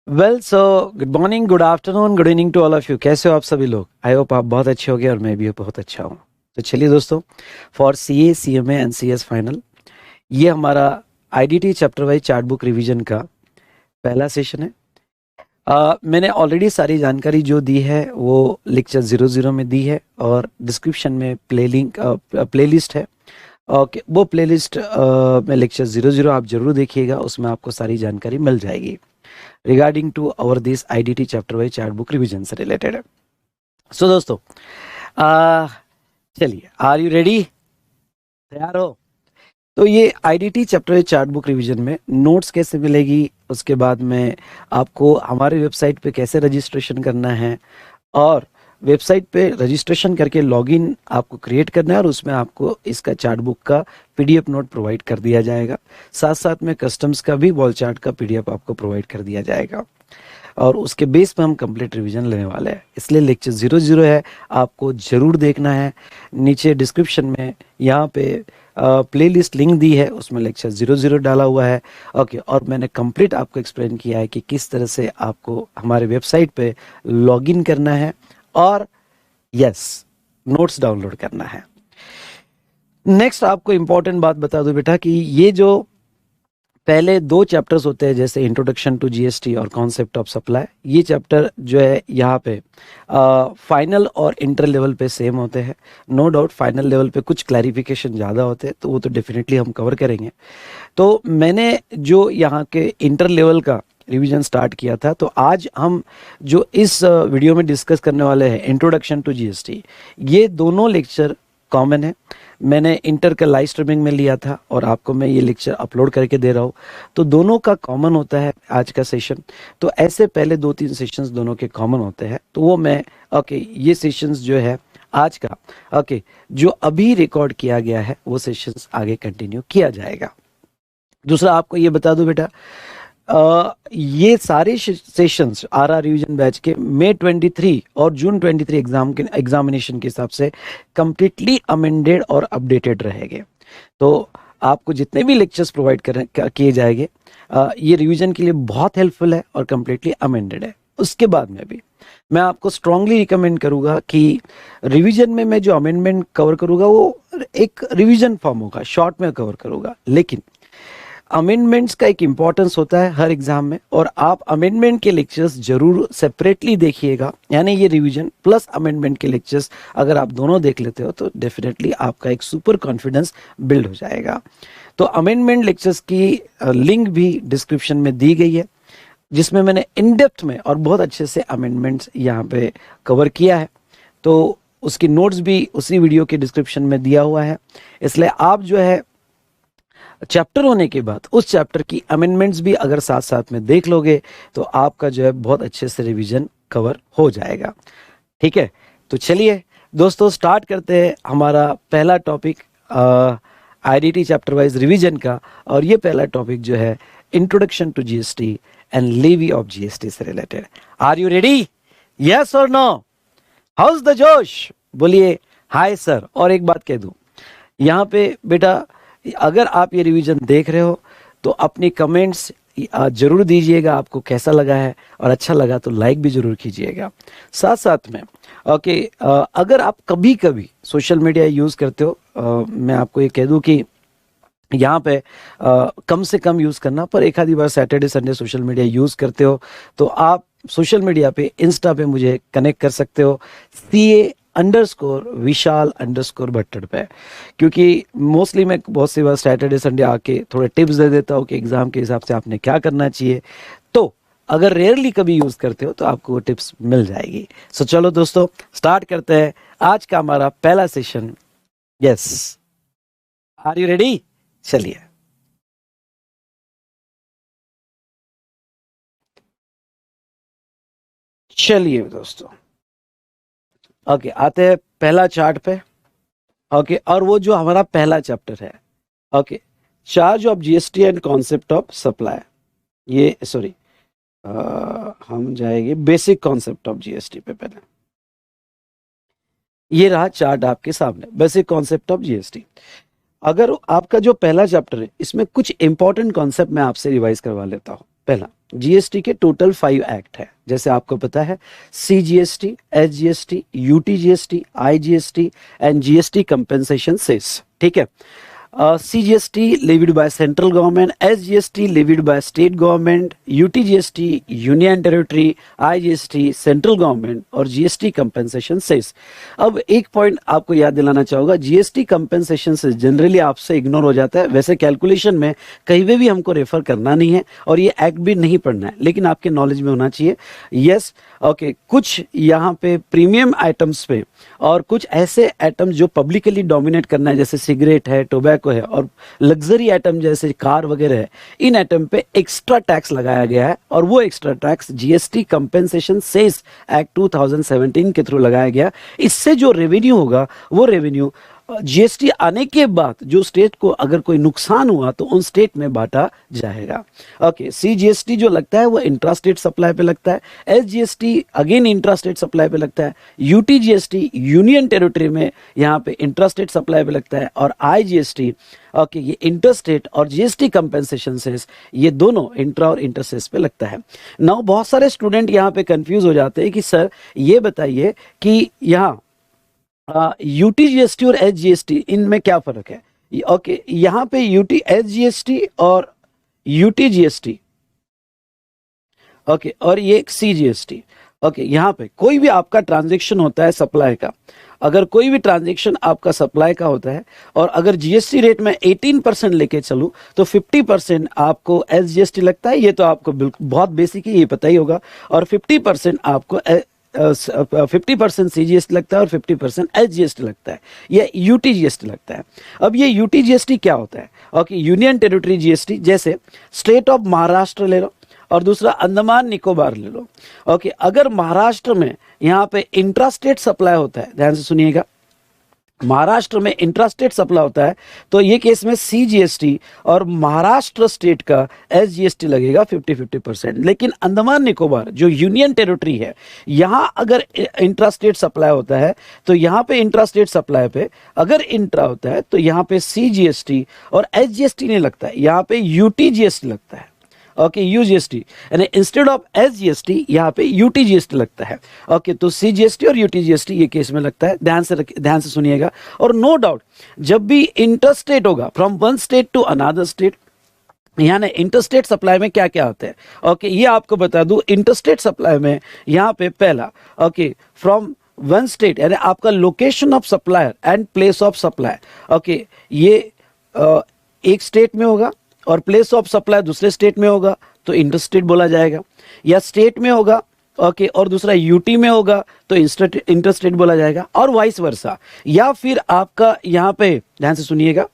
Well so good morning, good afternoon, good evening to all of you. कैसे हो आप सभी लोग? आई होप आप बहुत अच्छे होंगे और मैं भी बहुत अच्छा हूँ। तो चलिए दोस्तों, for CA CMA and CS final ये हमारा IDT chapter wise chart book revision का पहला सेशन है। मैंने ऑलरेडी सारी जानकारी जो दी है वो लेक्चर 00 में दी है और डिस्क्रिप्शन में प्ले लिस्ट है। ओके, वो प्लेलिस्ट में लेक्चर 00 आप जरूर देखिएगा, उसमें आपको सारी जानकारी मिल जाएगी regarding to our this IDT chapter wise chart book revision से रिलेटेड है। सो दोस्तों, आ, चलिए, आर यू रेडी? तैयार हो? तो ये IDT chapter wise chart book revision में नोट्स कैसे मिलेगी, उसके बाद में आपको हमारे वेबसाइट पे कैसे रजिस्ट्रेशन करना है और वेबसाइट पे रजिस्ट्रेशन करके लॉगिन आपको क्रिएट करना है और उसमें आपको इसका चार्ट बुक का PDF नोट प्रोवाइड कर दिया जाएगा। साथ साथ में कस्टम्स का भी वॉल चार्ट का PDF आपको प्रोवाइड कर दिया जाएगा और उसके बेस पे हम कंप्लीट रिवीजन लेने वाले हैं। इसलिए लेक्चर 00 है, आपको जरूर देखना है। नीचे डिस्क्रिप्शन में यहाँ पे प्लेलिस्ट लिंक दी है, उसमें लेक्चर 00 डाला हुआ है। ओके, और मैंने कंप्लीट आपको एक्सप्लेन किया है कि किस तरह से आपको हमारे वेबसाइट पे लॉगिन करना है और यस, नोट्स डाउनलोड करना है। नेक्स्ट आपको इंपॉर्टेंट बात बता दूं बेटा कि ये जो पहले 2 चैप्टर्स होते हैं, जैसे इंट्रोडक्शन टू GST और कॉन्सेप्ट ऑफ सप्लाई, ये चैप्टर जो है यहाँ पे फाइनल और इंटर लेवल पे सेम होते हैं। नो डाउट फाइनल लेवल पे कुछ क्लैरिफिकेशन ज़्यादा होते हैं, तो वो तो डेफिनेटली हम कवर करेंगे। तो मैंने जो यहाँ के इंटर लेवल का रिवीजन स्टार्ट किया था, तो आज हम जो इस वीडियो में डिस्कस करने वाले हैं इंट्रोडक्शन टू GST, ये दोनों लेक्चर कॉमन है। मैंने इंटर का लाइव स्ट्रीमिंग में लिया था और आपको मैं ये लेक्चर अपलोड करके दे रहा हूँ, तो दोनों का कॉमन होता है आज का सेशन। तो ऐसे पहले 2-3 सेशंस दोनों के कॉमन होते हैं, तो वो मैं ये सेशंस जो है आज का जो अभी रिकॉर्ड किया गया है वो सेशंस आगे कंटिन्यू किया जाएगा। दूसरा आपको ये बता दूं बेटा, ये सारे सेशंस RR रिवीजन बैच के मई 23 और जून 23 एग्जामिनेशन के हिसाब से कंप्लीटली अमेंडेड और अपडेटेड रहेंगे। तो आपको जितने भी लेक्चर्स प्रोवाइड किए जाएंगे, ये रिवीजन के लिए बहुत हेल्पफुल है और कंप्लीटली अमेंडेड है। उसके बाद में भी मैं आपको स्ट्रांगली रिकमेंड करूंगा कि रिवीजन में मैं जो अमेंडमेंट कवर करूंगा वो एक रिवीजन फॉर्म होगा, शॉर्ट में कवर करूंगा, लेकिन अमेंडमेंट्स का एक इम्पोर्टेंस होता है हर एग्जाम में और आप अमेंडमेंट के लेक्चर्स जरूर सेपरेटली देखिएगा। यानी ये रिवीजन प्लस अमेंडमेंट के लेक्चर्स अगर आप दोनों देख लेते हो तो डेफिनेटली आपका एक सुपर कॉन्फिडेंस बिल्ड हो जाएगा। तो अमेंडमेंट लेक्चर्स की लिंक भी डिस्क्रिप्शन में दी गई है, जिसमें मैंने इन डेप्थ में और बहुत अच्छे से अमेंडमेंट्स यहाँ पे कवर किया है। तो उसकी नोट्स भी उसी वीडियो के डिस्क्रिप्शन में दिया हुआ है। इसलिए आप जो है चैप्टर होने के बाद उस चैप्टर की अमेंडमेंट्स भी अगर साथ साथ में देख लोगे तो आपका जो है बहुत अच्छे से रिवीजन कवर हो जाएगा। ठीक है, तो चलिए दोस्तों स्टार्ट करते हैं हमारा पहला topic IDT chapter wise revision का। और ये पहला टॉपिक जो है introduction to GST and levy of GST से रिलेटेड। Are you ready? यस और नो? How's the josh? बोलिए हाय सर। और एक बात कह दूं, यहाँ पे बेटा अगर आप ये रिवीजन देख रहे हो तो अपनी कमेंट्स जरूर दीजिएगा, आपको कैसा लगा है, और अच्छा लगा तो लाइक भी जरूर कीजिएगा। साथ साथ में अगर आप कभी कभी सोशल मीडिया यूज़ करते हो, मैं आपको ये कह दूं कि यहाँ पे कम से कम यूज़ करना, पर एक आधी बार Saturday Sunday social media use करते हो तो आप सोशल मीडिया पे इंस्टा पे मुझे कनेक्ट कर सकते हो CA_विशाल_भट्टड़ पे, क्योंकि मोस्टली मैं बहुत सी बार सैटरडे संडे आके थोड़े टिप्स दे देता हूँ कि एग्जाम के हिसाब से आपने क्या करना चाहिए। तो अगर रेयरली कभी यूज करते हो तो आपको वो टिप्स मिल जाएगी। सो चलो दोस्तों स्टार्ट करते हैं आज का हमारा पहला session. Yes, are you ready? चलिए चलिए दोस्तों, आते हैं पहला चार्ट पे। और वो जो हमारा पहला चैप्टर है, charge of GST and concept of supply, ये सॉरी हम जाएंगे बेसिक कॉन्सेप्ट ऑफ GST पे। पहले ये रहा चार्ट आपके सामने, बेसिक कॉन्सेप्ट ऑफ GST। अगर आपका जो पहला चैप्टर है इसमें कुछ इंपॉर्टेंट कॉन्सेप्ट मैं आपसे रिवाइज करवा लेता हूँ। पहला, जीएसटी के टोटल 5 एक्ट है, जैसे आपको पता है CGST, SGST, UTGST, IGST and GST compensation cess, ठीक है। CGST levied by central government, SGST levied by state government, UTGST union territory, IGST central government और GST compensation cess। अब एक पॉइंट आपको याद दिलाना चाहूँगा, GST compensation cess जनरली आपसे इग्नोर हो जाता है, वैसे कैलकुलेशन में कहीं भी हमको रेफर करना नहीं है और ये एक्ट भी नहीं पढ़ना है, लेकिन आपके नॉलेज में होना चाहिए। यस, ओके, कुछ यहाँ पे प्रीमियम आइटम्स पे और कुछ ऐसे आइटम जो पब्लिकली डोमिनेट करना है, जैसे सिगरेट है, टोबैको है और लग्जरी आइटम जैसे कार वगैरह है, इन आइटम पे एक्स्ट्रा टैक्स लगाया गया है और वो extra tax GST compensation cess act 2017 के थ्रू लगाया गया। इससे जो रेवेन्यू होगा वो रेवेन्यू जीएसटी आने के बाद जो स्टेट को अगर कोई नुकसान हुआ तो उन स्टेट में बांटा जाएगा। ओके, सीजीएसटी जो लगता है वो इंट्रा स्टेट सप्लाई पे लगता है, SGST again intra state supply पे लगता है, यूटीजीएसटी यूनियन टेरिटरी में यहाँ पे इंट्रा स्टेट सप्लाई पे लगता है और आईजीएसटी ओके ये इंटर स्टेट और जीएसटी कंपेंसेशन सेस ये दोनों इंट्रा और इंटर सेस पे लगता है। नाउ बहुत सारे स्टूडेंट यहाँ पे कंफ्यूज हो जाते हैं कि सर ये बताइए कि यहाँ यूटीजीएसटी और एसजीएसटी इनमें क्या फर्क है। ओके, यहाँ पे एसजीएसटी और यूटीजीएसटी ओके और ये सीजीएसटी ओके, यहाँ पे कोई भी आपका ट्रांजैक्शन होता है सप्लाई का, अगर कोई भी ट्रांजैक्शन आपका सप्लाई का होता है और अगर जीएसटी रेट में 18% लेके चलूं तो 50% आपको एसजीएसटी लगता है, ये तो आपको बिल्कुल बहुत बेसिक है, ये पता ही होगा, और 50% आपको 50% सीजीएसटी लगता है और 50% एसजीएसटी लगता है, या यूटीजीएसटी लगता है। अब ये यूटीजीएसटी क्या होता है? ओके, यूनियन टेरिटरी जीएसटी, जैसे स्टेट ऑफ महाराष्ट्र ले लो और दूसरा अंडमान निकोबार ले लो। ओके, अगर महाराष्ट्र में यहाँ पे इंट्रा स्टेट सप्लाई होता है, ध्यान से सुनिएगा, महाराष्ट्र में इंट्रा स्टेट सप्लाई होता है तो ये केस में सीजीएसटी और महाराष्ट्र स्टेट का एसजीएसटी लगेगा 50-50%। लेकिन अंडमान निकोबार जो यूनियन टेरिटरी है, यहाँ अगर इंट्रा स्टेट सप्लाई होता है तो यहाँ पे इंट्रा स्टेट सप्लाई पे अगर इंट्रा होता है तो यहाँ पे सीजीएसटी और एसजीएसटी नहीं लगता है, यहाँ पे यूटीजीएसटी लगता है। ओके, यूजीएसटी यानी इंस्टेड ऑफ एसजीएसटी यहाँ पे यूटीजीएसटी लगता है। ओके, तो सीजीएसटी और यूटीजीएसटी ये केस में लगता है, ध्यान से सुनिएगा। और नो डाउट जब भी इंटरस्टेट होगा from one state to another state, यानी इंटरस्टेट सप्लाई में क्या क्या होता है। ओके, ये आपको बता दूं, इंटरस्टेट सप्लाई में यहाँ पे पहला ओके फ्रॉम वन स्टेट यानी आपका location of supplier and place of supply. Okay, ये एक स्टेट में होगा और प्लेस ऑफ सप्लाई दूसरे स्टेट में होगा तो इंटरस्टेट बोला जाएगा, या स्टेट में होगा ओके और दूसरा यूटी में होगा तो इंटरस्टेट बोला जाएगा, और वाइस वर्सा। या फिर आपका यहाँ पे ध्यान से सुनिएगा,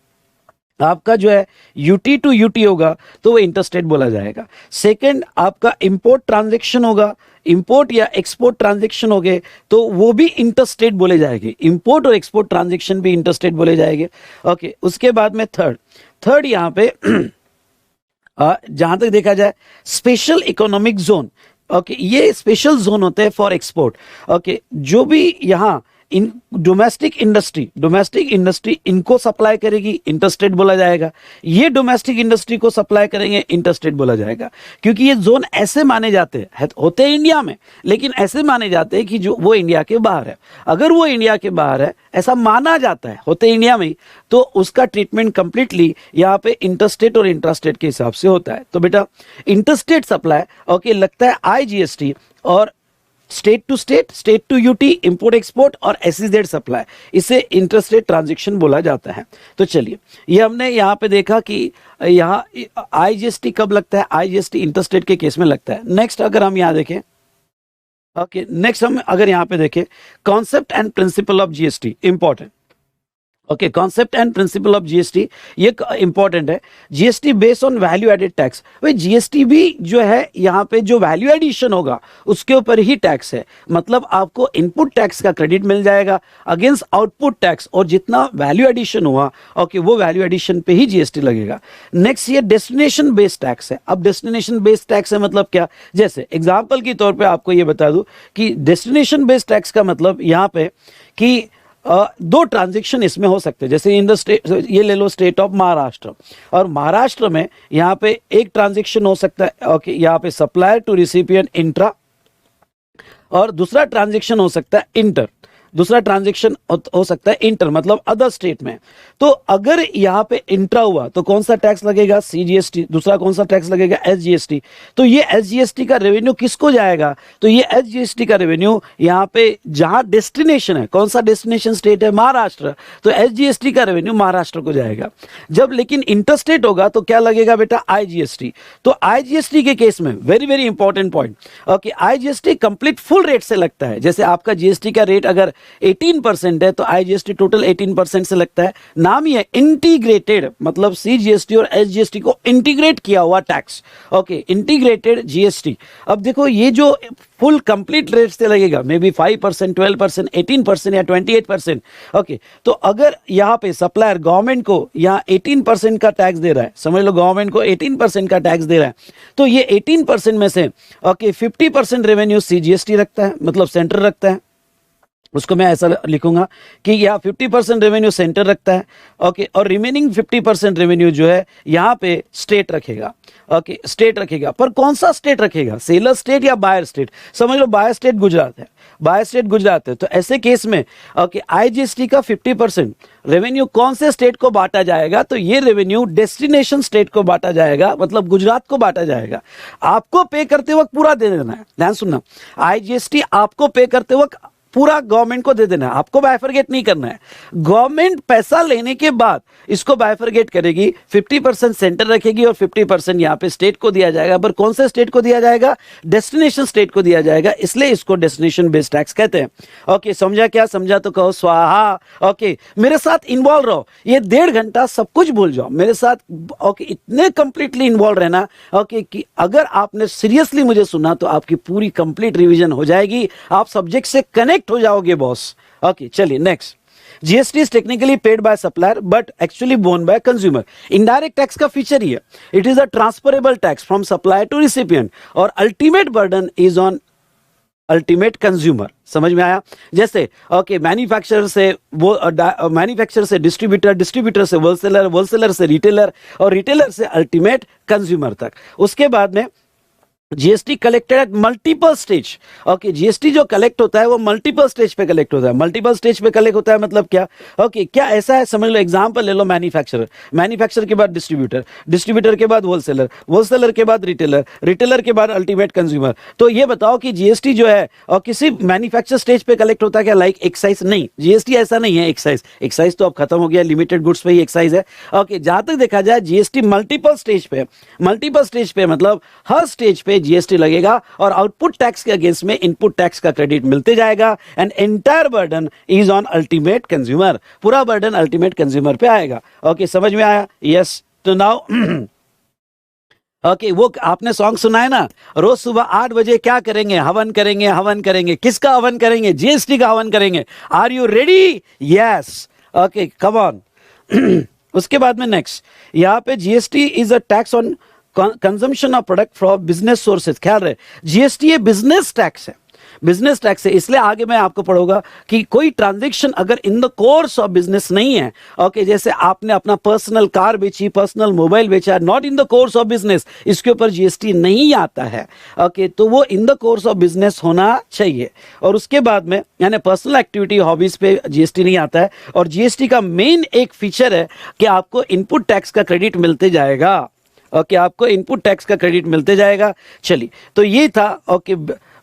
आपका जो है यूटी टू यूटी होगा तो वो इंटरस्टेट बोला जाएगा। सेकंड, आपका इंपोर्ट ट्रांजैक्शन होगा, इंपोर्ट या एक्सपोर्ट ट्रांजैक्शन हो गए तो वो भी इंटरस्टेट बोले जाएंगे, इंपोर्ट और एक्सपोर्ट ट्रांजैक्शन भी इंटरस्टेट बोले जाएंगे। ओके, उसके बाद में थर्ड यहाँ पे जहां तक देखा जाए स्पेशल इकोनॉमिक जोन, ओके ये स्पेशल जोन होते हैं फॉर एक्सपोर्ट। ओके, जो भी यहाँ इन डोमेस्टिक इंडस्ट्री इनको सप्लाई करेगी इंटरस्टेट बोला जाएगा, ये डोमेस्टिक इंडस्ट्री को सप्लाई करेंगे इंटरस्टेट बोला जाएगा, क्योंकि ये जोन ऐसे माने जाते हैं, होते हैं इंडिया में लेकिन ऐसे माने जाते हैं कि जो वो इंडिया के बाहर है। अगर वो इंडिया के बाहर है ऐसा माना जाता है, होते इंडिया में, तो उसका ट्रीटमेंट कंप्लीटली यहाँ पे इंटरस्टेट और इंट्रास्टेट के हिसाब से होता है। तो बेटा इंटरस्टेट सप्लाई ओके लगता है आईजीएसटी, और state to UT, import export और एसईजेड सप्लाई, इसे इंटरस्टेट ट्रांजैक्शन बोला जाता है। तो चलिए, ये हमने यहाँ पे देखा कि यहाँ आईजीएसटी कब लगता है, आईजीएसटी इंटरस्टेट के केस में लगता है। नेक्स्ट अगर हम यहाँ देखें, ओके नेक्स्ट हम अगर यहाँ पे देखें concept and principle of GST, important. Okay, concept and principle of GST ये इंपॉर्टेंट है। GST based on value added tax, भाई जीएसटी भी जो है यहाँ पे जो वैल्यू एडिशन होगा उसके ऊपर ही टैक्स है, मतलब आपको इनपुट टैक्स का क्रेडिट मिल जाएगा अगेंस्ट आउटपुट टैक्स, और जितना वैल्यू एडिशन हुआ ओके वो वैल्यू एडिशन पे ही जीएसटी लगेगा। नेक्स्ट ये डेस्टिनेशन बेस्ड टैक्स है। अब डेस्टिनेशन बेस्ड टैक्स है मतलब क्या, जैसे एग्जाम्पल के तौर पर आपको ये बता दूं कि डेस्टिनेशन बेस्ड टैक्स का मतलब यहाँ पे कि दो ट्रांजैक्शन इसमें हो सकते हैं। जैसे इन द स्टेट, ये ले लो स्टेट ऑफ महाराष्ट्र, और महाराष्ट्र में यहाँ पे एक ट्रांजैक्शन हो सकता है, ओके, यहाँ पे सप्लायर टू रिसिपिएंट इंट्रा, और दूसरा ट्रांजैक्शन हो सकता है इंटर, दूसरा ट्रांजैक्शन हो सकता है इंटर मतलब अदर स्टेट में। तो अगर यहाँ पे इंट्रा हुआ तो कौन सा टैक्स लगेगा? सीजीएसटी। दूसरा कौन सा टैक्स लगेगा? एसजीएसटी। तो ये एसजीएसटी का रेवेन्यू किसको जाएगा? तो ये एसजीएसटी का रेवेन्यू यहाँ पे जहां डेस्टिनेशन है, कौन सा डेस्टिनेशन स्टेट है? महाराष्ट्र, तो एसजीएसटी का रेवेन्यू महाराष्ट्र को जाएगा। जब लेकिन इंटरस्टेट होगा तो क्या लगेगा बेटा? आईजीएसटी। तो आईजीएसटी के केस में very very important point, okay, IGST complete full rate से लगता है। जैसे आपका जीएसटी का रेट अगर 18% है तो आईजीएसटी टोटल 18% से लगता है। नाम ही है इंटीग्रेटेड, मतलब सीजीएसटी और एसजीएसटी को इंटीग्रेट किया हुआ टैक्स, ओके, इंटीग्रेटेड जीएसटी। अब देखो ये जो फुल कंप्लीट रेट से लगेगा, मे बी 5%, 12%, 18% या 28%, ओके। तो अगर यहाँ पे सप्लायर गवर्नमेंट को यहाँ 18% का टैक्स दे रहा है, समझ लो गवर्नमेंट को 18% का टैक्स दे रहा है, तो ये 18% में से ओके 50% रेवेन्यू सीजीएसटी रखता है, मतलब सेंटर रखता है। उसको मैं ऐसा लिखूंगा कि यहाँ 50% रेवेन्यू सेंटर रखता है, ओके, और रिमेनिंग 50% रेवेन्यू जो है यहाँ पे स्टेट रखेगा, ओके, स्टेट रखेगा। पर कौन सा स्टेट रखेगा? सेलर स्टेट या बायर स्टेट? समझ लो बायर स्टेट गुजरात है, बायर स्टेट गुजरात है। तो ऐसे केस में ओके आईजीएसटी का 50% रेवेन्यू कौन से स्टेट को बांटा जाएगा? तो ये रेवेन्यू डेस्टिनेशन स्टेट को बांटा जाएगा, मतलब गुजरात को बांटा जाएगा। आपको पे करते वक्त पूरा दे देना है, ध्यान सुनना, आईजीएसटी आपको पे करते वक्त पूरा गवर्नमेंट को दे देना है, आपको बाइफरगेट नहीं करना है। गवर्नमेंट पैसा लेने के बाद इसको बाइफरगेट करेगी, 50% सेंटर रखेगी और 50% यहाँ पे स्टेट को दिया जाएगा। पर कौन से स्टेट को दिया जाएगा? डेस्टिनेशन स्टेट को दिया जाएगा, इसलिए इसको डेस्टिनेशन बेस्ड टैक्स कहते हैं। ओके, समझा? क्या समझा तो कहो स्वाहा। ओके, मेरे साथ इन्वॉल्व रहो, ये 1.5 घंटा सब कुछ भूल जाओ मेरे साथ, ओके, इतने कंप्लीटली इन्वॉल्व रहना, ओके, कि अगर आपने सीरियसली मुझे सुना तो आपकी पूरी कंप्लीट रिवीजन हो जाएगी, आप सब्जेक्ट से कनेक्ट हो जाओगे बॉस। ओके, चलिए next. GST is technically paid by supplier but actually borne by consumer. Indirect tax का फीचर ही है, it is a transferable tax from supplier to recipient और ultimate burden is on ultimate consumer. समझ में आया? जैसे okay manufacturer से वो मैन्युफैक्चरर से डिस्ट्रीब्यूटर, डिस्ट्रीब्यूटर से होलसेलर, होलसेलर से रिटेलर और रिटेलर से अल्टीमेट कंज्यूमर तक। उसके बाद में GST collected at multiple stage. Okay, GST जो कलेक्ट होता है वो मल्टीपल स्टेज पे कलेक्ट होता है। मल्टीपल स्टेज पे कलेक्ट होता है मतलब क्या? ओके, क्या ऐसा है? समझ लो, एग्जांपल ले लो, मैन्युफैक्चरर, मैन्युफैक्चरर के बाद डिस्ट्रीब्यूटर, डिस्ट्रीब्यूटर के बाद होलसेलर, होलसेलर के बाद रिटेलर, रिटेलर के बाद अल्टीमेट कंज्यूमर। तो ये बताओ कि जीएसटी जो है और किसी मैन्युफैक्चर स्टेज पे कलेक्ट होता है क्या? Like excise? नहीं, जीएसटी ऐसा नहीं है। एक्साइज तो अब खत्म हो गया, लिमिटेड गुड्स पे ही एक्साइज है। ओके, जहां तक देखा जाए जीएसटी मल्टीपल स्टेज पे मतलब हर स्टेज पे जीएसटी लगेगा और आउटपुट टैक्स के अगेंस्ट में इनपुट टैक्स का क्रेडिट मिलते जाएगा and entire burden is on ultimate consumer. पूरा बर्डन अल्टीमेट कंज्यूमर पे आएगा। ओके, समझ में आया? यस। तो नाउ ओके, वो आपने सॉन्ग सुना है ना, रोज सुबह 8 बजे क्या करेंगे? हवन करेंगे, हवन करेंगे। किसका हवन करेंगे? जीएसटी का हवन करेंगे। Are you ready? Yes. Okay, come on. उसके बाद में नेक्स्ट, यहाँ पे GST is a tax on consumption of product from business sources. ख्याल रहे, जीएसटी ये बिजनेस टैक्स है, बिजनेस टैक्स है। इसलिए आगे मैं आपको पढ़ूंगा कि कोई ट्रांजैक्शन अगर in the course of business नहीं है, ओके, जैसे आपने अपना पर्सनल कार बेची, पर्सनल मोबाइल बेचा, not in the course of business, इसके ऊपर जीएसटी नहीं आता है। ओके, तो वो in the course of business होना चाहिए। और उसके बाद में यानी पर्सनल एक्टिविटी, हॉबीज पे जीएसटी नहीं आता है। और जीएसटी का मेन एक फीचर है कि आपको इनपुट टैक्स का क्रेडिट मिलते जाएगा। ओके, आपको इनपुट टैक्स का क्रेडिट मिलते जाएगा। चलिए, तो ये था okay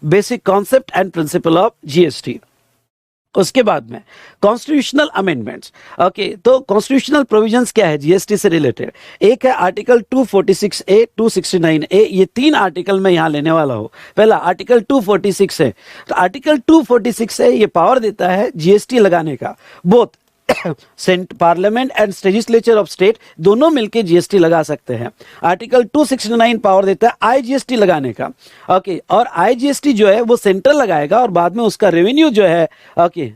basic concept and principle of GST. उसके बाद में कॉन्स्टिट्यूशनल अमेंडमेंट्स। ओके, तो कॉन्स्टिट्यूशनल प्रोविजंस क्या है जीएसटी से रिलेटेड? एक है आर्टिकल 246A, 269A, ये 3 आर्टिकल मैं यहां लेने वाला हूं। पहला आर्टिकल 246 है, तो आर्टिकल 246 है, ये पावर देता है जीएसटी लगाने का। Both parliament and legislature of state दोनों मिलकर जीएसटी लगा सकते हैं। आर्टिकल 269 पावर देता है आईजीएसटी लगाने का। ओके, और आईजीएसटी जो है वो सेंटर लगाएगा और बाद में उसका रेवेन्यू जो है, ओके,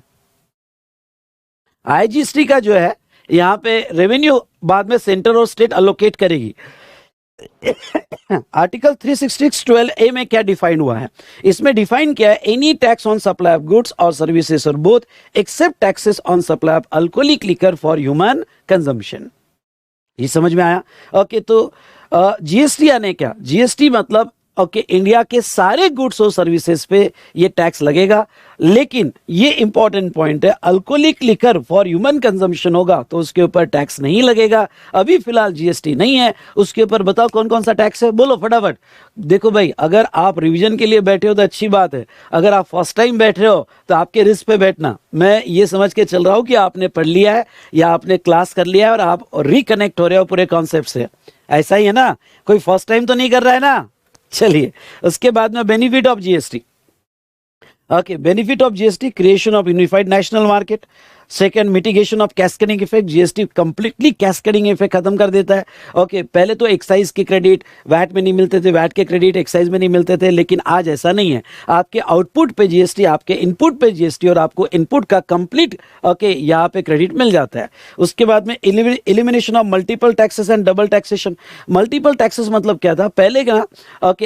आईजीएसटी का जो है यहाँ पे रेवेन्यू बाद में सेंटर और स्टेट अलोकेट करेगी। आर्टिकल 366(12)A में क्या डिफाइन हुआ है? इसमें डिफाइन किया है, any tax on supply of goods और सर्विसेज और both except taxes on supply of alcoholic liquor for human consumption. ये समझ में आया? ओके, तो जीएसटी यानी क्या? जीएसटी मतलब ओके, इंडिया के सारे गुड्स और सर्विसेज पे ये टैक्स लगेगा, लेकिन ये इंपॉर्टेंट पॉइंट है, alcoholic liquor for human consumption होगा तो उसके ऊपर टैक्स नहीं लगेगा। अभी फिलहाल जीएसटी नहीं है, उसके ऊपर बताओ कौन कौन सा टैक्स है, बोलो फटाफट। देखो भाई, अगर आप रिवीजन के लिए बैठे हो तो अच्छी बात है, अगर आप फर्स्ट टाइम बैठ रहे हो तो आपके रिस्क पे बैठना। मैं ये समझ के चल रहा हूं कि आपने पढ़ लिया है या आपने क्लास कर लिया है और आप रिकनेक्ट हो रहे हो पूरे कॉन्सेप्ट से। ऐसा ही है ना? कोई फर्स्ट टाइम तो नहीं कर रहा है ना? चलिए, उसके बाद में benefit of GST. Okay, benefit of GST, creation of unified national market. Second, mitigation of cascading effect. GST completely cascading effect खत्म कर देता है। ओके, पहले तो एक्साइज के क्रेडिट वैट में नहीं मिलते थे, वैट के क्रेडिट एक्साइज में नहीं मिलते थे, लेकिन आज ऐसा नहीं है। आपके आउटपुट पे जीएसटी, आपके इनपुट पे जीएसटी और आपको इनपुट का कंप्लीट यहाँ पे क्रेडिट मिल जाता है। उसके बाद में elimination of multiple taxes and double taxation. Multiple taxes मतलब क्या था? पहले का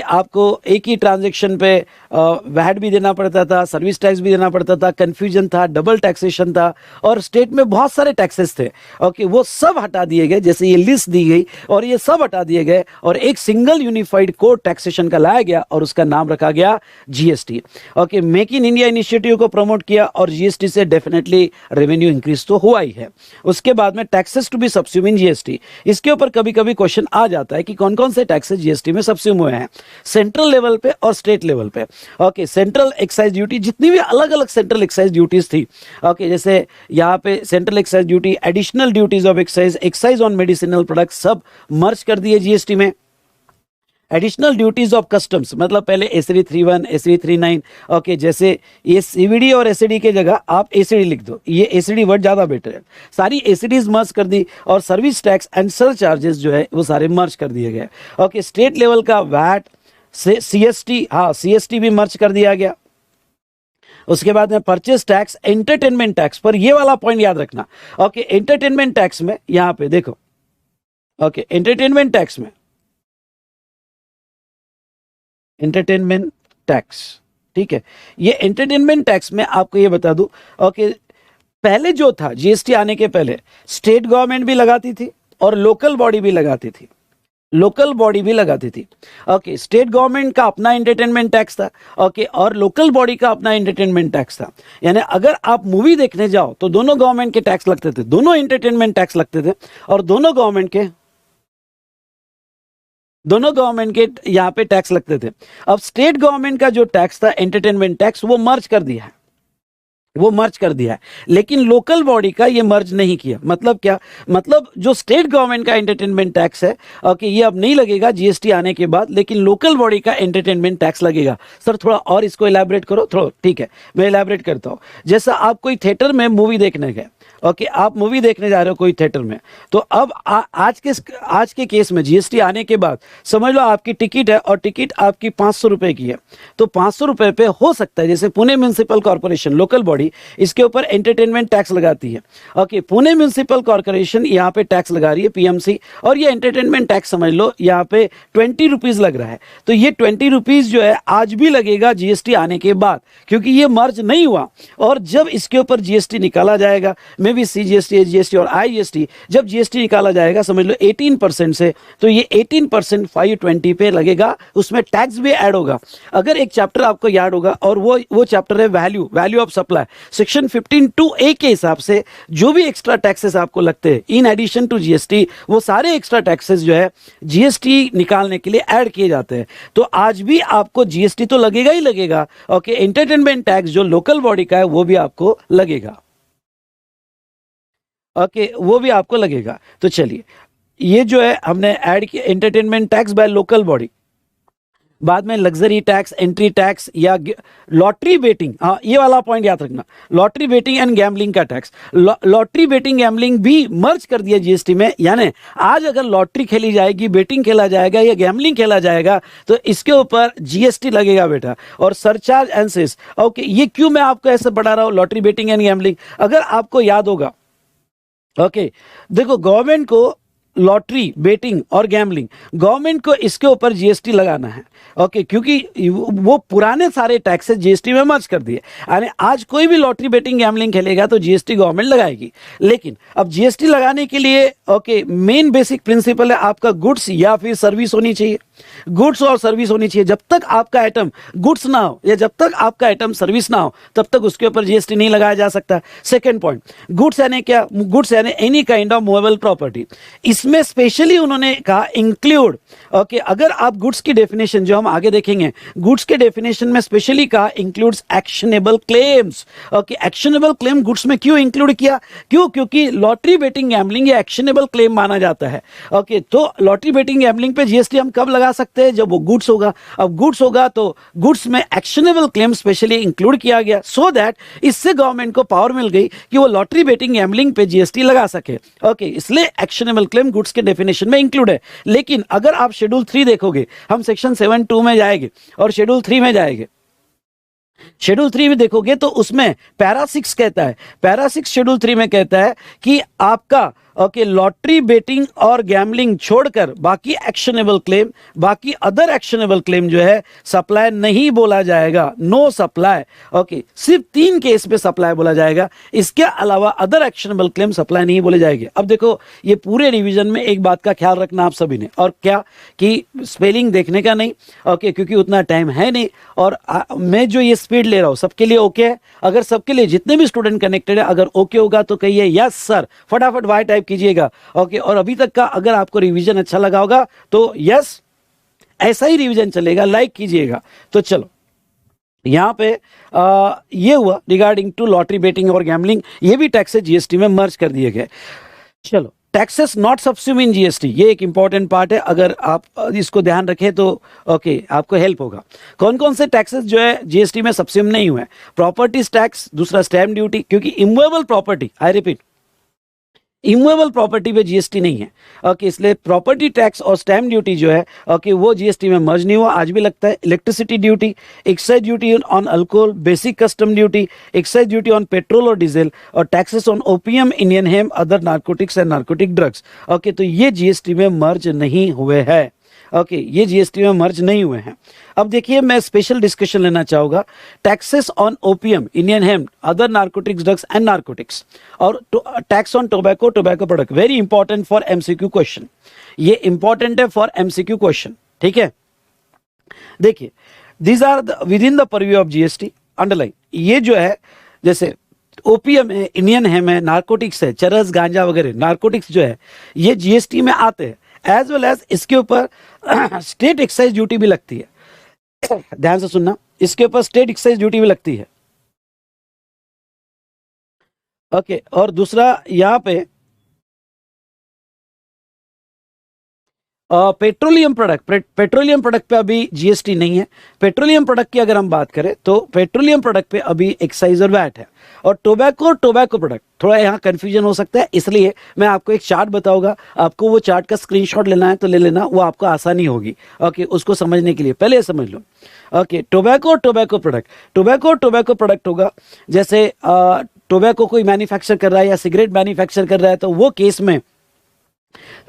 आपको एक ही ट्रांजेक्शन पे वैट भी देना पड़ता था, सर्विस टैक्स भी देना पड़ता था, कंफ्यूजन था, डबल टैक्सेशन था और स्टेट में बहुत सारे टैक्सेस थे। ओके, वो सब हटा दिए गए, जैसे ये लिस्ट दी गई और ये सब हटा दिए गए और एक सिंगल यूनिफाइड कोड टैक्सेशन का लाया गया और उसका नाम रखा गया GST. Okay, make in India initiative को प्रमोट किया और जीएसटी से डेफिनेटली रेवेन्यू इंक्रीज तो हुआ ही है। उसके बाद में taxes to be subsume in GST. इसके ऊपर कभी कभी क्वेश्चन आ जाता है कि कौन कौन से टैक्सेस जीएसटी में सब्स्यूम हुए हैं, सेंट्रल लेवल पे और स्टेट लेवल पे। ओके, सेंट्रल एक्साइज ड्यूटी, जितनी भी अलग अलग सेंट्रल एक्साइज ड्यूटीज थी, ओके, जैसे यहाँ पे central excise duty, additional duties of excise, excise on medicinal product, सब मर्ज कर दिए जीएसटी में। एडिशनल ड्यूटीज ऑफ कस्टम्स मतलब पहले एसडी 31, एसडी 39। ओके, जैसे ये सीवीडी और एसडी के जगह आप एसडी लिख दो, ये एसडी वर्ड ज्यादा बेटर है। सारी एसडीज मर्ज कर दी और service tax and sir charges जो है वो सारे मर्ज कर दिए गए। ओके, स्टेट लेवल का वैट से सीएसटी, हाँ सीएसटी भी मर्ज कर दिया गया। उसके बाद में परचेस टैक्स, एंटरटेनमेंट टैक्स, पर ये वाला पॉइंट याद रखना। ओके, एंटरटेनमेंट टैक्स में यहां पे देखो, ओके, एंटरटेनमेंट टैक्स में, एंटरटेनमेंट टैक्स, ठीक है, ये एंटरटेनमेंट टैक्स में आपको ये बता दूं, ओके, पहले जो था जीएसटी आने के पहले स्टेट गवर्नमेंट भी लगाती थी और लोकल बॉडी भी लगाती थी, लोकल बॉडी भी लगाती थी। ओके, स्टेट गवर्नमेंट का अपना एंटरटेनमेंट टैक्स था, ओके, और लोकल बॉडी का अपना एंटरटेनमेंट टैक्स था। यानी अगर आप मूवी देखने जाओ तो दोनों गवर्नमेंट के टैक्स लगते थे, दोनों एंटरटेनमेंट टैक्स लगते थे और दोनों गवर्नमेंट के यहाँ पे टैक्स लगते थे। अब स्टेट गवर्नमेंट का जो टैक्स था एंटरटेनमेंट टैक्स, वो मर्ज कर दिया है, वो मर्ज कर दिया है, लेकिन लोकल बॉडी का ये मर्ज नहीं किया। मतलब क्या? मतलब जो स्टेट गवर्नमेंट का एंटरटेनमेंट टैक्स है, ओके, ये अब नहीं लगेगा जीएसटी आने के बाद, लेकिन लोकल बॉडी का एंटरटेनमेंट टैक्स लगेगा। सर थोड़ा और इसको इलैबोरेट करो थोड़ा, ठीक है, मैं इलैबोरेट करता हूं। जैसा आप कोई थिएटर में मूवी देखने गए, ओके, आप मूवी देखने जा रहे हो कोई थिएटर में, तो अब आज के केस में जीएसटी आने के बाद समझ लो आपकी टिकट है और टिकट आपकी 500 रुपए की है, तो 500 रुपए पे हो सकता है, जैसे Pune municipal corporation local body इसके ऊपर एंटरटेनमेंट टैक्स लगाती है। ओके, पुणे म्युनिसिपल कॉर्पोरेशन यहाँ पे टैक्स लगा रही है, पीएमसी, और ये एंटरटेनमेंट टैक्स समझ लो यहाँ पे 20 रुपीज लग रहा है। तो ये 20 रुपीज जो है आज भी लगेगा जीएसटी आने के बाद, क्योंकि ये मर्ज नहीं हुआ। और जब इसके ऊपर जीएसटी निकाला जाएगा, मे भी सीजीएसटी, एसजीएसटी और आईजीएसटी, जब जीएसटी निकाला जाएगा समझ लो 18% से, तो ये 18% 520 पे लगेगा, उसमें टैक्स भी ऐड होगा। अगर एक चैप्टर आपको याद होगा और वो चैप्टर है value of supply, section 15(2)(a) के हिसाब से जो भी एक्स्ट्रा टैक्सेस आपको लगते हैं इन एडिशन टू जीएसटी, वो सारे एक्स्ट्रा टैक्सेस जो है जीएसटी निकालने के लिए ऐड किए जाते हैं। तो आज भी आपको जीएसटी तो लगेगा ही लगेगा। ओके, एंटरटेनमेंट टैक्स जो लोकल बॉडी का है वो भी आपको लगेगा। ओके, वो भी आपको लगेगा। तो चलिए, ये जो है हमने ऐड किया entertainment tax by local body. बाद में लग्जरी टैक्स, एंट्री टैक्स या लॉटरी बेटिंग, हाँ ये वाला पॉइंट याद रखना, लॉटरी बेटिंग एंड गैम्बलिंग का टैक्स। लॉटरी बेटिंग गैम्बलिंग भी मर्ज कर दिया जीएसटी में। यानी आज अगर लॉटरी खेली जाएगी, बेटिंग खेला जाएगा या गैम्बलिंग खेला जाएगा तो इसके ऊपर जीएसटी लगेगा बेटा, और सरचार्ज एंड सेस। ओके, ये क्यों मैं आपको ऐसे बढ़ा रहा हूं, लॉटरी बेटिंग एंड गैम्बलिंग? अगर आपको याद होगा, ओके, देखो गवर्नमेंट को लॉटरी बेटिंग और गैम्बलिंग, गवर्नमेंट को इसके ऊपर जीएसटी लगाना है। ओके, क्योंकि वो पुराने सारे टैक्सेस जीएसटी में मर्ज कर दिए, यानी आज कोई भी लॉटरी बेटिंग गैम्बलिंग खेलेगा तो जीएसटी गवर्नमेंट लगाएगी। लेकिन अब जीएसटी लगाने के लिए ओके, मेन बेसिक प्रिंसिपल है आपका गुड्स या फिर सर्विस होनी चाहिए। गुड्स और सर्विस होनी चाहिए। जब तक आपका आइटम गुड्स ना हो या जब तक आपका आइटम सर्विस ना हो तब तक उसके ऊपर जीएसटी नहीं लगाया जा सकता। सेकंड पॉइंट, गुड्स यानी क्या? गुड्स यानी any kind of movable property. इसमें स्पेशली उन्होंने कहा इंक्लूड, ओके, अगर आप गुड्स की डेफिनेशन जो हम आगे देखेंगे, गुड्स के डेफिनेशन में स्पेशली कहा includes actionable claims. Okay, actionable claim goods में क्यों इंक्लूड किया? क्यों? क्योंकि लॉटरी बेटिंग गैम्बलिंग ये एक्शनेबल क्लेम माना जाता है। ओके, तो लॉटरी बेटिंग गैम्बलिंग पे जीएसटी हम कब लगा सकते हैं? जब वो गुड्स होगा। अब गुड्स होगा तो गुड्स में एक्शनेबल क्लेम स्पेशली इंक्लूड किया गया, सो दैट इससे गवर्नमेंट को पावर मिल गई कि वो लॉटरी बेटिंग गैम्बलिंग पे जीएसटी लगा सके। ओके, इसलिए एक्शनेबल क्लेम गुड्स के डेफिनेशन में इंक्लूड है। लेकिन अगर आप शेड्यूल 3 देखोगे, हम सेक्शन 7(2) में जाएंगे और शेड्यूल 3 में जाएंगे। शेड्यूल 3 में देखोगे तो उसमें पैरा 6 कहता है, पैरा 6 शेड्यूल 3 में कहता है कि आपका ओके, लॉटरी बेटिंग और गैम्बलिंग छोड़कर बाकी एक्शनेबल क्लेम, बाकी अदर एक्शनेबल क्लेम जो है सप्लाई नहीं बोला जाएगा, नो सप्लाई। ओके, सिर्फ 3 केस पे सप्लाई बोला जाएगा, इसके अलावा अदर एक्शनेबल क्लेम सप्लाई नहीं बोले जाएंगे। अब देखो, ये पूरे रिवीजन में एक बात का ख्याल रखना आप सभी ने, और क्या कि स्पेलिंग देखने का नहीं। ओके, क्योंकि उतना टाइम है नहीं, और मैं जो ये स्पीड ले रहा हूं सबके लिए ओके है? अगर सबके लिए, जितने भी स्टूडेंट कनेक्टेड है, अगर ओके होगा तो कहिए यस सर, फटाफट वाई टाइप कीजिएगा। ओके, और अभी तक का अगर आपको रिवीजन अच्छा लगा होगा तो यस, ऐसा ही रिवीजन चलेगा, लाइक कीजिएगा। तो चलो, यहां पे ये हुआ रिगार्डिंग टू लॉटरी बेटिंग और गैम्बलिंग, ये भी टैक्सेस जीएसटी में मर्ज कर दिए गए। चलो, taxes not subsume in GST, ये एक इंपॉर्टेंट पार्ट है, अगर आप इसको ध्यान रखें तो ओके, आपको हेल्प होगा। कौन कौन से टैक्सेस जो है जीएसटी में सब्स्यूम नहीं हुए? प्रॉपर्टीज टैक्स, दूसरा स्टैम्प ड्यूटी, क्योंकि immovable property, I repeat, immovable property पे जीएसटी नहीं है। ओके, इसलिए प्रॉपर्टी टैक्स और स्टैम्प ड्यूटी जो है ओके, वो जीएसटी में मर्ज नहीं हुआ, आज भी लगता है। Electricity duty, excise duty on alcohol, basic custom duty, excise duty on petrol और डीजल, और taxes on opium, Indian hemp, other narcotics and narcotic drugs. Okay, तो ये जीएसटी में मर्ज नहीं हुए हैं। ओके, ये जीएसटी में मर्ज नहीं हुए हैं। अब देखिए, मैं स्पेशल डिस्कशन लेना चाहूंगा, taxes on opium, Indian hemp, other narcotics drugs and narcotics, और tax on tobacco, tobacco product. Very important for MCQ question, ये इंपॉर्टेंट है फॉर एमसीक्यू क्वेश्चन, ठीक है? देखिए, these are within the purview of GST, underline. ये जो है, जैसे ओपीएम है, इंडियन हेम्प है, नार्कोटिक्स है, चरस, गांजा वगैरह नार्कोटिक्स जो है, ये जीएसटी में आते हैं, एज वेल एज इसके ऊपर स्टेट एक्साइज ड्यूटी भी लगती है। ध्यान से सुनना, इसके ऊपर स्टेट एक्साइज ड्यूटी भी लगती है। ओके, और दूसरा यहां पे पेट्रोलियम प्रोडक्ट, पेट्रोलियम प्रोडक्ट पे अभी जीएसटी नहीं है। पेट्रोलियम प्रोडक्ट की अगर हम बात करें तो पेट्रोलियम प्रोडक्ट पे अभी एक्साइज और वैट है। और टोबैको, टोबैको प्रोडक्ट, थोड़ा यहाँ कंफ्यूजन हो सकता है, इसलिए मैं आपको एक चार्ट बताऊंगा, आपको वो चार्ट का स्क्रीनशॉट लेना है तो ले लेना, वो आपको आसानी होगी ओके, उसको समझने के लिए। पहले समझ लो, okay, tobacco, tobacco product, tobacco, tobacco product होगा, जैसे टोबैको कोई मैन्युफैक्चर कर रहा है या सिगरेट मैन्युफैक्चर कर रहा है, तो वो केस में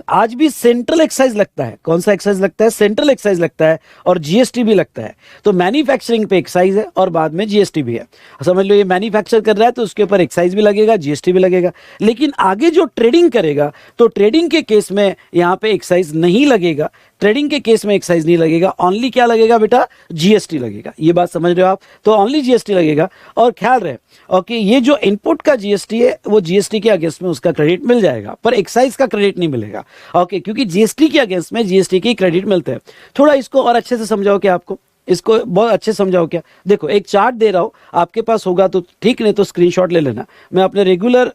आज भी सेंट्रल एक्साइज लगता है। कौन सा एक्साइज लगता है? सेंट्रल एक्साइज लगता है, और जीएसटी भी लगता है। तो मैन्युफैक्चरिंग पे एक्साइज है और बाद में जीएसटी भी है। समझ लो, ये मैन्युफैक्चर कर रहा है तो उसके ऊपर एक्साइज भी लगेगा, जीएसटी भी लगेगा। लेकिन आगे जो ट्रेडिंग करेगा, तो ट्रेडिंग के केस में यहां पे एक्साइज नहीं लगेगा, ट्रेडिंग के केस में एक्साइज नहीं लगेगा, ओनली क्या लगेगा बेटा? जीएसटी लगेगा। ये बात समझ रहे हो आप? तो ओनली जीएसटी लगेगा। और ख्याल रहे ओके, ये जो इनपुट का जीएसटी है, वो जीएसटी के अगेंस्ट में उसका क्रेडिट मिल जाएगा, पर एक्साइज का क्रेडिट नहीं मिलेगा। ओके, क्योंकि जीएसटी के अगेंस्ट में जीएसटी के क्रेडिट मिलते हैं। थोड़ा इसको और अच्छे से समझाओ क्या आपको? इसको बहुत अच्छे से समझाओ क्या? देखो, एक चार्ट दे रहा हूं, आपके पास होगा तो ठीक, नहीं तो स्क्रीनशॉट ले लेना। मैं अपने रेगुलर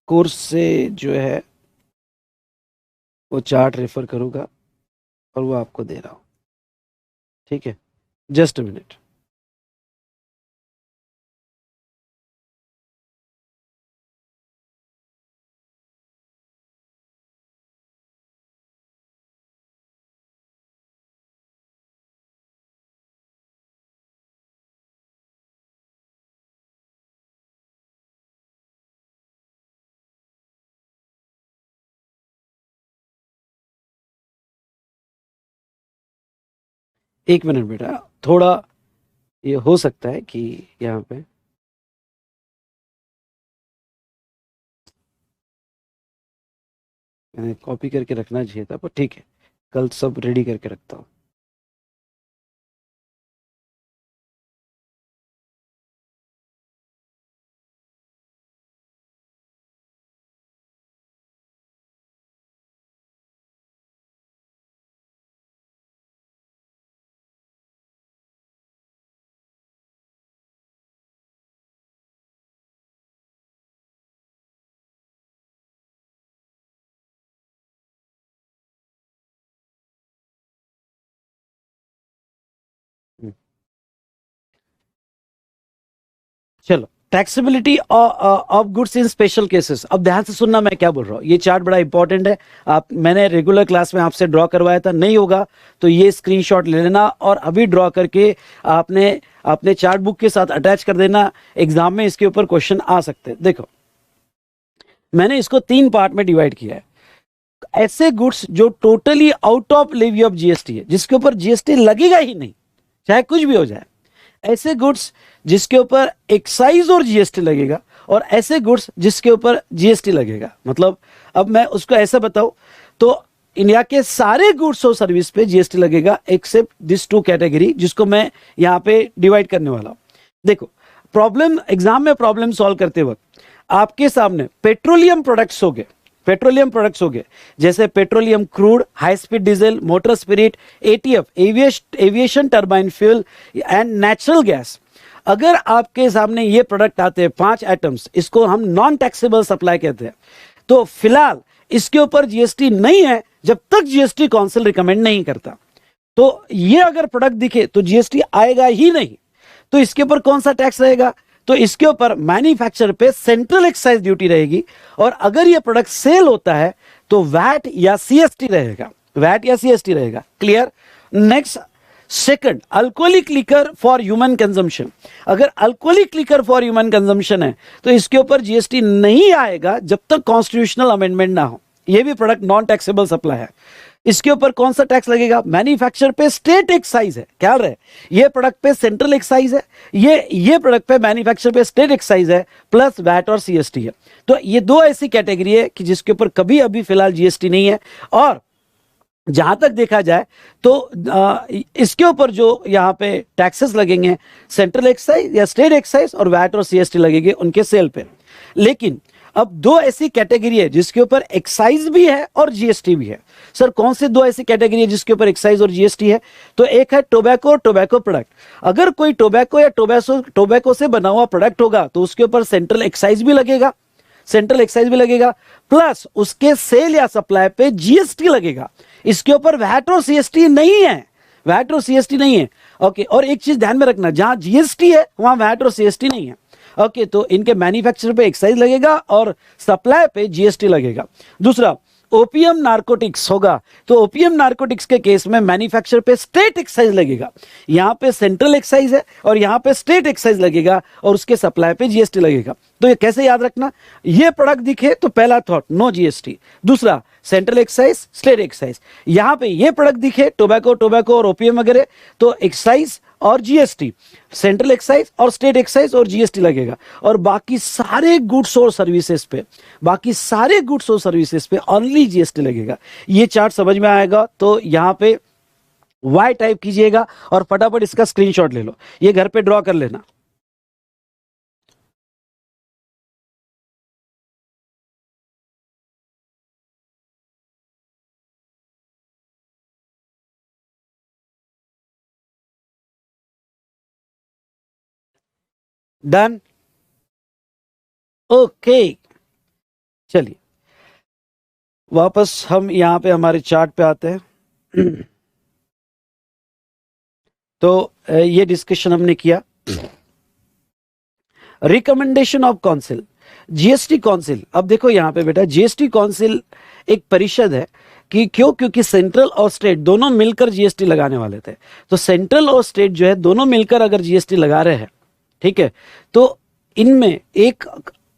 कोर्स से जो है वो चार्ट रेफर करूंगा और वो आपको दे रहा हूं, ठीक है? Just a minute. एक मिनट बेटा, थोड़ा ये हो सकता है कि यहाँ पे मैंने कॉपी करके रखना चाहिए था, पर ठीक है, कल सब रेडी करके रखता हूँ। चलो, taxability of goods in special cases. अब ध्यान से सुनना मैं क्या बोल रहा हूँ, ये चार्ट बड़ा इंपॉर्टेंट है। आप, मैंने रेगुलर क्लास में आपसे ड्रॉ करवाया था, नहीं होगा तो ये स्क्रीनशॉट ले लेना और अभी ड्रॉ करके आपने अपने चार्ट बुक के साथ अटैच कर देना। एग्जाम में इसके ऊपर क्वेश्चन आ सकते हैं। देखो, मैंने इसको 3 पार्ट में डिवाइड किया है। ऐसे गुड्स जो totally out of levy of GST है, जिसके ऊपर जीएसटी लगेगा ही नहीं, चाहे कुछ भी हो जाए। ऐसे गुड्स जिसके ऊपर एक्साइज और जीएसटी लगेगा, और ऐसे गुड्स जिसके ऊपर जीएसटी लगेगा। मतलब अब मैं उसको ऐसा बताऊं तो इंडिया के सारे गुड्स और सर्विस पे जीएसटी लगेगा एक्सेप्ट दिस 2 कैटेगरी, जिसको मैं यहां पे डिवाइड करने वाला हूं। देखो, प्रॉब्लम एग्जाम में प्रॉब्लम सॉल्व करते वक्त आपके सामने पेट्रोलियम प्रोडक्ट्स हो गए, पेट्रोलियम प्रोडक्ट्स हो गए, जैसे petroleum crude, high speed diesel, motor spirit, ETF, aviation turbine fuel and natural gas. अगर आपके सामने ये प्रोडक्ट आते हैं 5 आइटम्स, इसको हम नॉन टैक्सेबल सप्लाई कहते हैं, तो फिलहाल इसके ऊपर जीएसटी नहीं है जब तक जीएसटी काउंसिल रिकमेंड नहीं करता। तो ये अगर प्रोडक्ट दिखे तो जीएसटी आएगा ही नहीं। तो इसके ऊपर कौन सा टैक्स रहेगा? तो इसके ऊपर मैन्युफैक्चर पे सेंट्रल एक्साइज ड्यूटी रहेगी, और अगर ये प्रोडक्ट सेल होता है तो वैट या सीएसटी रहेगा, वैट या सीएसटी रहेगा। Clear? Next, second, alcoholic liquor for human consumption. अगर alcoholic liquor for human consumption है तो इसके ऊपर जीएसटी नहीं आएगा जब तक कॉन्स्टिट्यूशनल अमेंडमेंट ना हो। ये भी प्रोडक्ट नॉन टैक्सेबल सप्लाई है। इसके ऊपर कौन सा टैक्स लगेगा? मैन्युफैक्चर पे स्टेट एक्साइज है, ख्याल रहे, ये प्रोडक्ट पे सेंट्रल एक्साइज है, ये प्रोडक्ट पे मैन्युफैक्चर पे स्टेट एक्साइज है, प्लस वैट और सीएसटी है। तो ये 2 ऐसी कैटेगरी है कि जिसके ऊपर कभी अभी फिलहाल जीएसटी नहीं है। और जहां तक देखा जाए तो इसके ऊपर जो यहाँ पे टैक्सेस लगेंगे, सेंट्रल एक्साइज या स्टेट एक्साइज, और वैट और सीएसटी लगेंगे उनके सेल पे। लेकिन अब 2 ऐसी कैटेगरी है जिसके ऊपर एक्साइज भी है और जीएसटी भी है। सर कौन से 2 ऐसी कैटेगरी है जिसके ऊपर एक्साइज और जीएसटी है? तो एक है टोबैको और टोबैको प्रोडक्ट। अगर कोई टोबैको या टोबैको से बना हुआ प्रोडक्ट होगा तो उसके ऊपर सेंट्रल एक्साइज भी लगेगा, सेंट्रल एक्साइज भी लगेगा, प्लस उसके सेल या सप्लाई पे जीएसटी लगेगा। इसके ऊपर वैट और सीएसटी नहीं है, वैट और सीएसटी नहीं है। ओके, और एक चीज ध्यान में रखना, जहां जीएसटी है वहां वैट और सीएसटी नहीं है। ओके, तो इनके मैन्युफैक्चर पे एक्साइज लगेगा और सप्लाई पे जीएसटी लगेगा। दूसरा, ओपीएम नारकोटिक्स होगा तो ओपीएम नारकोटिक्स के केस में मैन्युफैक्चर पे स्टेट एक्साइज लगेगा। यहां पे सेंट्रल एक्साइज है और यहां पे स्टेट एक्साइज लगेगा, और उसके सप्लाई पे जीएसटी लगेगा। तो ये कैसे याद रखना? ये प्रोडक्ट दिखे तो पहला थॉट नो जीएसटी, दूसरा सेंट्रल एक्साइज, स्टेट एक्साइज। यहां पे ये प्रोडक्ट दिखे टोबैको और ओपीएम वगैरह, तो एक्साइज और जीएसटी, सेंट्रल एक्साइज और स्टेट एक्साइज और जीएसटी लगेगा। और बाकी सारे गुड्स और सर्विसेज पे, बाकी सारे गुड्स और सर्विसेज पे ओनली जीएसटी लगेगा। ये चार्ट समझ में आएगा तो यहां पे वाई टाइप कीजिएगा और फटाफट इसका स्क्रीनशॉट ले लो, ये घर पे ड्रॉ कर लेना। डन? ओके, चलिए वापस हम यहां पे हमारे चार्ट पे आते हैं। तो ये डिस्कशन हमने किया। Recommendation of council, GST council. अब देखो यहां पे बेटा, जीएसटी काउंसिल एक परिषद है कि क्यों? क्योंकि सेंट्रल और स्टेट दोनों मिलकर जीएसटी लगाने वाले थे। तो सेंट्रल और स्टेट जो है दोनों मिलकर अगर जीएसटी लगा रहे हैं, ठीक है, तो इनमें एक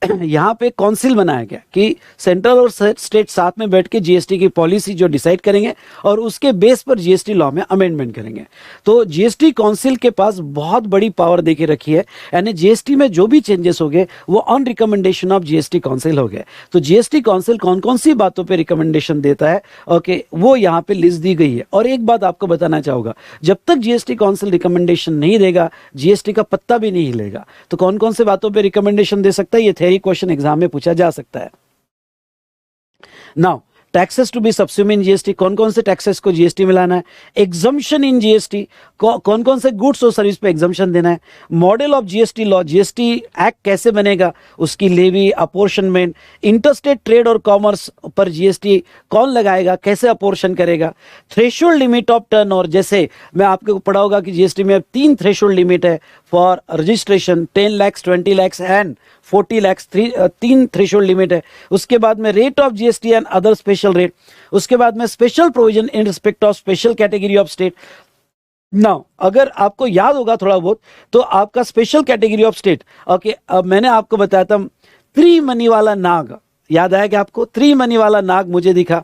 यहाँ पे काउंसिल बनाया गया कि सेंट्रल और स्टेट साथ में बैठ के जीएसटी की पॉलिसी जो डिसाइड करेंगे और उसके बेस पर जीएसटी लॉ में अमेंडमेंट करेंगे। तो जीएसटी काउंसिल के पास बहुत बड़ी पावर देके रखी है, यानी जीएसटी में जो भी चेंजेस हो गए वो on recommendation of GST council हो गए। तो जीएसटी काउंसिल कौन कौन सी बातों पे रिकमेंडेशन देता है, ओके, वो यहाँ पे लिस्ट दी गई है। और एक बात आपको बताना चाहूंगा, जब तक जीएसटी काउंसिल रिकमेंडेशन नहीं देगा जीएसटी का पत्ता भी नहीं हिलेगा। तो कौन कौन से बातों पे रिकमेंडेशन दे सकता है, ये थ्योरी क्वेश्चन एग्जाम में पूछा जा सकता है। Now taxes to be subsume in GST, कौन कौन से टैक्सेस को जीएसटी में लाना है, एग्जम्पशन इन जीएसटी, कौन कौन से गुड्स और सर्विस पे एग्जम्पशन देना है, model of GST law, GST act कैसे बनेगा, उसकी लेवी, अपोर्शनमेंट, इंटरस्टेट ट्रेड और कॉमर्स पर जीएसटी कौन लगाएगा, कैसे अपोर्शन करेगा, थ्रेशोल्ड लिमिट ऑफ टर्नओवर, जैसे मैं आपको पढ़ा होगा कि जीएसटी में 3 थ्रेशोल्ड लिमिट है for registration, 10 lakh, 20 lakh and 40 lakh, 3 threshold limit है। उसके बाद में rate of GST and other special rate, उसके बाद में special provision in respect of special category of state. Now अगर आपको याद होगा थोड़ा बहुत तो आपका special category of state, okay, अब मैंने आपको बताया था 3 मनी वाला नाग, याद आया कि आपको 3 मनी वाला नाग मुझे दिखा,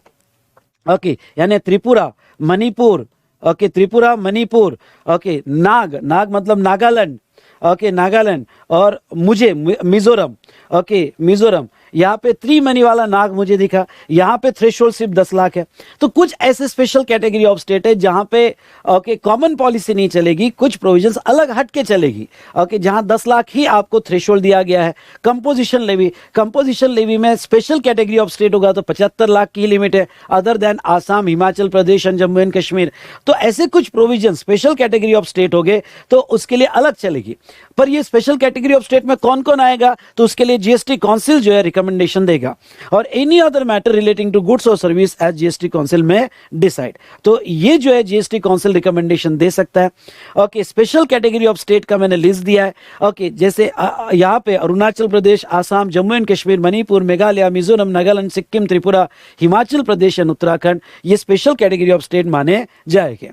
ओके, यानी त्रिपुरा, मणिपुर, ओके, त्रिपुरा, मणिपुर, ओके, नाग, नाग मतलब नागालैंड, ओके, नागालैंड, और मुझे मिजोरम, ओके, मिजोरम, यहाँ पे 3 मनी वाला नाग मुझे दिखा, यहाँ पे थ्रेशोल्ड सिर्फ 10 लाख है। तो कुछ ऐसे स्पेशल कैटेगरी ऑफ स्टेट है जहाँ पे ओके कॉमन पॉलिसी नहीं चलेगी, कुछ प्रोविजंस अलग हट के चलेगी, ओके, जहाँ 10 लाख ही आपको थ्रेशोल्ड दिया गया है। कंपोजिशन लेवी, कंपोजिशन लेवी में स्पेशल कैटेगरी ऑफ स्टेट होगा तो 75 लाख की लिमिट है, other than Assam, Himachal Pradesh and Jammu and Kashmir. तो ऐसे कुछ provision special category of state हो गए तो उसके लिए अलग चलेगी। पर ये स्पेशल कैटेगरी ऑफ स्टेट में कौन कौन आएगा, तो उसके लिए जीएसटी काउंसिल जो है रिकमेंडेशन देगा, और any other matter relating to goods और सर्विस एज जीएसटी काउंसिल में डिसाइड। तो ये जो है जीएसटी काउंसिल रिकमेंडेशन दे सकता है। Okay, special category of state का मैंने लिस्ट दिया है, ओके, जैसे यहाँ पे अरुणाचल प्रदेश, आसाम, जम्मू एंड कश्मीर, मणिपुर, मेघालय, मिजोरम, नागालैंड, सिक्किम, त्रिपुरा, हिमाचल प्रदेश एंड उत्तराखंड, ये स्पेशल कैटेगरी ऑफ स्टेट माने जाएंगे।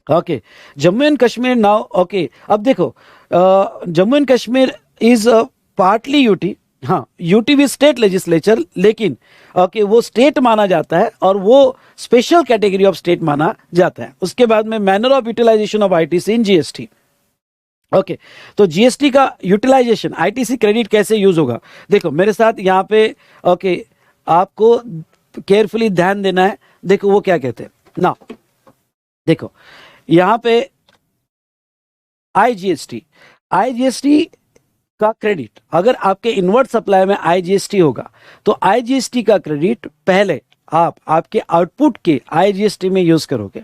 Okay, Jammu and Kashmir now, okay, अब देखो Jammu and Kashmir is partly UT, हाँ, यूटी भी स्टेट लेजिस्लेचर, लेकिन ओके वो स्टेट माना जाता है और वो स्पेशल कैटेगरी ऑफ स्टेट माना जाता है। उसके बाद में manner of utilization of ITC in GST, okay, तो जीएसटी का यूटिलाइजेशन, आईटीसी क्रेडिट कैसे यूज होगा, देखो मेरे साथ यहाँ पे, ओके, आपको केयरफुली ध्यान देना है। देखो वो क्या कहते हैं ना, देखो यहाँ पे आईजीएसटी, आईजीएसटी का क्रेडिट, अगर आपके इनवर्ट सप्लाई में आईजीएसटी होगा तो आईजीएसटी का क्रेडिट पहले आप आपके आउटपुट के आईजीएसटी में यूज करोगे।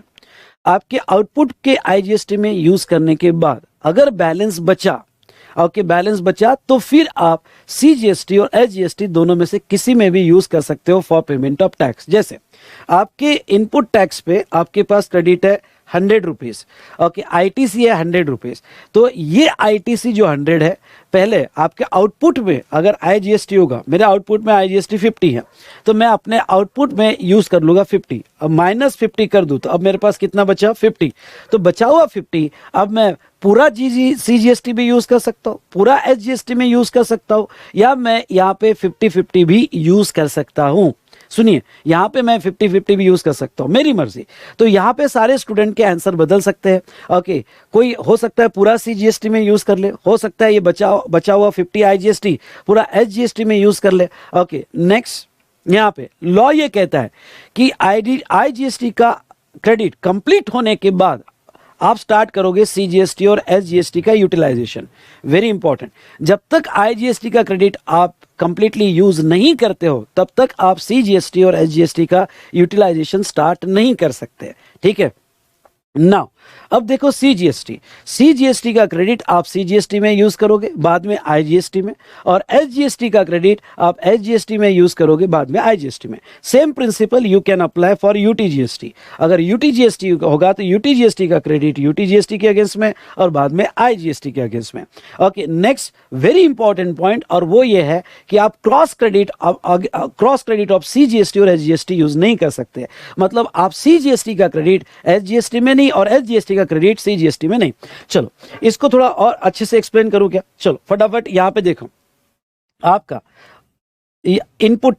आपके आउटपुट के आईजीएसटी में यूज करने के बाद अगर बैलेंस बचा, ओके, बैलेंस बचा तो फिर आप सीजीएसटी और एसजीएसटी दोनों में से किसी में भी यूज कर सकते हो फॉर पेमेंट ऑफ टैक्स। जैसे आपके इनपुट टैक्स पे आपके पास क्रेडिट है 100 रुपीज, ओके, आईटीसी है 100 रुपीज, तो ये आईटीसी जो 100 है, पहले आपके आउटपुट में अगर आईजीएसटी होगा, मेरे आउटपुट में आईजीएसटी 50 है, तो मैं अपने आउटपुट में यूज कर लूंगा 50, अब -50 कर दूं तो अब मेरे पास कितना बचा 50, तो बचा हुआ 50 अब मैं पूरा सीजीएसटी भी यूज कर सकता हूँ, पूरा एसजीएसटी में यूज कर सकता हूँ, या मैं यहाँ पे 50-50 भी यूज कर सकता हूँ। सुनिए, यहाँ पे मैं 50-50 भी यूज कर सकता हूँ, मेरी मर्जी। तो यहाँ पे सारे स्टूडेंट के आंसर बदल सकते हैं, ओके, कोई हो सकता है पूरा सीजीएसटी में यूज कर ले, हो सकता है ये बचा हुआ 50 आईजीएसटी पूरा एसजीएसटी में यूज कर ले, ओके। नेक्स्ट, यहाँ पे लॉ ये कहता है कि आईजीएसटी का क्रेडिट कंप्लीट होने के बाद आप स्टार्ट करोगे सीजीएसटी और एसजीएसटी का यूटिलाइजेशन। वेरी इंपॉर्टेंट, जब तक आईजीएसटी का क्रेडिट आप कंप्लीटली यूज नहीं करते हो तब तक आप सीजीएसटी और एसजीएसटी का यूटिलाइजेशन स्टार्ट नहीं कर सकते, ठीक है। नाउ अब देखो सीजीएसटी, सीजीएसटी का क्रेडिट आप सीजीएसटी में यूज करोगे बाद में आईजीएसटी में, और एसजीएसटी का क्रेडिट आप एसजीएसटी में यूज करोगे बाद में आईजीएसटी में। Same principle you can apply for UTGST. अगर यूटीजीएसटी होगा तो यूटीजीएसटी का क्रेडिट यूटीजीएसटी के अगेंस्ट में और बाद में आईजीएसटी के अगेंस्ट में, okay. Next very important point, और वो ये है कि आप क्रॉस क्रेडिट ऑफ सीजीएसटी और एसजीएसटी यूज नहीं कर सकते। मतलब आप सीजीएसटी का क्रेडिट एसजीएसटी में नहीं और एसजीएसटी का क्रेडिट सीजीएसटी में नहीं। चलो इसको थोड़ा और अच्छे से एक्सप्लेन करूं क्या, चलो फटाफट यहां पे देखो। आपका इनपुट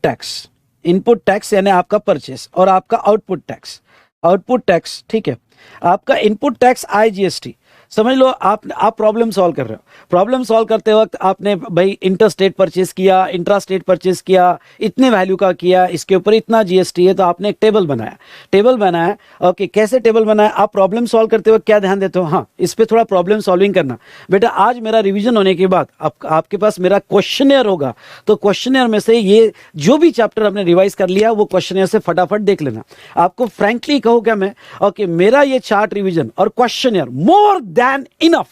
टैक्स यानी आपका परचेस, और आपका आउटपुट टैक्स, ठीक है। आपका इनपुट टैक्स आईजीएसटी, समझ लो आप प्रॉब्लम सॉल्व कर रहे हो। प्रॉब्लम सॉल्व करते वक्त आपने भाई इंटर स्टेट परचेस किया, इंट्रा स्टेट परचेस किया, इतने वैल्यू का किया, इसके ऊपर इतना जीएसटी है, तो आपने एक टेबल बनाया। ओके, कैसे टेबल बनाया? आप प्रॉब्लम सॉल्व करते वक्त क्या ध्यान देते हो? हाँ, इस पे थोड़ा प्रॉब्लम सॉल्विंग करना। बेटा आज मेरा रिवीजन होने के बाद आपके पास मेरा क्वेश्चनर होगा, तो क्वेश्चनर में से ये जो भी चैप्टर आपने रिवाइज कर लिया वो क्वेश्चनर से फटाफट देख लेना। आपको फ्रैंकली कहूँ क्या मैं, ओके, मेरा ये चार्ट रिवीजन और क्वेश्चनर मोर देन इनफ,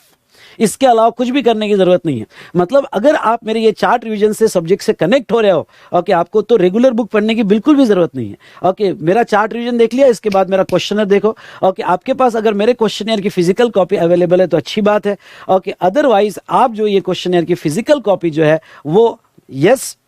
इसके अलावा कुछ भी करने की जरूरत नहीं है। मतलब अगर आप मेरे ये चार्ट रिवीजन से सब्जेक्ट से कनेक्ट हो रहे हो, ओके, आपको तो रेगुलर बुक पढ़ने की बिल्कुल भी जरूरत नहीं है। ओके, मेरा चार्ट रिवीजन देख लिया, इसके बाद मेरा क्वेश्चनर देखो। ओके, आपके पास अगर मेरे क्वेश्चनर की फिजिकल कॉपी अवेलेबल है तो अच्छी बात है। ओके, अदरवाइज आप जो ये क्वेश्चनर की फिजिकल कॉपी जो है वो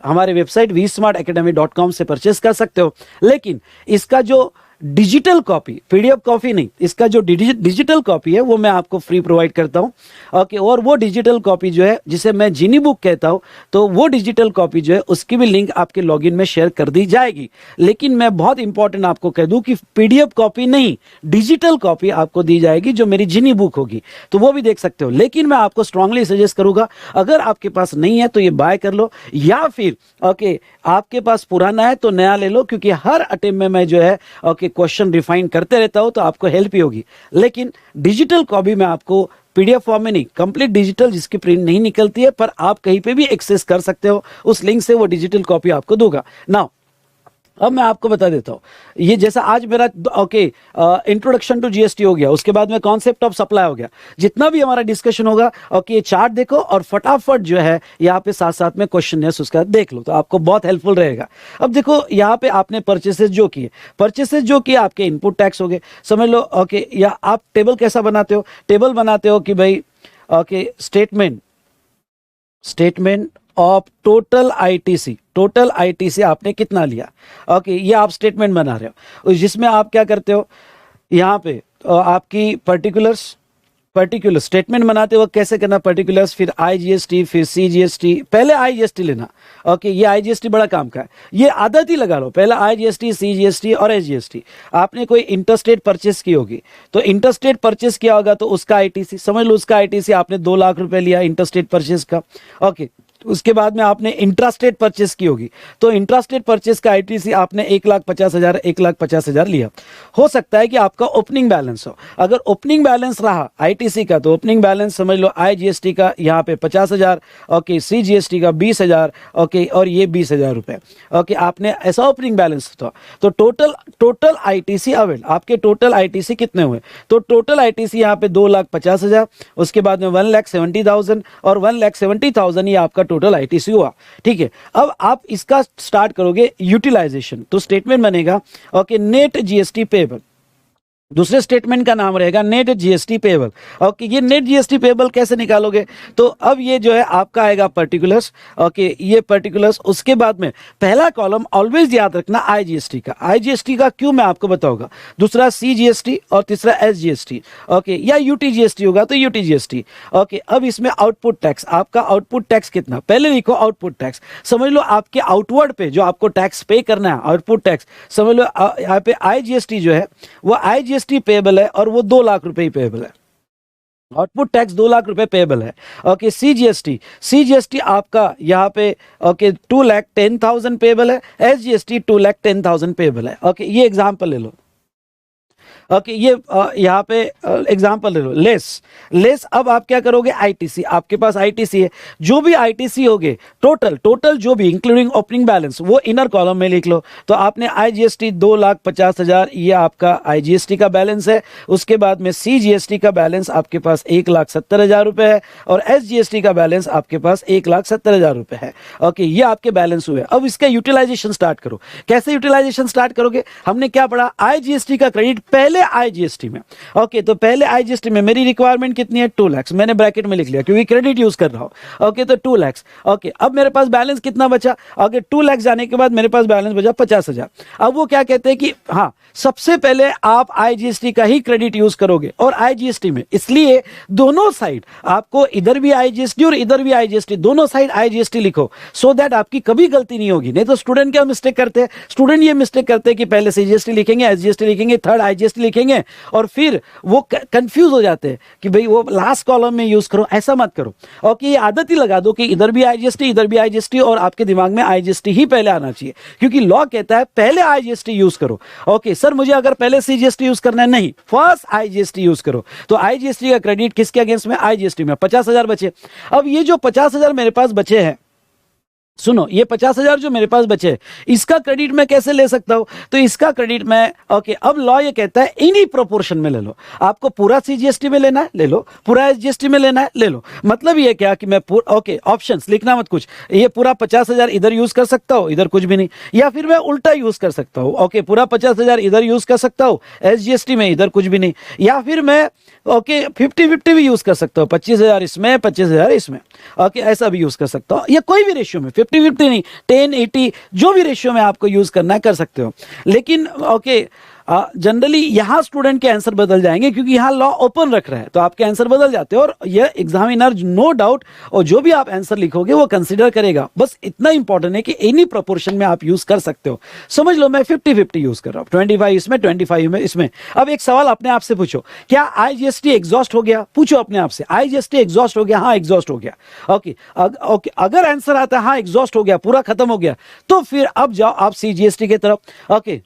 हमारे वेबसाइट vsmartacademy.com से परचेस कर सकते हो, लेकिन इसका जो डिजिटल कॉपी, पीडीएफ कॉपी नहीं, इसका जो डिजिटल कॉपी है वो मैं आपको फ्री प्रोवाइड करता हूं। ओके, और वो डिजिटल कॉपी जो है जिसे मैं जीनी बुक कहता हूं, तो वो डिजिटल कॉपी जो है उसकी भी लिंक आपके लॉगिन में शेयर कर दी जाएगी। लेकिन मैं बहुत इंपॉर्टेंट आपको कह दूं कि पीडीएफ कॉपी नहीं, डिजिटल कॉपी आपको दी जाएगी जो मेरी जीनी बुक होगी, तो वो भी देख सकते हो। लेकिन मैं आपको स्ट्रांगली सजेस्ट करूंगा, अगर आपके पास नहीं है तो ये बाय कर लो, या फिर ओके आपके पास पुराना है तो नया ले लो, क्योंकि हर अटेम्प्ट में मैं जो है ओके क्वेश्चन रिफाइन करते रहता हूं, तो आपको हेल्प ही होगी। लेकिन डिजिटल कॉपी में आपको पीडीएफ फॉर्म में नहीं, कंप्लीट डिजिटल जिसकी प्रिंट नहीं निकलती है, पर आप कहीं पे भी एक्सेस कर सकते हो, उस लिंक से वो डिजिटल कॉपी आपको दूंगा। नाउ अब मैं आपको बता देता हूं, ये जैसा आज मेरा ओके इंट्रोडक्शन टू जीएसटी हो गया, उसके बाद में कॉन्सेप्ट ऑफ सप्लाई हो गया, जितना भी हमारा डिस्कशन होगा, ओके, चार्ट देखो और फटाफट जो है यहाँ पे साथ साथ में क्वेश्चन उसका देख लो, तो आपको बहुत हेल्पफुल रहेगा। अब देखो यहाँ पे आपने परचेसेस जो किए आपके इनपुट टैक्स हो गए, समझ लो। ओके, या आप टेबल कैसा बनाते हो? टेबल बनाते हो कि भाई okay statement of total ITC आपने कितना लिया। ओके, ये आप स्टेटमेंट बना रहे हो, जिसमें आप क्या करते हो, यहाँ पे आपकी पर्टिकुलर्स स्टेटमेंट बनाते हो कैसे करना, पर्टिकुलर्स, फिर आईजीएसटी, फिर सीजीएसटी, पहले आईजीएसटी लेना। ओके, ये आईजीएसटी बड़ा काम का है, ये आदत ही लगा लो, पहले आईजीएसटी, सीजीएसटी और एसजीएसटी। आपने कोई इंटरस्टेट परचेस की होगी, तो इंटरस्टेट परचेस किया होगा तो उसका आईटीसी समझ लो, उसका आईटीसी आपने 2 लाख रुपए लिया इंटरस्टेट परचेस का। ओके, उसके बाद में आपने इंट्रास्टेट परचेस की होगी, तो इंट्रास्टेट परचेस का आईटीसी आपने 1,50,000 लिया। हो सकता है कि आपका ओपनिंग बैलेंस हो, अगर ओपनिंग बैलेंस रहा आईटीसी का, तो ओपनिंग बैलेंस समझ लो आईजीएसटी का यहाँ पे 50,000, ओके, सीजीएसटी का 20,000, ओके, और ये 20,000 रुपए। ओके, आपने ऐसा ओपनिंग बैलेंस था, तो टोटल आईटीसी अवेल, आपके टोटल आईटीसी कितने हुए? तो टोटल आईटीसी यहाँ पे 2,50,000, उसके बाद में 1,70,000 और 1,70,000 ये आपका टोटल आईटीसी हुआ। ठीक है, अब आप इसका स्टार्ट करोगे यूटिलाइजेशन, तो स्टेटमेंट बनेगा ओके नेट जीएसटी पेबल, दूसरे स्टेटमेंट का नाम रहेगा नेट जीएसटी पेबल। ओके, ये नेट जीएसटी पेबल कैसे निकालोगे? तो अब ये जो है आपका आएगा पर्टिकुलर्स, ओके, ये पर्टिकुलर्स, उसके बाद में पहला कॉलम ऑलवेज याद रखना आईजीएसटी का क्यों मैं आपको बताऊंगा, दूसरा सीजीएसटी और तीसरा एसजीएसटी, ओके, या यूटीजीएसटी होगा तो यूटीजीएसटी। ओके, अब इसमें आउटपुट टैक्स, आपका आउटपुट टैक्स कितना, पहले लिखो आउटपुट टैक्स, समझ लो आपके आउटवर्ड पे जो आपको टैक्स पे करना है, आउटपुट टैक्स समझ लो। यहाँ पे आईजीएसटी जो है वो आईजीएसटी पेबल है और वो 2 लाख रुपए ही पेबल है, आउटपुट टैक्स 2 लाख रुपए पेबल है। ओके, सीजीएसटी आपका यहाँ पे ओके 2,10,000 पेबल है, एसजीएसटी 2,10,000 पेबल है। ओके, ये एग्जांपल ले लो। ओके, ये यहाँ पे एग्जांपल ले लो, लेस। अब आप क्या करोगे, आईटीसी, आपके पास आईटीसी है, जो भी आईटीसी होगे टोटल जो भी इंक्लूडिंग ओपनिंग बैलेंस वो इनर कॉलम में लिख लो। तो आपने आईजीएसटी 2,50,000 ये आपका आईजीएसटी का बैलेंस है, उसके बाद में सीजीएसटी का बैलेंस आपके पास 1,70,000 रुपए है और एसजीएसटी का बैलेंस आपके पास 1,70,000 रुपए है। ओके, ये आपके बैलेंस हुए। अब इसका यूटिलाइजेशन स्टार्ट करो। कैसे यूटिलाइजेशन स्टार्ट करोगे? हमने क्या पढ़ा, आईजीएसटी का क्रेडिट पहले आईजीएसटी में। ओके, तो पहले आईजीएसटी में मेरी रिक्वायरमेंट कितनी है, 2 लाख, मैंने ब्रैकेट में लिख लिया क्योंकि क्रेडिट यूज कर रहा हूं। ओके, तो 2 लाख। ओके, अब मेरे पास बैलेंस कितना बचा, ओके 2 लाख जाने के बाद मेरे पास बैलेंस बचा 50,000। अब वो क्या कहते हैं कि हाँ सबसे पहले आप आईजीएसटी का ही क्रेडिट यूज करोगे, और आईजीएसटी में इसलिए दोनों साइड आपको, इधर भी आईजीएसटी और इधर भी आईजीएसटी, दोनों साइड आईजीएसटी लिखो, सो दैट आपकी कभी गलती नहीं होगी। नहीं तो स्टूडेंट क्या मिस्टेक करते हैं, स्टूडेंट ये मिस्टेक करते हैं कि पहले सीजीएसटी लिखेंगे, एसजीएसटी लिखेंगे, थर्ड आईजीएसटी लिखेंगे, और फिर वो कंफ्यूज हो जाते हैं कि भाई वो लास्ट कॉलम में यूज करो। ऐसा मत करो। ओके, ये आदत ही लगा दो कि इधर भी आईजीएसटी, इधर भी आईजीएसटी, और आपके दिमाग में आईजीएसटी ही पहले आना चाहिए, क्योंकि लॉ कहता है पहले आईजीएसटी यूज करो। ओके सर, मुझे अगर पहले सीजीएसटी यूज करना है, नहीं, फर्स्ट आईजीएसटी यूज करो। तो आईजीएसटी का क्रेडिट किसके अगेंस्ट में, आईजीएसटी में 50,000 बचे। अब ये जो 50,000 मेरे पास बचे हैं, सुनो, ये 50,000 जो मेरे पास बचे, इसका क्रेडिट मैं कैसे ले सकता हूं, तो इसका क्रेडिट मैं, ओके, अब लॉ ये कहता है इन्हीं प्रोपोर्शन में ले लो। आपको पूरा सीजीएसटी में लेना है, ले लो, पूरा एसजीएसटी में लेना है, ले लो। मतलब ये क्या कि मैं ओके, ऑप्शंस लिखना मत कुछ, ये पूरा 50,000 इधर यूज कर सकता हूं, इधर कुछ भी नहीं, या फिर मैं उल्टा यूज कर सकता हूं। ओके, पूरा 50,000 इधर यूज कर सकता हूं एसजीएसटी में, इधर कुछ भी नहीं, या फिर मैं ओके 50-50 भी यूज कर सकता हूं, 25,000 इसमें, 25,000 इसमें। ओके, ऐसा भी यूज कर सकता हूं, या कोई भी रेशियो में, 50-50 नहीं, 10-80, जो भी रेशियो में आपको यूज करना है कर सकते हो। लेकिन ओके, जनरली यहां स्टूडेंट के आंसर बदल जाएंगे, क्योंकि यहां लॉ ओपन रख रहा है, तो आपके आंसर बदल जाते हैं, और यह एग्जामिनर नो डाउट, और जो भी आप आंसर लिखोगे वो कंसीडर करेगा। बस इतना इंपॉर्टेंट है कि एनी प्रोपोर्शन में आप यूज कर सकते हो। समझ लो मैं 50-50 यूज कर रहा हूं, 25 इसमें, 25 में इसमें। अब एक सवाल अपने आप से पूछो, क्या आईजीएसटी एग्जॉस्ट हो गया? पूछो अपने आप से, आईजीएसटी एग्जॉस्ट हो गया? हाँ, एग्जॉस्ट हो गया। ओके, अगर आंसर आता है हाँ एग्जॉस्ट हो गया, पूरा खत्म हो गया, तो फिर अब जाओ आप सीजीएसटी की तरफ। ओके,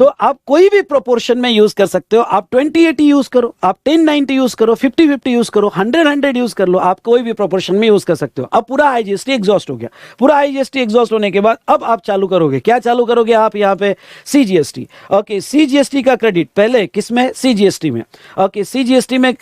तो आप कोई भी प्रोपोर्शन में यूज कर सकते हो। आप 20-80 यूज करो, आप 10-90 यूज करो, 50-50 यूज करो, 100-100 यूज कर लो, आप कोई भी प्रोपोर्शन में यूज कर सकते हो। अब पूरा आईजीएसटी एग्जॉस्ट हो गया। पूरा आईजीएसटी एग्जॉस्ट होने के बाद अब आप चालू करोगे, क्या चालू करोगे आप यहाँ पे, सीजीएसटी। ओके, सीजीएसटी का क्रेडिट पहले किसमें, सीजीएसटी में। ओके, सीजीएसटी में,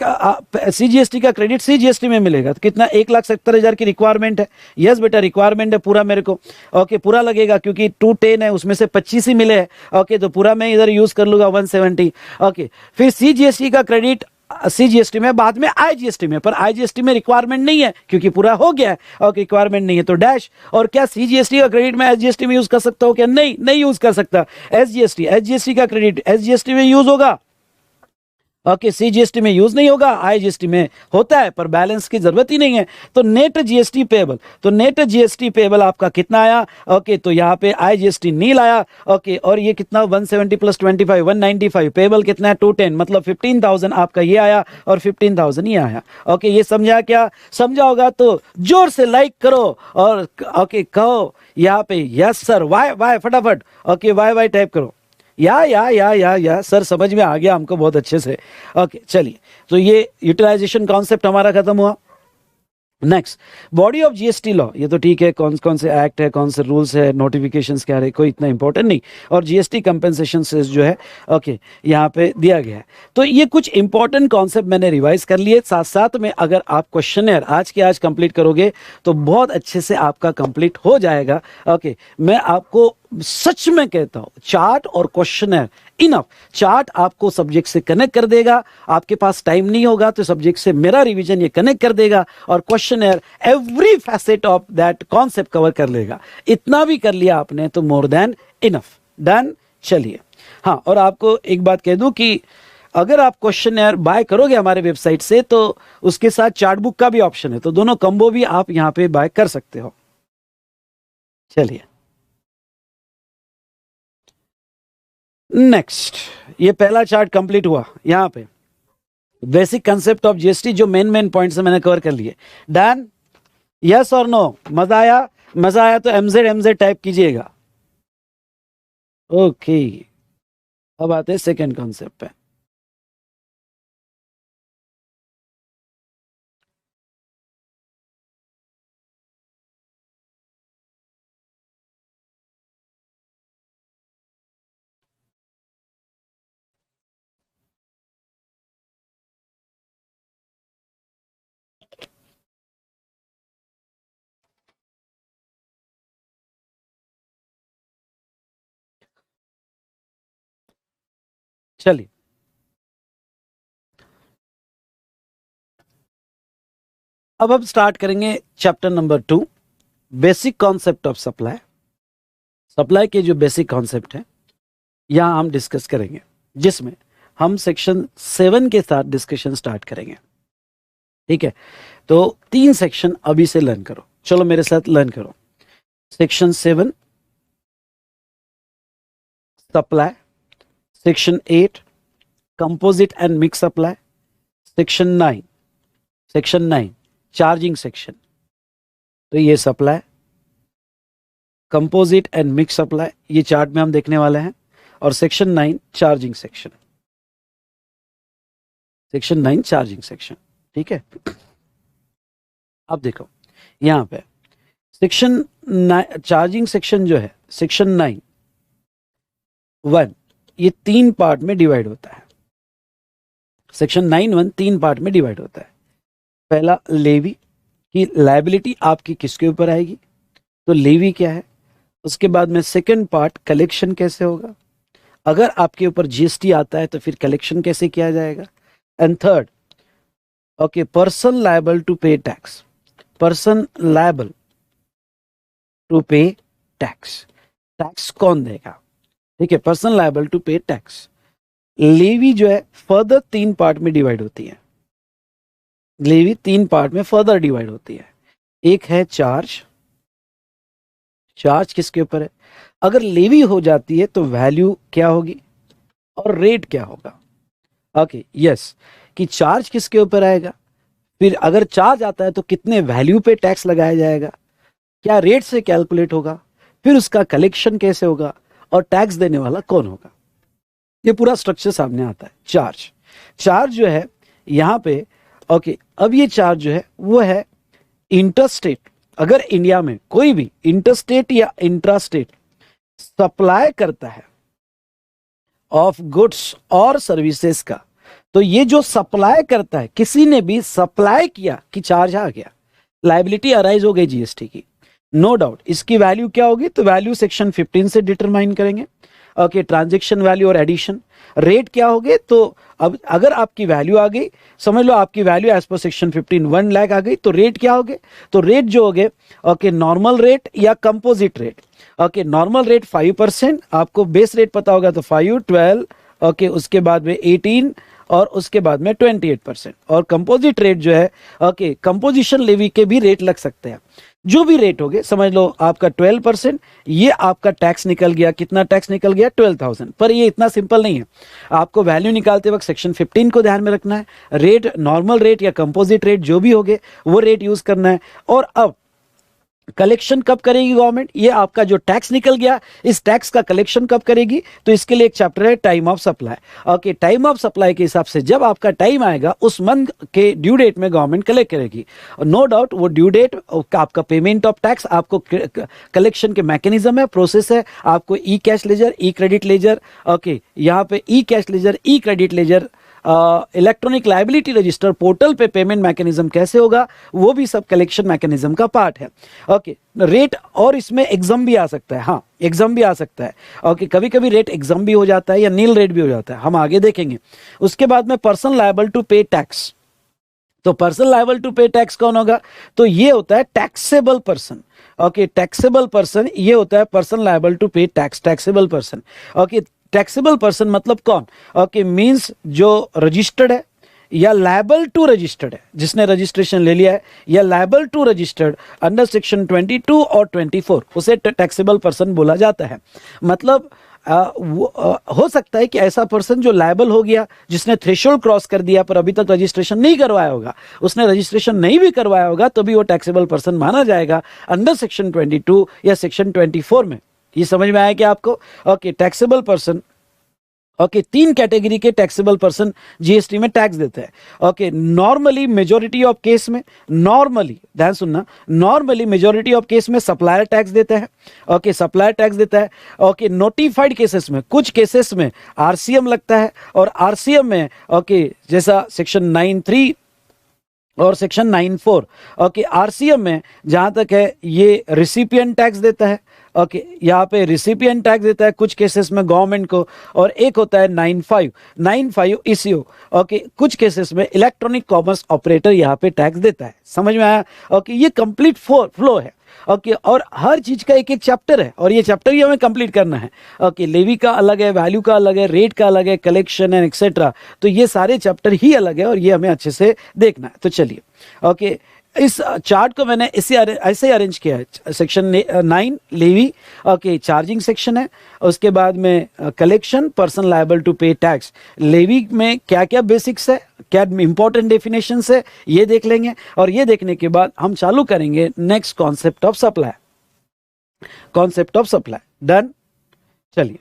सीजीएसटी का क्रेडिट सीजीएसटी में मिलेगा। तो कितना, 1,70,000 की रिक्वायरमेंट है। यस बेटा, रिक्वायरमेंट है पूरा मेरे को। ओके, पूरा लगेगा, क्योंकि 210 है, उसमें से 25 ही मिले हैं। ओके, तो पूरा मैं इधर यूज कर लूंगा 170। ओके, फिर सीजीएसटी का क्रेडिट सीजीएसटी में, बाद में आईजीएसटी में, पर आईजीएसटी में रिक्वायरमेंट नहीं है क्योंकि पूरा हो गया है। ओके, रिक्वायरमेंट नहीं है तो डैश। और क्या सीजीएसटी का क्रेडिट मैं एसजीएसटी में यूज कर सकता हूं क्या? नहीं, नहीं यूज कर सकता। एसजीएसटी का क्रेडिट एसजीएसटी में यूज होगा। ओके, सीजीएसटी में यूज नहीं होगा, आईजीएसटी में होता है, पर बैलेंस की जरूरत ही नहीं है। तो नेट जीएसटी पेबल, तो नेट जीएसटी पेबल आपका कितना आया? ओके, तो यहाँ पे आईजीएसटी नील आया। ओके, और ये कितना, 170 + 25, 195, पेबल कितना है, 210, मतलब 15,000 आपका ये आया, और 15,000 ये आया। ओके, ये समझा क्या? समझा होगा तो जोर से लाइक करो, और ओके कहो यहाँ पे यस सर, वाई वाई, फटाफट ओके वाई वाई टाइप करो। या सर समझ में आ गया हमको बहुत अच्छे से। ओके, चलिए, तो ये यूटिलाइजेशन कॉन्सेप्ट हमारा खत्म हुआ। Next, body of GST law, ये तो ठीक है, कौन कौन से एक्ट है, कौन से रूल्स है, नोटिफिकेशंस क्या है, कोई इतना इंपॉर्टेंट नहीं। और जीएसटी कंपेंसेशन से जो है, ओके, यहाँ पे दिया गया है। तो ये कुछ इंपॉर्टेंट कॉन्सेप्ट मैंने रिवाइज कर लिए। साथ साथ में अगर आप क्वेश्चनर आज के आज कंप्लीट करोगे तो बहुत अच्छे से आपका कंप्लीट हो जाएगा। ओके, मैं आपको सच में कहता हूं, चार्ट और क्वेश्चनर इनफ। चार्ट आपको सब्जेक्ट से कनेक्ट कर देगा, आपके पास टाइम नहीं होगा तो सब्जेक्ट से मेरा रिवीजन ये कनेक्ट कर देगा, और questioner every facet of that concept cover कर लेगा। इतना भी कर लिया आपने तो मोर देन इनफ। डन। चलिए, हाँ, और आपको एक बात कह दूं कि अगर आप क्वेश्चनर बाय करोगे हमारे वेबसाइट से तो उसके साथ चार्ट बुक का भी ऑप्शन है, तो दोनों कॉम्बो भी आप यहां पे बाय कर सकते हो। चलिए, नेक्स्ट, ये पहला चार्ट कंप्लीट हुआ। यहां पे बेसिक कंसेप्ट ऑफ जीएसटी, जो मेन पॉइंट्स मैंने कवर कर लिए। डन। यस और नो? मजा आया? मजा आया तो एमजेड टाइप कीजिएगा। ओके, अब आते हैं सेकेंड कॉन्सेप्ट पे। चलिए, अब हम स्टार्ट करेंगे chapter number 2, basic concept of supply. Supply के जो बेसिक कॉन्सेप्ट है यहाँ हम डिस्कस करेंगे, जिसमें हम सेक्शन 7 के साथ डिस्कशन स्टार्ट करेंगे। ठीक है, तो 3 सेक्शन अभी से लर्न करो, चलो मेरे साथ लर्न करो। Section 7 supply, section 8 composite and mix supply, section 9 charging section. तो ये supply, composite and mix supply ये चार्ट में हम देखने वाले हैं, और section 9 charging section, section 9 charging section. ठीक है, अब देखो यहां पे सेक्शन चार्जिंग सेक्शन जो है, सेक्शन 9(1) ये 3 पार्ट में डिवाइड होता है। सेक्शन 9(1) 3 पार्ट में डिवाइड होता है। पहला लेवी की लायबिलिटी आपकी किसके ऊपर आएगी, तो लेवी क्या है। उसके बाद में सेकंड पार्ट कलेक्शन कैसे होगा, अगर आपके ऊपर जीएसटी आता है तो फिर कलेक्शन कैसे किया जाएगा। And third, okay, person liable to pay tax, person liable to pay tax, tax कौन देगा। ठीक है, person liable to pay tax. Levy जो है फर्दर 3 पार्ट में डिवाइड होती है, लेवी 3 पार्ट में फर्दर डिवाइड होती है। एक है चार्ज, चार्ज किसके ऊपर है, अगर लेवी हो जाती है तो वैल्यू क्या होगी और रेट क्या होगा। ओके यस, कि चार्ज किसके ऊपर आएगा, फिर अगर चार्ज आता है तो कितने वैल्यू पे टैक्स लगाया जाएगा, क्या रेट से कैलकुलेट होगा, फिर उसका कलेक्शन कैसे होगा, और टैक्स देने वाला कौन होगा। ये पूरा स्ट्रक्चर सामने आता है। चार्ज जो है यहां पे, ओके, अब ये चार्ज जो है वो है इंटरस्टेट। अगर इंडिया में कोई भी इंटरस्टेट या इंट्रास्टेट सप्लाई करता है ऑफ गुड्स और सर्विसेज का, तो ये जो सप्लाई करता है, किसी ने भी सप्लाई किया कि चार्ज आ गया, लायबिलिटी अराइज हो गई जीएसटी की, नो डाउट। इसकी वैल्यू क्या होगी, तो वैल्यू सेक्शन 15 से डिटरमाइन करेंगे। ओके, ट्रांजैक्शन वैल्यू और एडिशन। रेट क्या होगे, तो अब अगर आपकी वैल्यू आ गई, समझ लो आपकी वैल्यू एज पर सेक्शन 15 1 लाख आ गई, तो रेट क्या होगे, तो रेट जो होगे, ओके, नॉर्मल रेट या composite rate. Okay, normal rate 5%, आपको बेस रेट पता होगा तो 5, 12, ओके, उसके बाद में 18 और उसके बाद में 28%। और कंपोजिट रेट जो है, ओके, कंपोजिशन लेवी के भी रेट लग सकते हैं। जो भी रेट होगे, समझ लो आपका 12%, ये आपका टैक्स निकल गया। कितना टैक्स निकल गया, 12,000। पर ये इतना सिंपल नहीं है, आपको वैल्यू निकालते वक्त सेक्शन 15 को ध्यान में रखना है। रेट, नॉर्मल रेट या कंपोजिट रेट जो भी होगे वो रेट यूज करना है। और अब कलेक्शन कब करेगी गवर्नमेंट, ये आपका जो टैक्स निकल गया, इस टैक्स का कलेक्शन कब करेगी, तो इसके लिए एक चैप्टर है time of supply. Okay, time of supply के हिसाब से जब आपका टाइम आएगा उस मंथ के ड्यू डेट में गवर्नमेंट कलेक्ट करेगी। नो डाउट वो ड्यू डेट आपका पेमेंट ऑफ टैक्स, आपको कलेक्शन के मैकेनिज्म है, प्रोसेस है। आपको E cash ledger, E credit ledger, okay, यहाँ पे E cash ledger, E credit ledger, electronic liability register, portal पे पेमेंट मैकेनिज्म कैसे होगा, वो भी सब कलेक्शन मैकेनिज्म का पार्ट है। ओके, रेट, और इसमें एग्जाम भी आ सकता है, हाँ एग्जाम भी आ सकता है। ओके, कभी कभी रेट एग्जाम भी हो जाता है या नील रेट भी हो जाता है, हम आगे देखेंगे। उसके बाद में person liable to pay tax. तो person liable to pay tax कौन होगा, तो ये होता है taxable person. Okay, taxable person ये होता है person liable to pay tax, taxable person. Okay, taxable person मतलब कौन, ओके, मींस जो रजिस्टर्ड है या लायबल टू रजिस्टर्ड है, जिसने रजिस्ट्रेशन ले लिया है, या liable to registered under section 22 और 24, उसे टैक्सेबल पर्सन बोला जाता है। मतलब हो सकता है कि ऐसा पर्सन जो लायबल हो गया, जिसने थ्रेशोल्ड क्रॉस कर दिया पर अभी तक रजिस्ट्रेशन नहीं करवाया होगा, उसने रजिस्ट्रेशन नहीं भी करवाया होगा तो भी वो टैक्सेबल पर्सन माना जाएगा अंडर सेक्शन 22 या सेक्शन 24 में। ये समझ में आया क्या आपको। Okay, taxable person, okay, 3 category के टैक्सेबल पर्सन जीएसटी में टैक्स देते हैं। Okay, normally majority of case में, नॉर्मली ध्यान सुनना, नॉर्मली मेजॉरिटी ऑफ केस में सप्लायर टैक्स देता है। ओके, सप्लायर टैक्स देता है। ओके, नोटिफाइड केसेस में, कुछ केसेस में आरसीएम लगता है, और आरसीएम में, ओके, जैसा सेक्शन 9(3) और सेक्शन 9(4), ओके, आरसीएम में जहां तक है ये रिसिपिएंट टैक्स देता है। ओके, यहाँ पे रिसिपिएंट टैक्स देता है कुछ केसेस में गवर्नमेंट को, और एक होता है 9(5) ईसीओ। ओके, कुछ केसेस में इलेक्ट्रॉनिक कॉमर्स ऑपरेटर यहाँ पे टैक्स देता है। समझ में आया। ओके, ये कंप्लीट फ्लो है। ओके, और हर चीज का एक एक चैप्टर है और ये चैप्टर ही हमें कंप्लीट करना है। ओके, लेवी का अलग है, वैल्यू का अलग है, रेट का अलग है, कलेक्शन एंड एक्सेट्रा, तो ये सारे चैप्टर ही अलग है और ये हमें अच्छे से देखना है। तो चलिए, ओके, इस चार्ट को मैंने ऐसे अरेंज किया है। Section 9 levy, okay, charging section है, उसके बाद में collection, person liable to pay tax. Levy में क्या क्या बेसिक्स है, क्या इंपॉर्टेंट डेफिनेशंस है, ये देख लेंगे और ये देखने के बाद हम चालू करेंगे next concept of supply. Concept of supply done. चलिए,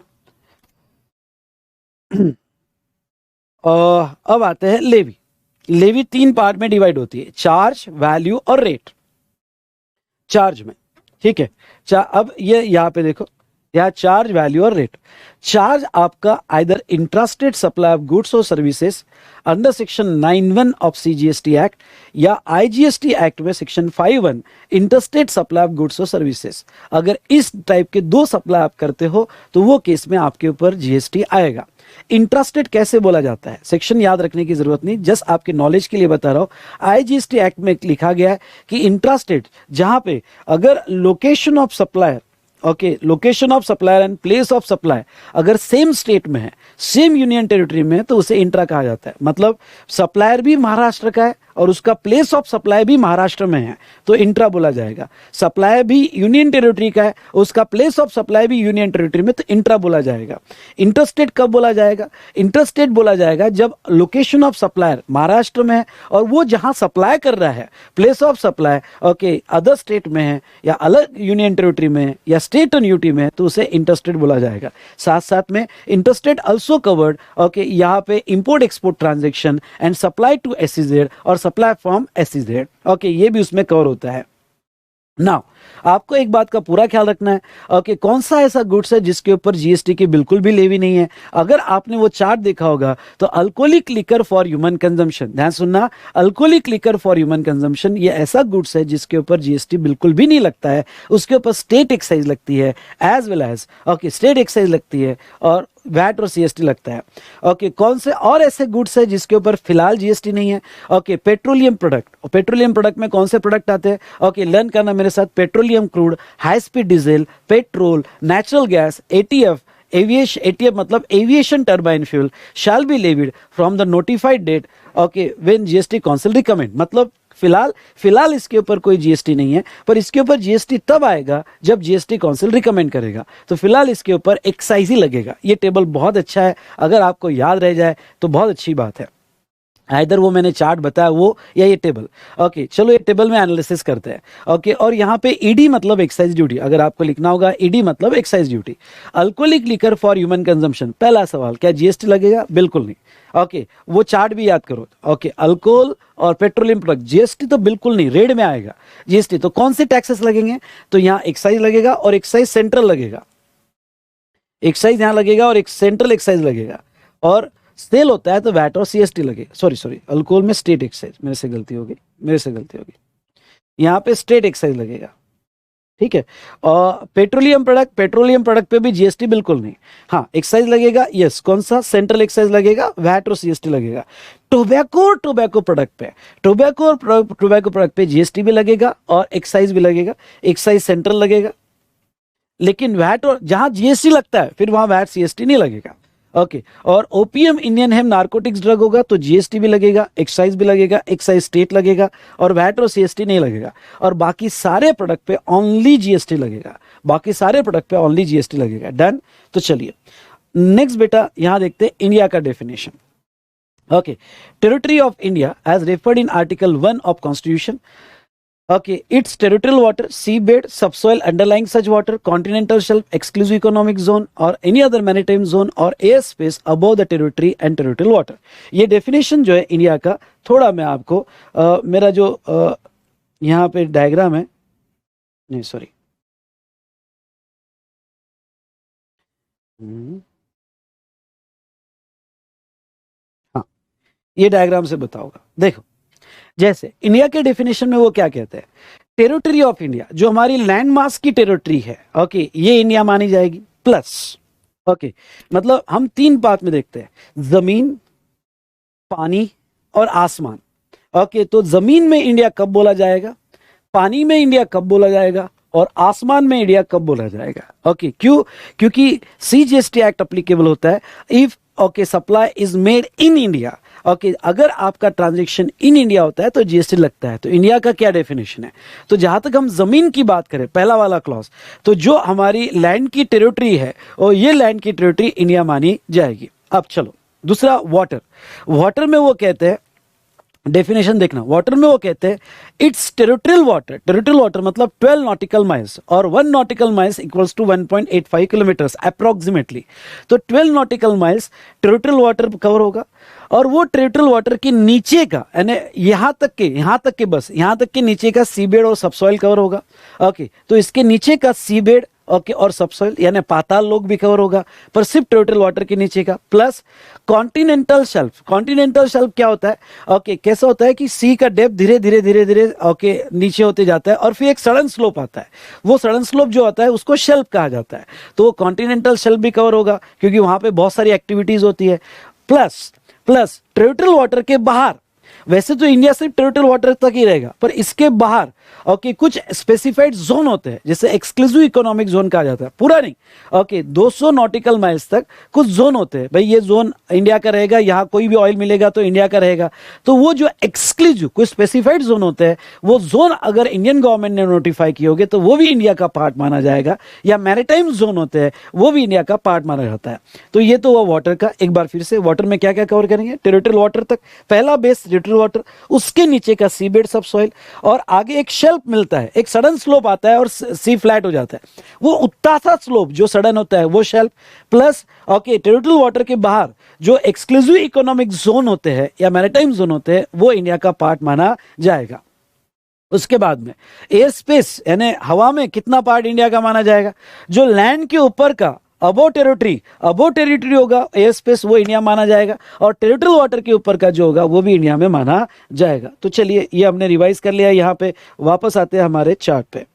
अब आते हैं लेवी। लेवी 3 पार्ट में डिवाइड होती है, चार्ज, वैल्यू और रेट। चार्ज में, ठीक है, अब ये यहां पे देखो, यहाँ चार्ज, वैल्यू और रेट। चार्ज आपका either intrastate supply of goods और services under section 9(1) of CGST act या आईजीएसटी एक्ट में section 5(1) interstate supply of goods और सर्विसेज। अगर इस टाइप के 2 सप्लाई आप करते हो तो वो केस में आपके ऊपर जीएसटी आएगा। इंट्रास्टेट कैसे बोला जाता है, सेक्शन याद रखने की जरूरत नहीं, जस्ट आपके नॉलेज के लिए बता रहा हूं। आईजीएसटी एक्ट में लिखा गया है कि इंट्रास्टेट जहां पे अगर location of supplier, okay, location of supplier and place of supply अगर सेम स्टेट में है, सेम यूनियन टेरिटरी में है, तो उसे इंट्रा कहा जाता है। मतलब सप्लायर भी महाराष्ट्र का है और उसका प्लेस ऑफ सप्लाई भी महाराष्ट्र में है तो इंट्रा बोला जाएगा। सप्लायर भी यूनियन टेरिटरी का है, उसका प्लेस ऑफ सप्लाई भी यूनियन टेरिटरी में, तो इंट्रा बोला जाएगा। इंटरस्टेट कब बोला जाएगा, इंटरस्टेट बोला जाएगा जब लोकेशन ऑफ सप्लायर महाराष्ट्र में है और वो जहां सप्लाई कर रहा है, place of supply okay other state में है या अलग यूनियन टेरिटरी में है या स्टेट एंड यूटी में है, तो उसे इंटरस्टेट बोला जाएगा। साथ साथ में इंटरस्टेट ऑल्सो कवर्ड, ओके, यहाँ पे import export transaction and supply to SEZ और सप्लाई फ्रॉम एसईजेड, ओके, ये भी उसमें कवर होता है। नाउ आपको एक बात का पूरा ख्याल रखना है, ओके, कौन सा ऐसा गुड्स है जिसके ऊपर जीएसटी की बिल्कुल भी लेवी नहीं है। अगर आपने वो चार्ट देखा होगा तो alcoholic liquor for human consumption, ध्यान सुनना, alcoholic liquor for human consumption ये ऐसा गुड्स है जिसके ऊपर जीएसटी बिल्कुल भी नहीं लगता है, उसके ऊपर स्टेट एक्साइज लगती है as well as, okay, state excise लगती है और वैट और सीएसटी लगता है। ओके, कौन से और ऐसे गुड्स है जिसके ऊपर फिलहाल जीएसटी नहीं है, okay, petroleum product. Petroleum product में कौन से प्रोडक्ट आते हैं, ओके, लर्न करना मेरे साथ। Petroleum crude, high speed diesel, petrol, natural gas, ATF, aviation, ATF मतलब aviation turbine fuel shall be levied from the notified date, okay, when GST council recommend. मतलब फिलहाल इसके ऊपर कोई जीएसटी नहीं है, पर इसके ऊपर जीएसटी तब आएगा जब जीएसटी काउंसिल रिकमेंड करेगा। तो फिलहाल इसके ऊपर एक्साइज ही लगेगा। ये टेबल बहुत अच्छा है, अगर आपको याद रह जाए तो बहुत अच्छी बात है। इधर वो मैंने चार्ट बताया वो या ये टेबल, ओके, चलो ये टेबल में एनालिसिस करते हैं। ओके, और यहाँ पे ईडी मतलब एक्साइज ड्यूटी, अगर आपको लिखना होगा ईडी मतलब excise duty. Alcoholic liquor for human consumption, पहला सवाल, क्या जीएसटी लगेगा? बिल्कुल नहीं। ओके, वो चार्ट भी याद करो। ओके, अल्कोहल और पेट्रोलियम प्रोडक्ट जीएसटी तो बिल्कुल नहीं, रेड में आएगा जीएसटी। तो कौन से टैक्सेस लगेंगे? तो यहाँ एक्साइज लगेगा और एक्साइज सेंट्रल लगेगा, एक्साइज यहाँ लगेगा और एक सेंट्रल एक्साइज लगेगा। और सेल होता है तो वैट और सीएसटी लगेगा। सॉरी, अल्कोहल में स्टेट एक्साइज, मेरे से गलती होगी। यहाँ पे स्टेट एक्साइज लगेगा, ठीक है। और पेट्रोलियम प्रोडक्ट पे भी जीएसटी बिल्कुल नहीं, हाँ एक्साइज लगेगा, यस, कौन सा? सेंट्रल एक्साइज लगेगा, वैट और सीएसटी लगेगा। टोबैको प्रोडक्ट पे जीएसटी भी लगेगा और एक्साइज भी लगेगा, एक्साइज सेंट्रल लगेगा, लेकिन वैट और जहां जीएसटी लगता है फिर वहां वैट सीएसटी नहीं लगेगा। ओके, और ओपीएम इंडियन हेम नारकोटिक्स ड्रग होगा तो जीएसटी भी लगेगा, एक्साइज भी लगेगा, एक्साइज स्टेट लगेगा और वैट और सीएसटी नहीं लगेगा। और बाकी सारे प्रोडक्ट पे ओनली जीएसटी लगेगा, डन। तो चलिए नेक्स्ट बेटा यहां देखते हैं इंडिया का definition. Okay, territory of India as referred in article 1 of constitution, okay, its territorial water, seabed, subsoil underlying such water, continental shelf, exclusive economic zone or any other maritime zone or air space above the territory and territorial water। ये definition जो है India का, थोड़ा मैं आपको मेरा जो यहाँ पे डायग्राम है, नहीं सॉरी, हाँ ये डायग्राम से बताऊंगा। देखो, जैसे इंडिया के डेफिनेशन में वो क्या कहते हैं, टेरिटरी ऑफ इंडिया जो हमारी लैंड मास की टेरिटरी है, ओके, ये इंडिया मानी जाएगी। प्लस, ओके, मतलब हम 3 पार्ट में देखते हैं, जमीन, पानी और आसमान। ओके, तो जमीन में इंडिया कब बोला जाएगा, पानी में इंडिया कब बोला जाएगा और आसमान में इंडिया कब बोला जाएगा? ओके, क्यों? क्योंकि CGST एक्ट अप्लीकेबल होता है if okay supply is made in India. Okay, अगर आपका ट्रांजैक्शन इन इंडिया होता है तो GST लगता है। तो इंडिया का क्या डेफिनेशन है? तो जहां तक हम जमीन की बात करें, पहला वाला क्लॉज, तो जो हमारी लैंड की टेरिटरी है और ये लैंड की टेरिटरी इंडिया मानी जाएगी। अब चलो दूसरा, वाटर। वाटर में वो कहते हैं, डेफिनेशन देखना, वाटर में वो कहते हैं its territorial water. Territorial water मतलब 12 नॉटिकल माइल्स, और 1 nautical miles equals to 1.85 kilometres approximately. तो 12 nautical miles territorial water cover होगा, और वो टेरिटोरियल वाटर के नीचे का, यानी यहां तक के बस यहां तक के नीचे का सीबेड और सबसॉइल कवर होगा। ओके, तो इसके नीचे का सीबेड ओके और सबसॉइल यानी पाताल लोक भी कवर होगा, पर सिर्फ टेरिटोरियल वाटर के नीचे का, plus continental shelf. Continental shelf क्या होता है? ओके, कैसा होता है कि सी का डेप्थ धीरे धीरे ओके नीचे होते जाता है, और फिर एक सडन स्लोप आता है। वो सडन स्लोप जो आता है उसको शेल्फ कहा जाता है। तो वो कॉन्टिनेंटल शेल्फ भी कवर होगा, क्योंकि वहां पे बहुत सारी एक्टिविटीज होती है। प्लस टेरिटोरियल वाटर के बाहर, वैसे तो इंडिया सिर्फ टेरिटोरियल वाटर तक ही रहेगा, पर इसके बाहर ओके कुछ स्पेसिफाइड जोन होते हैं, जैसे एक्सक्लूसिव इकोनॉमिक जोन कहा जाता है, पूरा नहीं। ओके, 200 नॉटिकल माइल्स तक कुछ जोन होते हैं। भाई ये जोन इंडिया का रहेगा, यहां कोई भी ऑयल मिलेगा तो इंडिया का रहेगा। तो वो जो एक्सक्लूसिव कुछ स्पेसिफाइड जोन होते हैं, वो जोन अगर इंडियन गवर्नमेंट ने नोटिफाई किए होंगे तो वो भी इंडिया का पार्ट माना जाएगा। या मैरिटाइम जोन होते हैं, वो भी इंडिया का पार्ट माना जाता है। तो ये तो हुआ वाटर का। एक बार फिर से, वाटर में क्या क्या कवर करेंगे? टेरिटोरियल वाटर तक, पहला बेस टेरिटोरियल वाटर, उसके नीचे का सीबेड सबसॉइल, और आगे एक शेल्फ मिलता है, एक सडन स्लोप आता है और सी फ्लैट हो जाता है। वो उत्तासा स्लोप जो सडन होता है वो shelf, plus okay territorial water के बाहर जो एक्सक्लूसिव इकोनॉमिक जोन होते हैं या मैरिटाइम जोन होते हैं, वो इंडिया का पार्ट माना जाएगा। उसके बाद में एयर स्पेस, यानी हवा में कितना पार्ट इंडिया का माना जाएगा? जो लैंड के ऊपर का अबो टेरिटरी होगा, एयर स्पेस, वो इंडिया माना जाएगा, और टेरिटोरियल वाटर के ऊपर का जो होगा वो भी इंडिया में माना जाएगा। तो चलिए, ये हमने रिवाइज कर लिया। यहां पे वापस आते हैं हमारे चार्ट पे।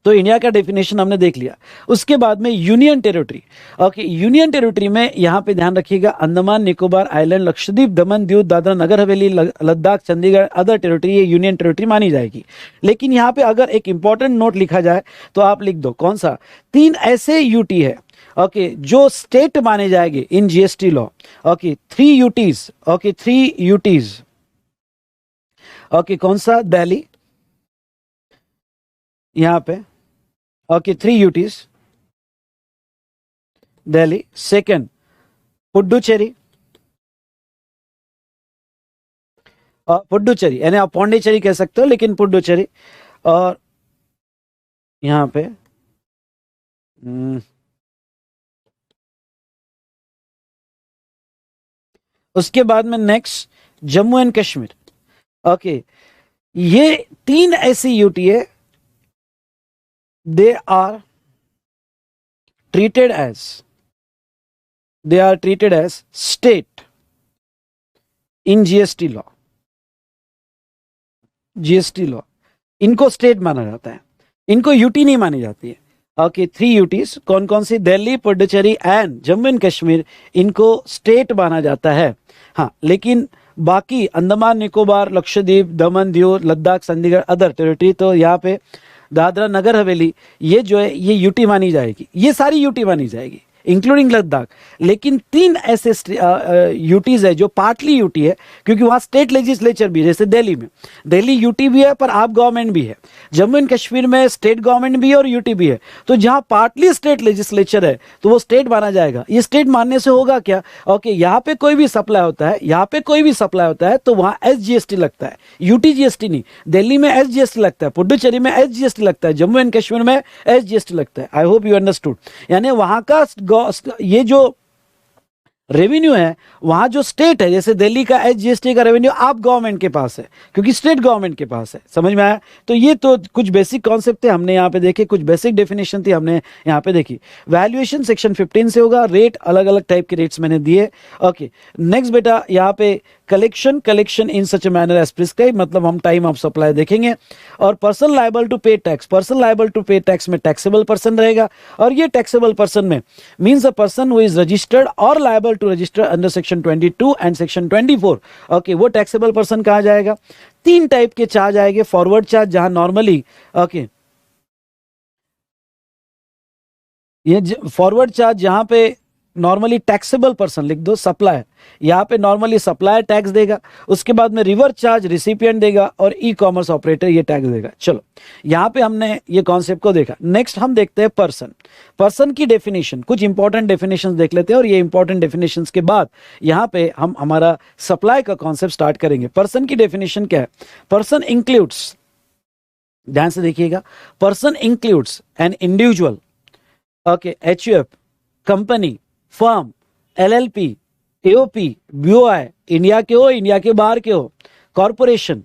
तो इंडिया का डेफिनेशन हमने देख लिया। उसके बाद में union territory. Okay, union territory में यहां पे ध्यान रखिएगा, Andaman Nicobar island, Lakshadweep, Daman Diu, Dadra Nagar Haveli, Ladakh, Chandigarh, other territory, ये यूनियन टेरिटरी मानी जाएगी। लेकिन यहां पे अगर एक इंपॉर्टेंट नोट लिखा जाए तो आप लिख दो, कौन सा? 3 ऐसे यूटी है ओके जो स्टेट माने जाएंगे इन GST law. Okay, 3 UTs. Okay, 3 UTs. Okay, कौन सा? दिल्ली, यहां पे okay 3 UTs, Delhi. Second, Puducherry, Puducherry यानी आप पौंडीचेरी कह सकते हो, लेकिन पुडुचेरी। और यहां पे उसके बाद में next Jammu and Kashmir. Okay, ये 3 ऐसी यूटी है, they are treated as state in GST law। इनको स्टेट माना जाता है, इनको यूटी नहीं मानी जाती है। ओके, 3 यूटीज कौन कौन सी? दिल्ली, पुडुचेरी एंड जम्मू एंड कश्मीर, इनको स्टेट माना जाता है। हाँ, लेकिन बाकी अंडमान निकोबार, लक्षद्वीप, दमन दीव, लद्दाख, चंडीगढ़, अदर टेरिटरी, तो यहाँ पे दादरा नगर हवेली, ये जो है ये यूटी मानी जाएगी। ये सारी यूटी मानी जाएगी इंक्लूडिंग लद्दाख। लेकिन 3 ऐसे यूटीज है जो पार्टली यूटी है, क्योंकि वहां स्टेट लेजिस्लेचर भी है। जैसे दिल्ली में, दिल्ली यूटी भी है पर आप गवर्नमेंट भी है। जम्मू एंड कश्मीर में स्टेट गवर्नमेंट भी है और यूटी भी है। तो जहां पार्टली स्टेट लेजिस्लेचर है तो वो स्टेट माना जाएगा। ये स्टेट मानने से होगा क्या? ओके, यहाँ पे कोई भी सप्लाई होता है, यहाँ पे कोई भी सप्लाई होता है तो वहां SGST लगता है, यूटी GST नहीं। दिल्ली में SGST लगता है, पुडुचेरी में SGST लगता है, जम्मू एंड कश्मीर में SGST लगता है। I hope you understood. यानी वहां का ये जो रेवेन्यू है, वहां जो स्टेट है, जैसे दिल्ली का SGST का रेवेन्यू आप गवर्नमेंट के पास है, क्योंकि स्टेट गवर्नमेंट के पास है। समझ में आया? तो ये तो कुछ बेसिक कॉन्सेप्ट थे हमने यहाँ पे देखे, कुछ बेसिक डेफिनेशन थी हमने यहाँ पे देखी। वैल्यूएशन सेक्शन 15 से होगा। रेट अलग अलग टाइप के रेट्स मैंने दिए। ओके, नेक्स्ट बेटा यहाँ पे collection in such a manner as prescribe, मतलब हम टाइम ऑफ सप्लाई देखेंगे। और person liable to pay tax, person liable to pay tax में टैक्सेबल पर्सन रहेगा, और ये टैक्सेबल पर्सन में means a person who is registered और liable to register under section 22 and section 24। Okay, वो taxable person कहा जाएगा। 3 टाइप के चार्ज आएंगे, फॉरवर्ड चार्ज जहां नॉर्मली ये फॉरवर्ड चार्ज जहां पे नॉर्मली टैक्सेबल पर्सन लिख दो, सप्लायर, यहाँ पे नॉर्मली सप्लायर टैक्स देगा। उसके बाद में रिवर्स चार्ज रिसिपिएंट देगा, और ई कॉमर्स ऑपरेटर ये टैक्स देगा। चलो, यहाँ पे हमने ये कॉन्सेप्ट को देखा। नेक्स्ट हम देखते हैं पर्सन। पर्सन की डेफिनेशन, कुछ इंपॉर्टेंट डेफिनेशंस देख लेते हैं, और ये इंपॉर्टेंट डेफिनेशंस के बाद यहाँ पे हम हमारा सप्लाई का कॉन्सेप्ट स्टार्ट करेंगे। पर्सन की डेफिनेशन क्या है? पर्सन इंक्लूड्स, ध्यान से देखिएगा, person includes an individual, okay, HUF, company, firm, LLP, AOP, BOI, India के हो, इंडिया के बाहर के हो, कॉर्पोरेशन,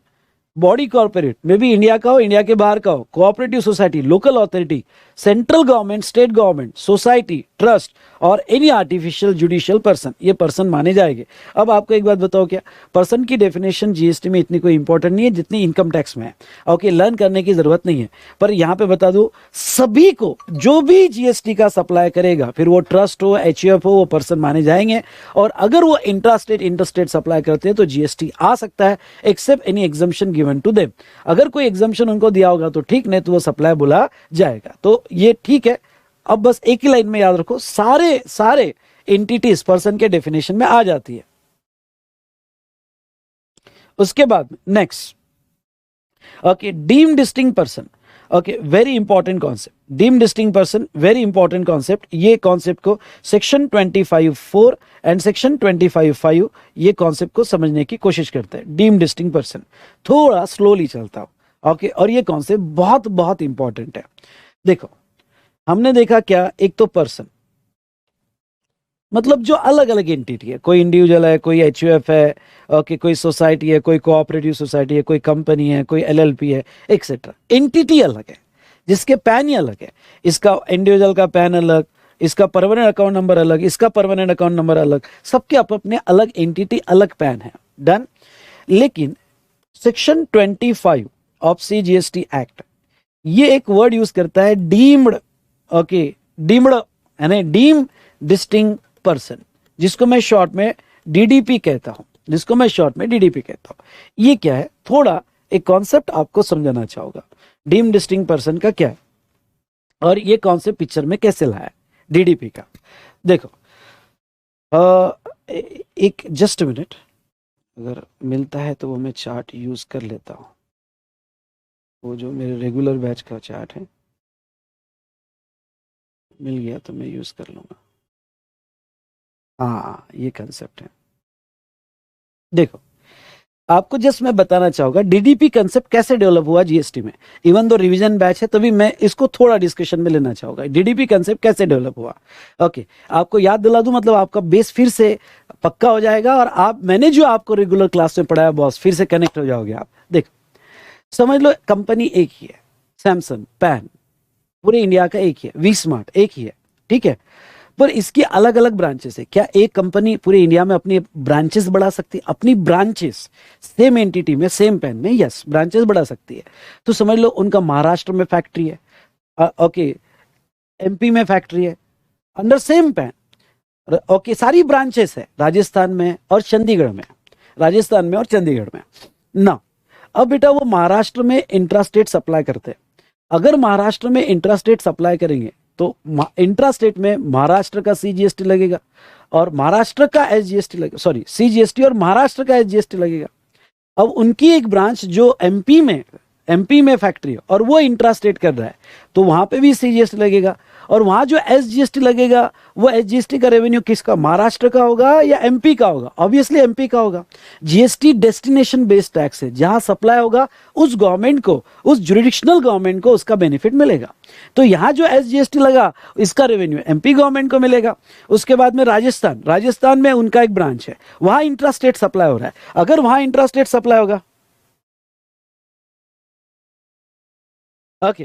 बॉडी कॉर्पोरेट में भी इंडिया का हो, इंडिया के बाहर का हो, cooperative society, local authority, central government, state government, society, trust, और एनी आर्टिफिशियल जुडिशियल पर्सन, ये पर्सन माने जाएंगे। अब आपको एक बात बताओ, क्या पर्सन की डेफिनेशन जीएसटी में इतनी कोई इंपॉर्टेंट नहीं है जितनी इनकम टैक्स में है। ओके, लर्न करने की जरूरत नहीं है, पर यहां पे बता दो, सभी को जो भी जीएसटी का सप्लाई करेगा, फिर वो ट्रस्ट हो, HUF हो, वो पर्सन माने जाएंगे। और अगर वो इंट्रास्टेट इंटरस्टेट सप्लाई करते हैं तो जीएसटी आ सकता है, except any exemption given to them. अगर कोई एग्जम्पशन उनको दिया होगा तो ठीक, नहीं तो वो सप्लाई बोला जाएगा। तो ये ठीक है। अब बस एक ही लाइन में याद रखो, सारे एंटिटीज पर्सन के डेफिनेशन में आ जाती है। उसके बाद next, okay, deemed distinct person. Okay, very important concept, deemed distinct person, very important concept. ये कॉन्सेप्ट को सेक्शन 25(4) एंड सेक्शन 25(5) ये कॉन्सेप्ट को समझने की कोशिश करते हैं। डीम्ड डिस्टिंक्ट पर्सन, थोड़ा स्लोली चलता हूं। ओके, और ये कॉन्सेप्ट बहुत बहुत इंपॉर्टेंट है। देखो, हमने देखा क्या, एक तो पर्सन मतलब जो अलग अलग एंटिटी है, कोई इंडिविजुअल है, कोई HUF है, ओके, कोई सोसाइटी है, कोई कोऑपरेटिव सोसाइटी है, कोई कंपनी है, कोई LLP है, एक्सेट्रा। एंटिटी अलग है, जिसके पैन ही अलग है। इसका इंडिविजुअल का पैन अलग, इसका परमानेंट अकाउंट नंबर अलग, इसका परमानेंट अकाउंट नंबर अलग, सबके अपने अलग एंटिटी, अलग पैन है। डन। लेकिन सेक्शन 25 ऑफ CGST एक्ट ये एक वर्ड यूज करता है, डीम्ड। ओके, डीम्ड यानी डीम डिस्टिंक्ट पर्सन, जिसको मैं शॉर्ट में DDP कहता हूं, ये क्या है? थोड़ा एक कॉन्सेप्ट आपको समझाना चाहूंगा, डीम डिस्टिंक्ट पर्सन का क्या है, और ये कॉन्सेप्ट पिक्चर में कैसे लाया DDP का। देखो, एक जस्ट मिनट, अगर मिलता है तो वो मैं चार्ट यूज कर लेता हूं, वो जो मेरे रेगुलर बैच का चार्ट है, मिल गया तो मैं यूज कर लूंगा। हाँ, ये कंसेप्ट है। देखो, आपको जस्ट मैं बताना चाहूंगा DDP कंसेप्ट कैसे डेवलप हुआ जीएसटी में। इवन दो रिवीजन बैच है तभी मैं इसको थोड़ा डिस्कशन में लेना चाहूंगा, DDP कंसेप्ट कैसे डेवलप हुआ। ओके, आपको याद दिला दूं, मतलब आपका बेस फिर से पक्का हो जाएगा, और मैंने जो आपको रेगुलर क्लास में पढ़ाया बॉस, फिर से कनेक्ट हो जाओगे आप। देखो, समझ लो कंपनी एक ही है, सैमसंग, पैन, पूरे इंडिया का एक ही है, वी स्मार्ट एक ही है, ठीक है, पर इसकी अलग अलग ब्रांचेस है। क्या एक कंपनी पूरे इंडिया में अपनी ब्रांचेस बढ़ा सकती है? अपनी ब्रांचेस सेम एंटिटी में, सेम पेन में, यस, ब्रांचेस बढ़ा सकती है। तो समझ लो उनका महाराष्ट्र में फैक्ट्री है, ओके, MP में फैक्ट्री है, अंडर सेम पेन, ओके, सारी ब्रांचेस है राजस्थान में और चंडीगढ़ में, ना। अब बेटा वो महाराष्ट्र में इंट्रास्टेट सप्लाई करते हैं। अगर महाराष्ट्र में इंट्रास्टेट सप्लाई करेंगे तो इंट्रास्टेट में महाराष्ट्र का CGST लगेगा, और महाराष्ट्र का SGST लगेगा, सॉरी, CGST और महाराष्ट्र का SGST लगेगा। अब उनकी एक ब्रांच जो MP में फैक्ट्री है और वो इंट्रास्टेट कर रहा है, तो वहां पे भी CGST लगेगा, और वहां जो SGST लगेगा वो SGST का रेवेन्यू किसका, महाराष्ट्र का होगा या MP का होगा? ऑब्वियसली MP का होगा। GST डेस्टिनेशन बेस्ड टैक्स है, जहां सप्लाई होगा उस गवर्नमेंट को, उस जुरिडिक्शनल गवर्नमेंट को उसका बेनिफिट मिलेगा। तो यहां जो SGST लगा इसका रेवेन्यू MP गवर्नमेंट को मिलेगा। उसके बाद में राजस्थान में उनका एक ब्रांच है, वहां इंट्रास्टेट सप्लाई हो रहा है। अगर वहां इंट्रास्टेट सप्लाई होगा, ओके,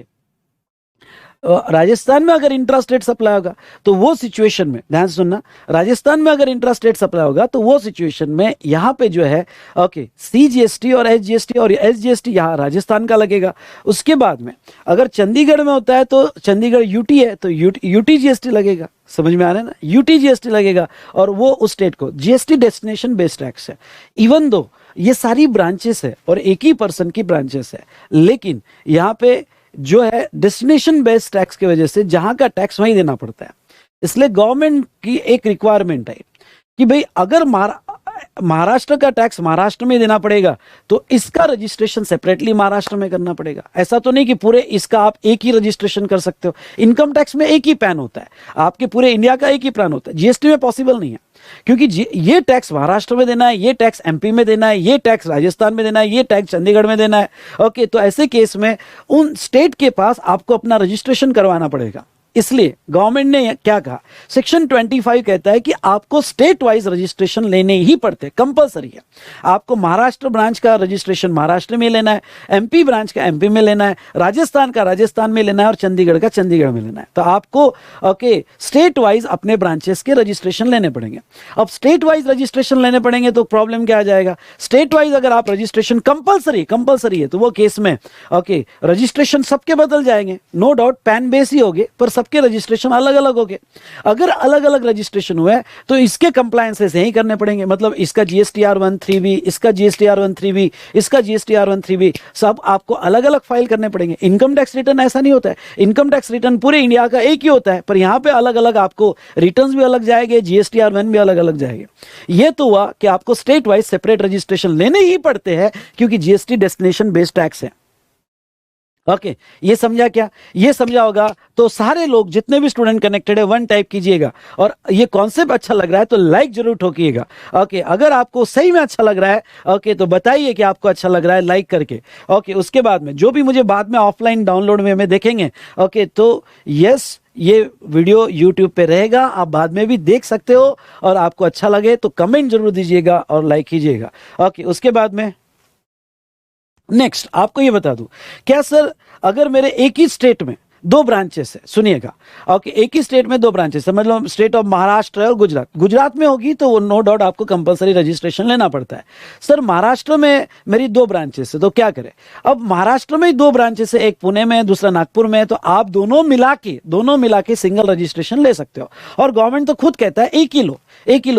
राजस्थान में अगर इंट्रा स्टेट सप्लाई होगा तो वो सिचुएशन में, ध्यान से सुनना, राजस्थान में अगर इंट्रा स्टेट सप्लाई होगा तो वो सिचुएशन में यहाँ पे जो है ओके CGST और SGST, और SGST यहाँ राजस्थान का लगेगा। उसके बाद में अगर चंडीगढ़ में होता है तो चंडीगढ़ UT है तो UT GST लगेगा। समझ में आ रहा है ना, UT GST लगेगा और वो उस स्टेट को GST डेस्टिनेशन बेस्ड टैक्स है। इवन दो ये सारी ब्रांचेस है और एक ही पर्सन की ब्रांचेस है, लेकिन यहाँ पे जो है डेस्टिनेशन बेस्ड टैक्स की वजह से जहां का टैक्स वहीं देना पड़ता है। इसलिए गवर्नमेंट की एक रिक्वायरमेंट है कि भाई अगर महाराष्ट्र का टैक्स महाराष्ट्र में देना पड़ेगा तो इसका रजिस्ट्रेशन सेपरेटली महाराष्ट्र में करना पड़ेगा। ऐसा तो नहीं कि पूरे इसका आप एक ही रजिस्ट्रेशन कर सकते हो। इनकम टैक्स में एक ही पैन होता है, आपके पूरे इंडिया का एक ही पैन होता है। GST में पॉसिबल नहीं है, क्योंकि ये टैक्स महाराष्ट्र में देना है, ये टैक्स MP में देना है, ये टैक्स राजस्थान में देना है, ये टैक्स चंडीगढ़ में देना है। ओके, तो ऐसे केस में उन स्टेट के पास आपको अपना रजिस्ट्रेशन करवाना पड़ेगा। इसलिए गवर्नमेंट ने क्या कहा, सेक्शन 25 कहता है कि आपको स्टेट वाइज रजिस्ट्रेशन लेने ही पड़ते, कंपलसरी है। आपको महाराष्ट्र ब्रांच का रजिस्ट्रेशन महाराष्ट्र में लेना है, MP ब्रांच का MP में लेना है, राजस्थान का राजस्थान में लेना है और चंडीगढ़ का चंडीगढ़ में लेना है। तो आपको ओके स्टेट वाइज अपने ब्रांचेस के रजिस्ट्रेशन लेने पड़ेंगे। अब स्टेट वाइज रजिस्ट्रेशन लेने पड़ेंगे तो प्रॉब्लम क्या आ जाएगा, स्टेट वाइज अगर आप रजिस्ट्रेशन कंपलसरी है तो वो केस में ओके रजिस्ट्रेशन सबके बदल जाएंगे, नो डाउट पैन बेस ही होगे, पर सबके रजिस्ट्रेशन अलग अलग हो गए। अगर अलग अलग रजिस्ट्रेशन हुए तो इसके कंप्लायंसेस यही करने पड़ेंगे, मतलब इसका GSTR13B, इसका GSTR13B, इसका GSTR13B, सब आपको अलग अलग फाइल करने पड़ेंगे। इनकम टैक्स रिटर्न ऐसा नहीं होता है, इनकम टैक्स रिटर्न पूरे इंडिया का एक ही होता है, पर यहां पे अलग अलग आपको रिटर्न्स भी अलग जाएंगे, GSTR1 भी अलग अलग जाएंगे। ये तो हुआ कि आपको स्टेट वाइज सेपरेट रजिस्ट्रेशन लेने ही पड़ते हैं, क्योंकि GST डेस्टिनेशन बेस्ड टैक्स है। ओके, ये समझा क्या, ये समझा होगा तो सारे लोग जितने भी स्टूडेंट कनेक्टेड है 1 टाइप कीजिएगा, और ये कॉन्सेप्ट अच्छा लग रहा है तो लाइक जरूर ठोकिएगा। ओके, अगर आपको सही में अच्छा लग रहा है ओके तो बताइए कि आपको अच्छा लग रहा है लाइक करके। ओके, उसके बाद में जो भी मुझे बाद में ऑफलाइन डाउनलोड में देखेंगे ओके तो यस ये वीडियो YouTube पे रहेगा, आप बाद में भी देख सकते हो, और आपको अच्छा लगे तो कमेंट जरूर दीजिएगा और लाइक कीजिएगा। ओके, उसके बाद में नेक्स्ट आपको ये बता दूं, क्या सर अगर मेरे एक ही स्टेट में 2 ब्रांचेस है, सुनिएगा ओके, एक ही स्टेट में 2 ब्रांचेस है, मतलब स्टेट ऑफ महाराष्ट्र और गुजरात में होगी तो वो नो डाउट आपको कंपलसरी रजिस्ट्रेशन लेना पड़ता है। सर महाराष्ट्र में मेरी 2 ब्रांचेस है तो क्या करें, अब महाराष्ट्र में 2 ब्रांचेस है, एक पुणे में दूसरा नागपुर में, तो आप दोनों मिला के सिंगल रजिस्ट्रेशन ले सकते हो। और गवर्नमेंट तो खुद कहता है एक ही लो,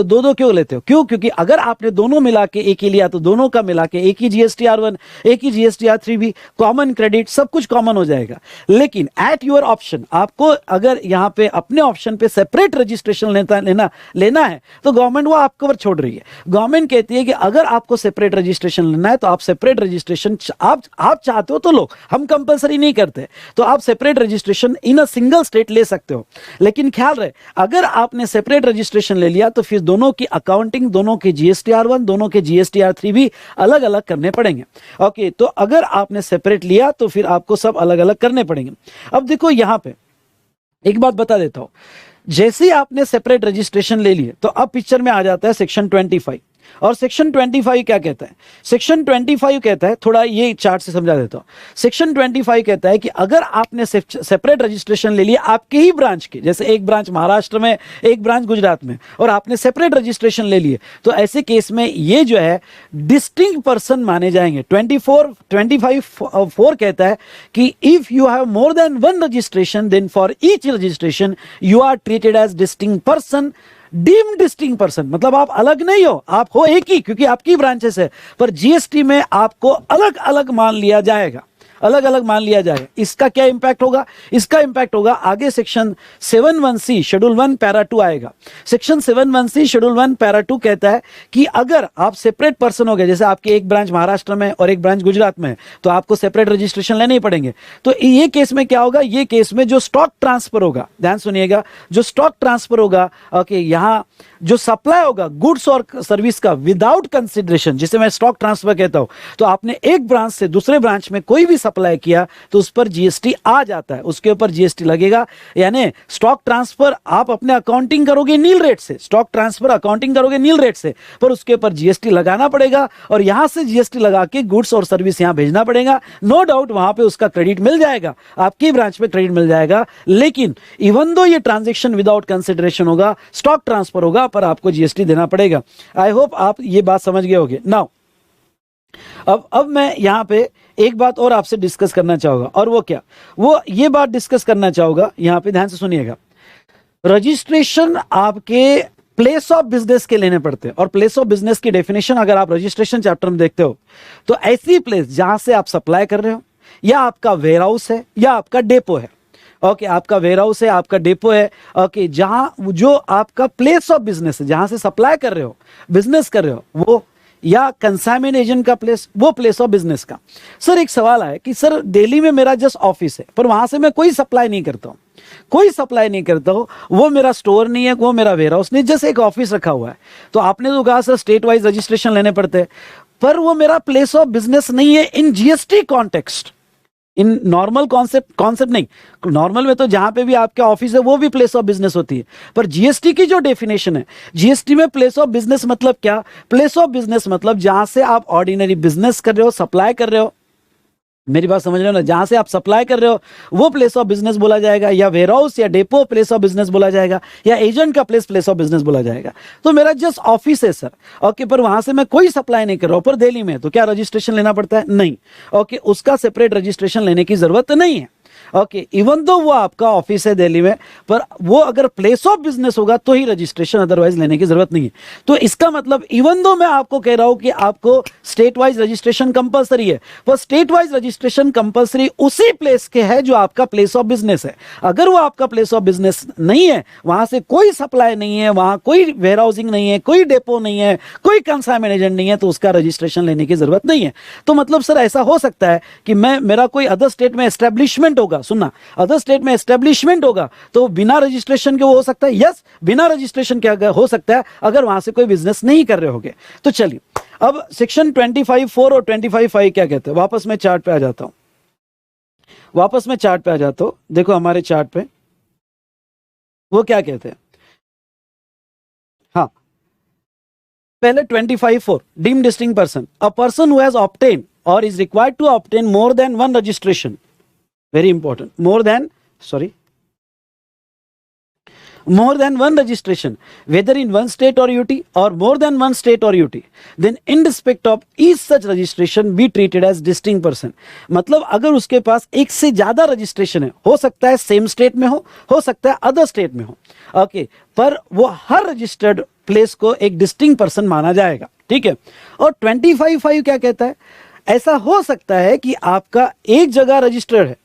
2 क्यों लेते हो, क्योंकि अगर आपने दोनों मिला के एक ही लिया तो दोनों का मिला के एक ही GSTR1, एक ही GSTR3B, कॉमन क्रेडिट, सब कुछ कॉमन हो जाएगा। लेकिन एट योर ऑप्शन, आपको अगर यहां पे अपने ऑप्शन पे सेपरेट रजिस्ट्रेशन लेना है तो गवर्नमेंट वो आपके ऊपर छोड़ रही है। गवर्नमेंट कहती है कि अगर आपको सेपरेट रजिस्ट्रेशन लेना है तो आप सेपरेट रजिस्ट्रेशन आप चाहते हो तो लो, हम कंपलसरी नहीं करते, तो आप separate registration in a single state ले सकते हो। लेकिन ख्याल रहे, अगर आपने सेपरेट रजिस्ट्रेशन ले लिया तो फिर दोनों की अकाउंटिंग, दोनों के GSTR1, दोनों के GSTR3 अलग अलग करने पड़ेंगे। ओके, तो अगर आपने सेपरेट लिया तो फिर आपको सब अलग अलग करने पड़ेंगे। अब देखो यहां पे एक बात बता देता हूं, जैसे ही आपने सेपरेट रजिस्ट्रेशन ले लिए तो अब पिक्चर में आ जाता है सेक्शन 25। और सेक्शन 25 क्या कहता है, सेक्शन 25 कहता है, थोड़ा ये चार्ट से समझा देता हूं। सेक्शन 25 कहता है कि अगर आपने सेपरेट रजिस्ट्रेशन ले लिया आपके ही ब्रांच के, जैसे एक ब्रांच महाराष्ट्र में, एक ब्रांच गुजरात में, और आपने सेपरेट रजिस्ट्रेशन ले लिए, तो ऐसे केस में ये जो है डिस्टिंक्ट पर्सन माने जाएंगे। 25(4) कहता है कि if you have more than 1 registration then for each registration you are treated as distinct person, deemed distinct person, मतलब आप अलग नहीं हो, आप हो एक ही, क्योंकि आपकी ब्रांचेस है, पर GST में आपको अलग अलग मान लिया जाएगा, अलग अलग मान लिया जाएगा। इसका क्या इंपैक्ट होगा, इसका इंपैक्ट होगा आगे सेक्शन 71C शेड्यूल 1 पैरा 2 आएगा। सेक्शन 71C शेड्यूल 1 पैरा 2 कहता है कि अगर आप सेपरेट पर्सन हो गए, जैसे आपकी एक ब्रांच महाराष्ट्र में और एक ब्रांच गुजरात में है, तो आपको सेपरेट रजिस्ट्रेशन लेने ही पड़ेंगे। तो ये केस में क्या होगा, ये केस में जो स्टॉक ट्रांसफर होगा, ध्यान सुनिएगा, जो स्टॉक ट्रांसफर होगा ओके, यहां जो सप्लाई होगा गुड्स और सर्विस का विदाउट कंसिडरेशन, जिसे मैं स्टॉक ट्रांसफर कहता हूं, तो आपने एक ब्रांच से दूसरे ब्रांच में कोई भी सप्लाई किया तो उस पर जीएसटी आ जाता है, उसके ऊपर जीएसटी लगेगा। यानी स्टॉक ट्रांसफर आप अपने अकाउंटिंग करोगे नील रेट से, स्टॉक ट्रांसफर अकाउंटिंग करोगे नील रेट से, पर उसके ऊपर जीएसटी लगाना पड़ेगा और यहां से जीएसटी लगा के गुड्स और सर्विस यहां भेजना पड़ेगा। नो डाउट वहां पे उसका क्रेडिट मिल जाएगा, आपकी ब्रांच में क्रेडिट मिल जाएगा। लेकिन इवन दो ये ट्रांजैक्शन विदाउट कंसिडरेशन होगा, स्टॉक ट्रांसफर होगा, पर आपको जीएसटी देना पड़ेगा। आई होप आप ये बात समझ गए होंगे। नाउ अब मैं यहां पे एक बात और आपसे डिस्कस करना चाहूंगा, और वो क्या, वो ये बात डिस्कस करना चाहूंगा, यहां पे ध्यान से सुनिएगा। रजिस्ट्रेशन आपके प्लेस ऑफ बिजनेस के लेने पड़ते हैं, और प्लेस ऑफ बिजनेस की डेफिनेशन अगर आप रजिस्ट्रेशन चैप्टर में देखते हो तो ऐसी प्लेस जहां से आप सप्लाई कर रहे हो, या आपका वेयर हाउस है, या आपका डेपो है। ओके, आपका वेयर हाउस है, आपका डेपो है, ओके, जहां जो आपका प्लेस ऑफ बिजनेस है, जहां से सप्लाई कर रहे हो, बिजनेस कर रहे हो, वो, या कंसाइनमेंट एजेंट का प्लेस, वो प्लेस ऑफ बिजनेस का। सर एक सवाल है कि सर दिल्ली में मेरा जस्ट ऑफिस है, पर वहां से मैं कोई सप्लाई नहीं करता हूं, कोई सप्लाई नहीं करता हूं, वो मेरा स्टोर नहीं है, वो मेरा वेयर हाउस नहीं, जैसे एक ऑफिस रखा हुआ है। तो आपने तो कहा सर स्टेट वाइज रजिस्ट्रेशन लेने पड़ते हैं, पर वो मेरा प्लेस ऑफ बिजनेस नहीं है in GST context. In normal concept नहीं, नॉर्मल में तो जहां पे भी आपका ऑफिस है वो भी प्लेस ऑफ बिजनेस होती है, पर जीएसटी की जो डेफिनेशन है, जीएसटी में प्लेस ऑफ बिजनेस मतलब क्या, प्लेस ऑफ बिजनेस मतलब जहां से आप ऑर्डिनरी बिजनेस कर रहे हो, सप्लाई कर रहे हो, मेरी बात समझ रहे हो ना, जहां से आप सप्लाई कर रहे हो वो प्लेस ऑफ बिजनेस बोला जाएगा, या वेयर हाउस या डेपो प्लेस ऑफ बिजनेस बोला जाएगा, या एजेंट का प्लेस ऑफ बिजनेस बोला जाएगा। तो मेरा जस्ट ऑफिस है सर, ओके, पर वहां से मैं कोई सप्लाई नहीं कर रहा हूं, पर दिल्ली में, तो क्या रजिस्ट्रेशन लेना पड़ता है? नहीं, ओके, उसका सेपरेट रजिस्ट्रेशन लेने की जरूरत नहीं है। ओके, इवन दो वो आपका ऑफिस है दिल्ली में, पर वो अगर प्लेस ऑफ बिजनेस होगा तो ही रजिस्ट्रेशन, अदरवाइज लेने की जरूरत नहीं है। तो इसका मतलब इवन दो मैं आपको कह रहा हूं कि आपको स्टेट वाइज रजिस्ट्रेशन कंपलसरी है, पर स्टेट वाइज रजिस्ट्रेशन कंपलसरी उसी प्लेस के है जो आपका प्लेस ऑफ बिजनेस है। अगर वो आपका प्लेस ऑफ बिजनेस नहीं है, वहां से कोई सप्लाई नहीं है, वहां कोई वेयर हाउसिंग नहीं है, कोई डेपो नहीं है, कोई कंसाइनमेंट एजेंट नहीं है, तो उसका रजिस्ट्रेशन लेने की जरूरत नहीं है। तो मतलब सर ऐसा हो सकता है कि मेरा कोई अदर स्टेट में एस्टेब्लिशमेंट होगा, सुनना, अदर स्टेट में एस्टेब्लिशमेंट होगा तो बिना रजिस्ट्रेशन के वो हो सकता है, यस, बिना रजिस्ट्रेशन के हो सकता है अगर वहां से कोई बिजनेस नहीं कर रहे होगे। तो चलिए अब सेक्शन 25(4) और 25(5) क्या कहते हैं, वापस मैं चार्ट पे आ जाता हूं, देखो हमारे चार्ट पे वो क्या कहते हैं। हाँ, पहले 25(4) deemed distinct person, a person who has obtain or is required to obtain more than one registration, very important, more than one registration, whether in one state or UT or more than one state or UT, then in respect of each such registration be treated as distinct person। मतलब अगर उसके पास एक से ज्यादा registration है, हो सकता है सेम स्टेट में हो सकता है अदर स्टेट में हो, ओके, पर वो हर रजिस्टर्ड प्लेस को एक डिस्टिंक्ट पर्सन माना जाएगा, ठीक है। और 25(5) क्या कहता है, ऐसा हो सकता है कि आपका एक जगह रजिस्टर्ड है,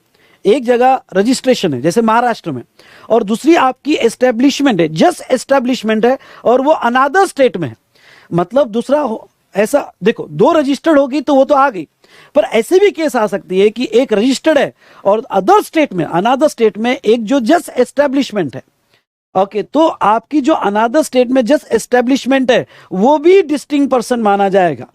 एक जगह रजिस्ट्रेशन है जैसे महाराष्ट्र में, और दूसरी आपकी एस्टेब्लिशमेंट है, जस्ट एस्टेब्लिशमेंट है, और वो अनादर स्टेट में है। मतलब दूसरा ऐसा देखो, दो रजिस्टर्ड होगी तो वो तो आ गई, पर ऐसे भी केस आ सकती है कि एक रजिस्टर्ड है और अदर स्टेट में, अनादर स्टेट में एक जो जस्ट एस्टेब्लिशमेंट है, ओके, तो आपकी जो अनादर स्टेट में जस्ट एस्टेब्लिशमेंट है वो भी डिस्टिंक्ट पर्सन माना जाएगा,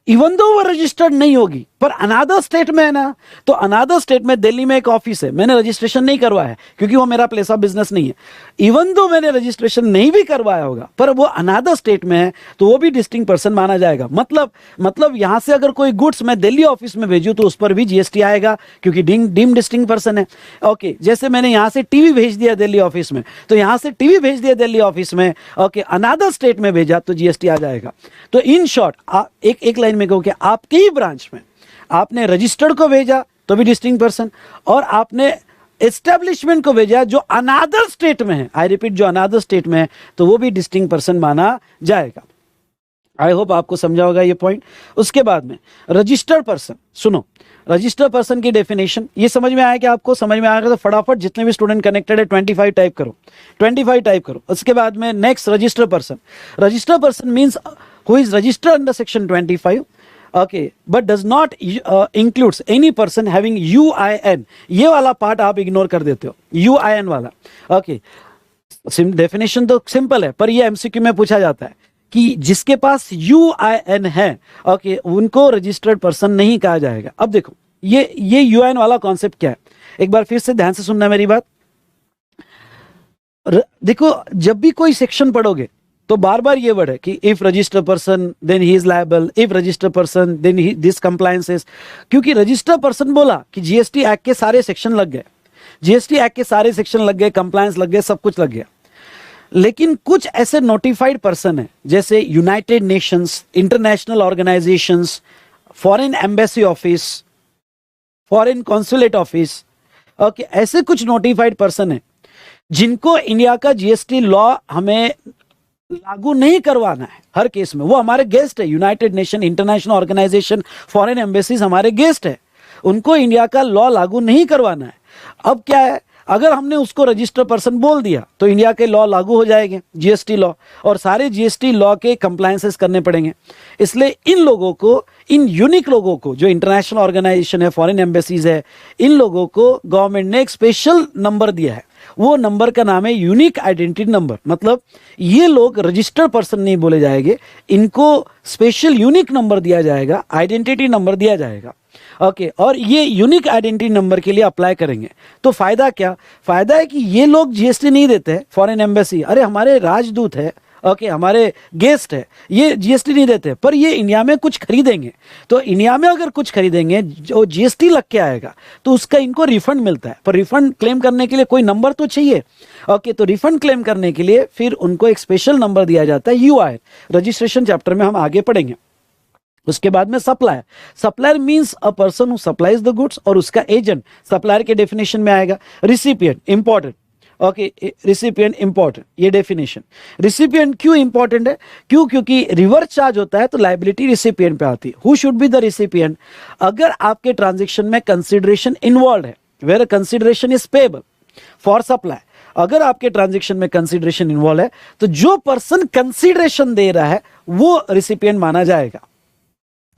इवन दो वो रजिस्टर्ड नहीं होगी, पर अनादर स्टेट में है ना। तो अनादर स्टेट में दिल्ली में एक ऑफिस है, मैंने रजिस्ट्रेशन नहीं करवाया है क्योंकि वो मेरा प्लेस ऑफ बिजनेस नहीं है, इवन दो मैंने रजिस्ट्रेशन नहीं भी करवाया होगा, पर वो अनादर स्टेट में है तो वो भी डिस्टिंक्ट पर्सन माना जाएगा। मतलब यहां से अगर कोई गुड्स मैं दिल्ली ऑफिस में भेजूं तो उस पर भी जीएसटी आएगा क्योंकि डीम डिस्टिंक्ट पर्सन है। ओके, जैसे मैंने यहां से टीवी भेज दिया दिल्ली ऑफिस में, तो यहां से टीवी भेज दिया दिल्ली ऑफिस में, ओके, अनादर स्टेट में भेजा तो जीएसटी आ जाएगा। तो इन शॉर्ट एक लाइन में कहो कि आपके ही ब्रांच में आपने रजिस्टर्ड को भेजा तो भी डिस्टिंक्ट पर्सन, और आपने एस्टेब्लिशमेंट को भेजा जो अनादर स्टेट में है, आई रिपीट, जो अनादर स्टेट में है, तो वो भी डिस्टिंक्ट पर्सन माना जाएगा। आई होप आपको समझा होगा ये पॉइंट। उसके बाद में रजिस्टर्ड पर्सन, सुनो, रजिस्टर्ड पर्सन की डेफिनेशन ये समझ में आया कि आपको समझ में आएगा, तो फटाफट जितने भी स्टूडेंट कनेक्टेड है 25 टाइप करो, 25 टाइप करो। उसके बाद में next registered person means who is registered under section 25, okay, but does not includes any person having UIN। ये वाला पार्ट आप इग्नोर कर देते हो, UIN वाला, okay, डेफिनेशन तो सिंपल है, पर ये एमसीक्यू में पूछा जाता है कि जिसके पास यूआईएन है, ओके, उनको रजिस्टर्ड पर्सन नहीं कहा जाएगा। अब देखो ये यूआईएन वाला कॉन्सेप्ट क्या है, एक बार फिर से ध्यान से सुनना मेरी बात। देखो जब भी कोई सेक्शन पढ़ोगे तो बार बार ये वर्ड है कि if registered person then he is liable, if registered person then he this compliances. क्योंकि रजिस्टर्ड पर्सन बोला कि जीएसटी एक्ट के सारे सेक्शन लग गए, जीएसटी एक्ट के सारे सेक्शन लग गए, कंप्लायंस लग गए, सब कुछ लग गया। लेकिन कुछ ऐसे नोटिफाइड पर्सन है जैसे United Nations, international organisations, foreign embassy office, foreign consulate office, okay, ऐसे कुछ नोटिफाइड पर्सन है जिनको इंडिया का जीएसटी लॉ हमें लागू नहीं करवाना है हर केस में। वो हमारे गेस्ट है, United Nation, international organisation, foreign embassies हमारे गेस्ट है, उनको इंडिया का लॉ लागू नहीं करवाना है। अब क्या है, अगर हमने उसको रजिस्टर पर्सन बोल दिया तो इंडिया के लॉ लागू हो जाएंगे, जीएसटी लॉ, और सारे जीएसटी लॉ के कंप्लायंसेस करने पड़ेंगे। इसलिए इन लोगों को, इन यूनिक लोगों को, जो इंटरनेशनल ऑर्गेनाइजेशन है, फॉरेन एम्बेसीज है, इन लोगों को गवर्नमेंट ने एक स्पेशल नंबर दिया है। वो नंबर का नाम है यूनिक आइडेंटिटी नंबर। मतलब ये लोग रजिस्टर्ड पर्सन नहीं बोले जाएंगे, इनको स्पेशल यूनिक नंबर दिया जाएगा, आइडेंटिटी नंबर दिया जाएगा, ओके। और ये यूनिक आइडेंटिटी नंबर के लिए अप्लाई करेंगे तो फायदा क्या, फायदा है कि ये लोग जीएसटी नहीं देते हैं, फॉरेन एम्बेसी, अरे हमारे राजदूत है, ओके, हमारे गेस्ट है, ये जीएसटी नहीं देते, पर ये इंडिया में कुछ खरीदेंगे, तो इंडिया में अगर कुछ खरीदेंगे जो जीएसटी लग के आएगा तो उसका इनको रिफंड मिलता है। पर रिफंड क्लेम करने के लिए कोई नंबर तो चाहिए, ओके। तो रिफंड क्लेम करने के लिए फिर उनको एक स्पेशल नंबर दिया जाता है, यूआईएन। रजिस्ट्रेशन चैप्टर में हम आगे पढ़ेंगे। उसके बाद में supplier, supplier means a person who supplies the goods, और उसका एजेंट सप्लायर के डेफिनेशन में आएगा। Recipient important, okay, recipient important, ये डेफिनेशन। रिसिपिएंट क्यों इंपॉर्टेंट है, क्योंकि रिवर्स चार्ज होता है तो लायबिलिटी रिसिपिएंट पे आती है। Who should be the recipient, अगर आपके ट्रांजेक्शन में कंसिडरेशन इन्वॉल्व है, where consideration is payable for supply, अगर आपके ट्रांजेक्शन में कंसिडरेशन इन्वॉल्व है तो जो पर्सन कंसिडरेशन दे रहा है वो रिसिपिएंट माना जाएगा,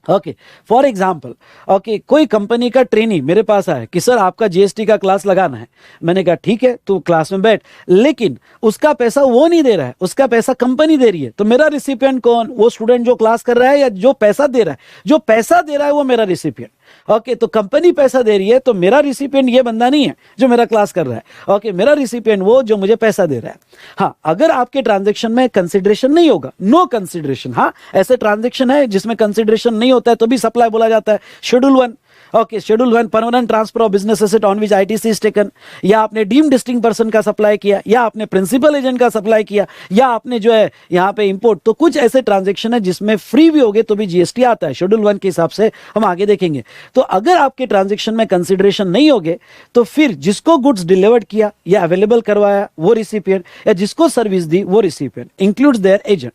ओके। फॉर एग्जाम्पल, ओके, कोई कंपनी का ट्रेनी मेरे पास आया कि सर आपका जीएसटी का क्लास लगाना है, मैंने कहा ठीक है तू क्लास में बैठ, लेकिन उसका पैसा वो नहीं दे रहा है, उसका पैसा कंपनी दे रही है, तो मेरा रिसिपिएंट कौन, वो स्टूडेंट जो क्लास कर रहा है या जो पैसा दे रहा है, जो पैसा दे रहा है वो मेरा रिसिपिएंट, ओके। तो कंपनी पैसा दे रही है तो मेरा रिसिपिएंट ये बंदा नहीं है जो मेरा क्लास कर रहा है, ओके, मेरा रिसिपिएंट वो जो मुझे पैसा दे रहा है। हाँ, अगर आपके ट्रांजैक्शन में कंसिडरेशन नहीं होगा, नो कंसिडरेशन, हाँ ऐसे ट्रांजैक्शन है जिसमें कंसिडरेशन नहीं होता है तो भी सप्लाई बोला जाता है। Schedule 1, okay, schedule 1 permanent transfer of business asset on which ITC is taken, या आपने डीम्ड डिस्टिंक्ट पर्सन का सप्लाई किया, या आपने प्रिंसिपल एजेंट का सप्लाई किया, या आपने जो है यहाँ पे इंपोर्ट, तो कुछ ऐसे ट्रांजैक्शन है जिसमें फ्री भी होगे तो भी जीएसटी आता है, शेड्यूल 1 के हिसाब से हम आगे देखेंगे। तो अगर आपके ट्रांजैक्शन में कंसिडरेशन नहीं होगे तो फिर जिसको गुड्स डिलीवर्ड किया या अवेलेबल करवाया वो रिसिपिएंट, या जिसको सर्विस दी वो recipient, includes there agent,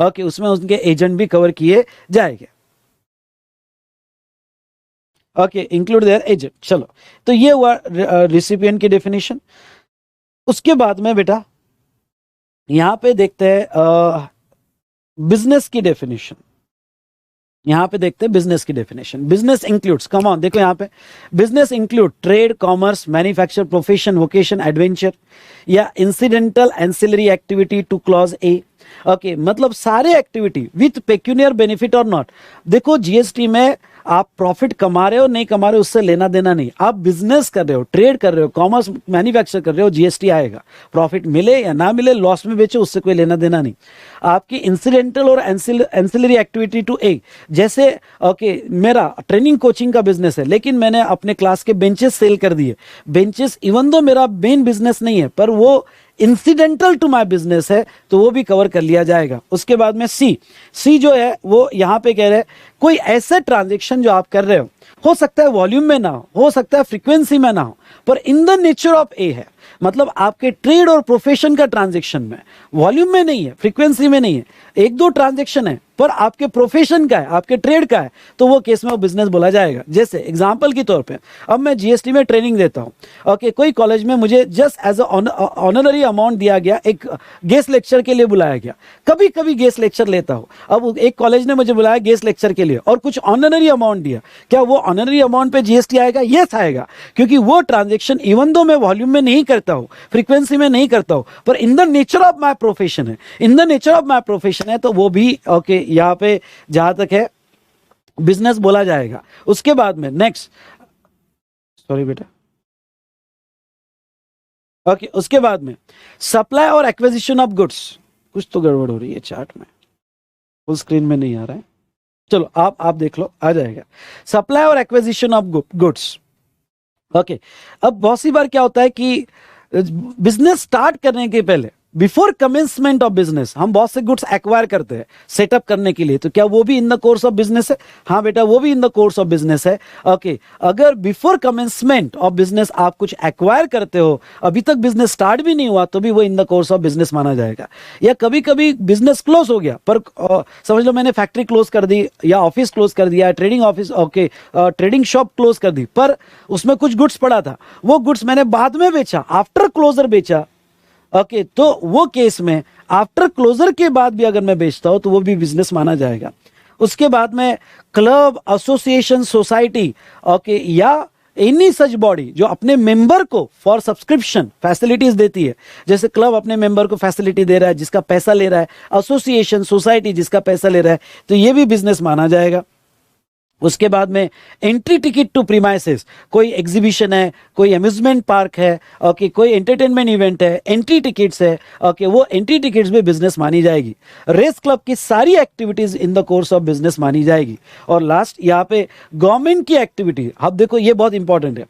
okay, उसमें उनके एजेंट भी कवर किए जाएंगे, ओके, इंक्लूड देयर एजेंट। चलो, तो ये हुआ रिसिपिएंट की डेफिनेशन। उसके बाद में बेटा यहां पे देखते हैं बिजनेस की डेफिनेशन, यहां पे देखते हैं बिजनेस की definition. Business includes, come on, देखो यहां पे business include trade, commerce, manufacture, profession, vocation, adventure या incidental ancillary activity to clause A, okay, मतलब सारे activity with pecuniary benefit or not. देखो जीएसटी में आप प्रॉफिट कमा रहे हो नहीं कमा रहे हो उससे लेना देना नहीं, आप बिजनेस कर रहे हो, ट्रेड कर रहे हो, कॉमर्स मैन्युफैक्चर कर रहे हो, जीएसटी आएगा, प्रॉफिट मिले या ना मिले, लॉस में बेचो, उससे कोई लेना देना नहीं। आपकी इंसिडेंटल और एंसिलरी एक्टिविटी टू ए, जैसे ओके मेरा ट्रेनिंग कोचिंग का बिजनेस है लेकिन मैंने अपने क्लास के बेंचेस सेल कर दिए, बेंचेस इवन दो मेरा मेन बिजनेस नहीं है पर वो इंसिडेंटल टू माय बिजनेस है तो वो भी कवर कर लिया जाएगा। उसके बाद में सी जो है वो यहां पे कह रहे हैं कोई ऐसा ट्रांजैक्शन जो आप कर रहे हो सकता है वॉल्यूम में ना हो सकता है फ्रीक्वेंसी में ना हो, पर इन द नेचर ऑफ ए है, मतलब आपके ट्रेड और प्रोफेशन का ट्रांजैक्शन में वॉल्यूम में नहीं है, फ्रीक्वेंसी में नहीं है, एक दो ट्रांजैक्शन है पर आपके प्रोफेशन का है, आपके ट्रेड का है, तो वो केस में वो बिजनेस बोला जाएगा। जैसे एग्जांपल के तौर पे अब मैं जीएसटी में ट्रेनिंग देता हूँ, ओके, कोई कॉलेज में मुझे जस्ट एज ऑनररी अमाउंट दिया गया, एक गेस्ट लेक्चर के लिए बुलाया गया। कभी कभी गेस्ट लेक्चर लेता हूँ, अब एक कॉलेज ने मुझे बुलाया गेस्ट लेक्चर के लिए और कुछ ऑनररी अमाउंट दिया, क्या वो ऑनररी अमाउंट पे जीएसटी आएगा? यस आएगा, क्योंकि वो ट्रांजेक्शन इवन दो मैं वॉल्यूम में नहीं करता हूँ, फ्रीक्वेंसी में नहीं करता हूँ, पर in the nature of my profession है, in the nature of my profession है, तो वो भी ओके यहाँ पे जहां तक है बिजनेस बोला जाएगा। उसके बाद में नेक्स्ट, सॉरी बेटा, ओके, उसके बाद में सप्लाई और एक्विजिशन ऑफ गुड्स। कुछ तो गड़बड़ हो रही है चार्ट में, फुल स्क्रीन में नहीं आ रहा है, चलो आप देख लो, आ जाएगा। सप्लाई और एक्विजिशन ऑफ गुड्स, ओके। अब बहुत सी बार क्या होता है कि बिजनेस स्टार्ट करने के पहले, बिफोर कमेंसमेंट ऑफ बिजनेस, हम बहुत से गुड्स एक्वायर करते हैं सेटअप करने के लिए, तो क्या वो भी in the course of business है? हाँ बेटा, वो भी in the course of business है, ओके। अगर बिफोर कमेंसमेंट ऑफ बिजनेस आप कुछ एक्वायर करते हो, अभी तक बिजनेस स्टार्ट भी नहीं हुआ, तो भी वो in the course of business माना जाएगा। या कभी कभी बिजनेस क्लोज हो गया, पर समझ लो मैंने फैक्ट्री क्लोज कर दी या ऑफिस क्लोज कर दिया, trading office, okay, trading shop close कर दी, पर उसमें कुछ गुड्स पड़ा था, वो गुड्स मैंने बाद में बेचा, आफ्टर क्लोजर बेचा, ओके, तो वो केस में आफ्टर क्लोजर के बाद भी अगर मैं बेचता हूं तो वो भी बिजनेस माना जाएगा। उसके बाद में क्लब, एसोसिएशन, सोसाइटी, ओके, या एनी सच बॉडी जो अपने मेंबर को फॉर सब्सक्रिप्शन फैसिलिटीज देती है, जैसे क्लब अपने मेंबर को फैसिलिटी दे रहा है, जिसका पैसा ले रहा है, एसोसिएशन, सोसाइटी जिसका पैसा ले रहा है, तो ये भी बिजनेस माना जाएगा। उसके बाद में एंट्री टिकट टू प्रीमाइसेस, कोई एग्जीबिशन है, कोई अम्यूजमेंट पार्क है, ओके, कोई एंटरटेनमेंट इवेंट है, एंट्री टिकट्स है, ओके, वो एंट्री टिकट्स भी बिजनेस मानी जाएगी। रेस क्लब की सारी activities in the course of business मानी जाएगी। और लास्ट यहाँ पे गवर्नमेंट की एक्टिविटी, अब देखो ये बहुत इंपॉर्टेंट है,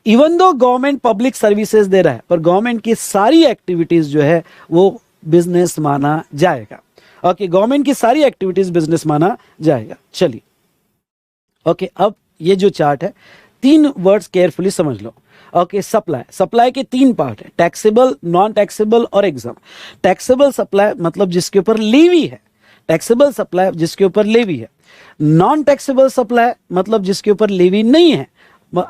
even though government public services दे रहा है, पर गवर्नमेंट की सारी एक्टिविटीज जो है वो बिजनेस माना जाएगा, ओके, गवर्नमेंट की सारी एक्टिविटीज बिजनेस माना जाएगा। चलिए, ओके, अब ये जो चार्ट है, तीन वर्ड्स केयरफुली समझ लो, ओके। सप्लाई, सप्लाई के तीन पार्ट है, टैक्सेबल, नॉन टैक्सेबल और एग्जाम। टैक्सेबल सप्लाई मतलब जिसके ऊपर लेवी है, टैक्सेबल सप्लाई जिसके ऊपर लेवी है। नॉन टैक्सेबल सप्लाई मतलब जिसके ऊपर लेवी नहीं है।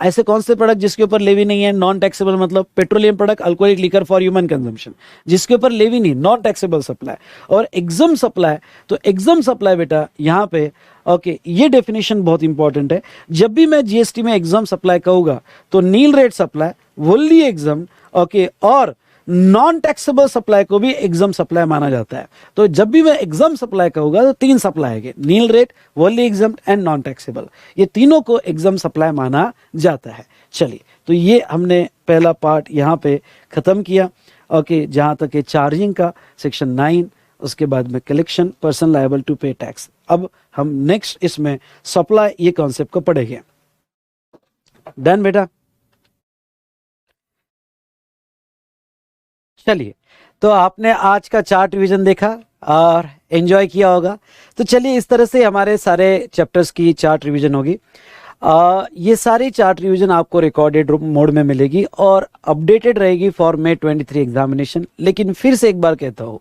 ऐसे कौन से प्रोडक्ट जिसके ऊपर लेवी नहीं है? नॉन टैक्सेबल मतलब petroleum product, alcoholic liquor for human consumption, जिसके ऊपर लेवी नहीं, नॉन टैक्सेबल सप्लाई। और एग्जाम सप्लाई, तो एग्जाम सप्लाई बेटा यहाँ पे, ओके, ये डेफिनेशन बहुत इंपॉर्टेंट है। जब भी मैं जीएसटी में एग्जाम सप्लाई कहूंगा तो nil rate supply, wholly exempt, okay, और नॉन टैक्सेबल सप्लाई को भी एग्जाम सप्लाई माना जाता है। तो जब भी मैं एग्जाम सप्लाई कहूंगा तो तीन सप्लाई है, nil rate, wholly exempt and non taxable, ये तीनों को एग्जाम सप्लाई माना जाता है। चलिए, तो ये हमने पहला पार्ट यहाँ पे खत्म किया, ओके, जहां तक है चार्जिंग का, सेक्शन 9, उसके बाद में collection, person liable to pay tax. अब हम नेक्स्ट इसमें सप्लाई ये कॉन्सेप्ट को पढ़ेंगे। डन बेटा? चलिए, तो आपने आज का चार्ट रिवीजन देखा और एंजॉय किया होगा। तो चलिए, इस तरह से हमारे सारे चैप्टर्स की चार्ट रिवीजन होगी। ये सारी चार्ट रिवीजन आपको रिकॉर्डेड मोड में मिलेगी और अपडेटेड रहेगी फॉर May 23 एग्जामिनेशन। लेकिन फिर से एक बार कहता हूँ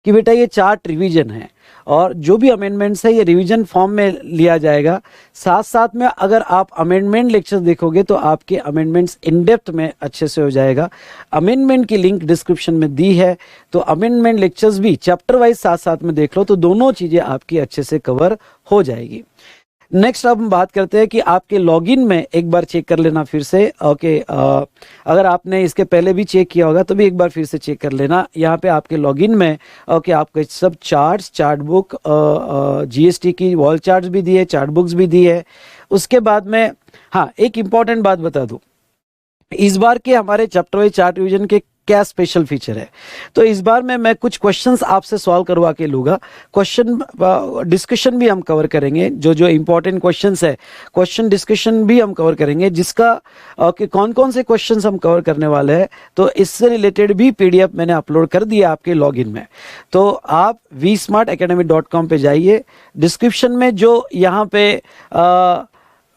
कि बेटा ये चार्ट रिवीजन है और जो भी अमेंडमेंट्स है ये रिवीजन फॉर्म में लिया जाएगा। साथ साथ में अगर आप अमेंडमेंट लेक्चर्स देखोगे तो आपके अमेंडमेंट्स इन डेप्थ में अच्छे से हो जाएगा। अमेंडमेंट की लिंक डिस्क्रिप्शन में दी है, तो अमेंडमेंट लेक्चर्स भी चैप्टर वाइज साथ साथ में देख लो, तो दोनों चीजें आपकी अच्छे से कवर हो जाएगी। नेक्स्ट अब हम बात करते हैं कि आपके लॉगिन में एक बार चेक कर लेना फिर से, ओके। अगर आपने इसके पहले भी चेक किया होगा तो भी एक बार फिर से चेक कर लेना। यहाँ पे आपके लॉगिन में, ओके, आपके सब चार्ट्स, चार्ट बुक, जीएसटी की वॉल चार्ट्स भी दिए, चार्ट बुक्स भी दी है। उसके बाद में हाँ, एक इंपॉर्टेंट बात बता दूं, इस बार के हमारे चैप्टर वाइज चार्ट रिवीजन के क्या स्पेशल फीचर है। तो इस बार में मैं कुछ क्वेश्चंस आपसे सॉल्व करवा के लूंगा। क्वेश्चन डिस्कशन भी हम कवर करेंगे, जो जो इंपॉर्टेंट क्वेश्चंस है क्वेश्चन डिस्कशन भी हम कवर करेंगे, जिसका ओके कौन कौन से क्वेश्चंस हम कवर करने वाले हैं। तो इससे रिलेटेड भी पीडीएफ मैंने अपलोड कर दिया आपके लॉगिन में। तो आप vsmartacademy.com पे जाइए, डिस्क्रिप्शन में जो यहाँ पे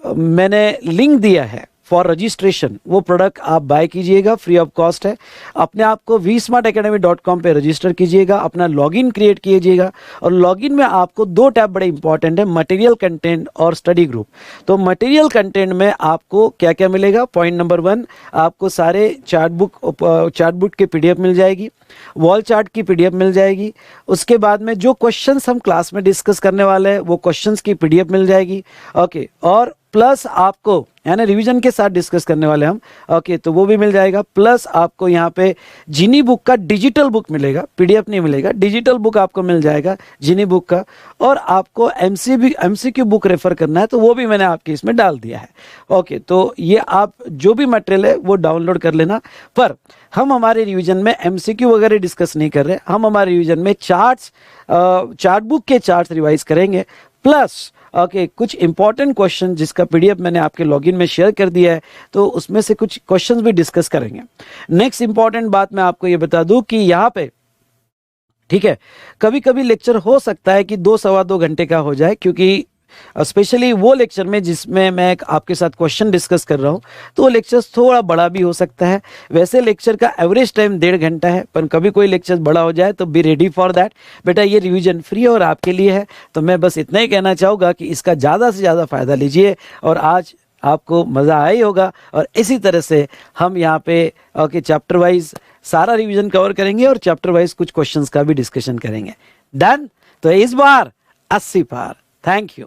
मैंने लिंक दिया है, फॉर रजिस्ट्रेशन, वो प्रोडक्ट आप बाय कीजिएगा, फ्री ऑफ कॉस्ट है। अपने आप को vsmartacademy.com पे रजिस्टर कीजिएगा, अपना लॉगिन क्रिएट कीजिएगा और लॉगिन में आपको 2 टैब बड़े इंपॉर्टेंट है, मटेरियल कंटेंट और स्टडी ग्रुप। तो मटेरियल कंटेंट में आपको क्या क्या मिलेगा? पॉइंट नंबर 1, आपको सारे चार्ट बुक की PDF मिल जाएगी, वॉल चार्ट की PDF मिल जाएगी। उसके बाद में जो क्वेश्चंस हम क्लास में डिस्कस करने वाले हैं वो क्वेश्चंस की PDF मिल जाएगी। ओके, और प्लस आपको यानी रिवीजन के साथ डिस्कस करने वाले हम, ओके, तो वो भी मिल जाएगा। प्लस आपको यहाँ पे जीनी बुक का डिजिटल बुक मिलेगा, PDF नहीं मिलेगा, डिजिटल बुक आपको मिल जाएगा जीनी बुक का। और आपको MCQ बुक रेफर करना है तो वो भी मैंने आपके इसमें डाल दिया है। ओके, तो ये आप जो भी मटेरियल है वो डाउनलोड कर लेना। पर हम हमारे रिवीजन में MCQ वगैरह डिस्कस नहीं कर रहे, हम हमारे रिवीजन में चार्ट बुक के चार्ट्स रिवाइज करेंगे। प्लस ओके, कुछ इंपॉर्टेंट क्वेश्चन जिसका PDF मैंने आपके लॉगिन में शेयर कर दिया है, तो उसमें से कुछ क्वेश्चंस भी डिस्कस करेंगे। नेक्स्ट इंपॉर्टेंट बात मैं आपको ये बता दूं कि यहाँ पे, ठीक है, कभी कभी लेक्चर हो सकता है कि 2 सवा 2 घंटे का हो जाए, क्योंकि स्पेशली वो लेक्चर में जिसमें मैं आपके साथ क्वेश्चन डिस्कस कर रहा हूं, तो वो लेक्चर थोड़ा बड़ा भी हो सकता है। वैसे लेक्चर का एवरेज टाइम 1.5 घंटा है, पर कभी कोई लेक्चर बड़ा हो जाए तो बी रेडी फॉर दैट। बेटा ये रिवीजन फ्री और आपके लिए है, तो मैं बस इतना ही कहना चाहूँगा कि इसका ज़्यादा से ज़्यादा फ़ायदा लीजिए और आज आपको मज़ा आया ही होगा। और इसी तरह से हम यहाँ पे ओके चैप्टर वाइज सारा रिवीजन कवर करेंगे और चैप्टर वाइज कुछ क्वेश्चंस का भी डिस्कशन करेंगे। डन? तो इस बार 80 पार। Thank you.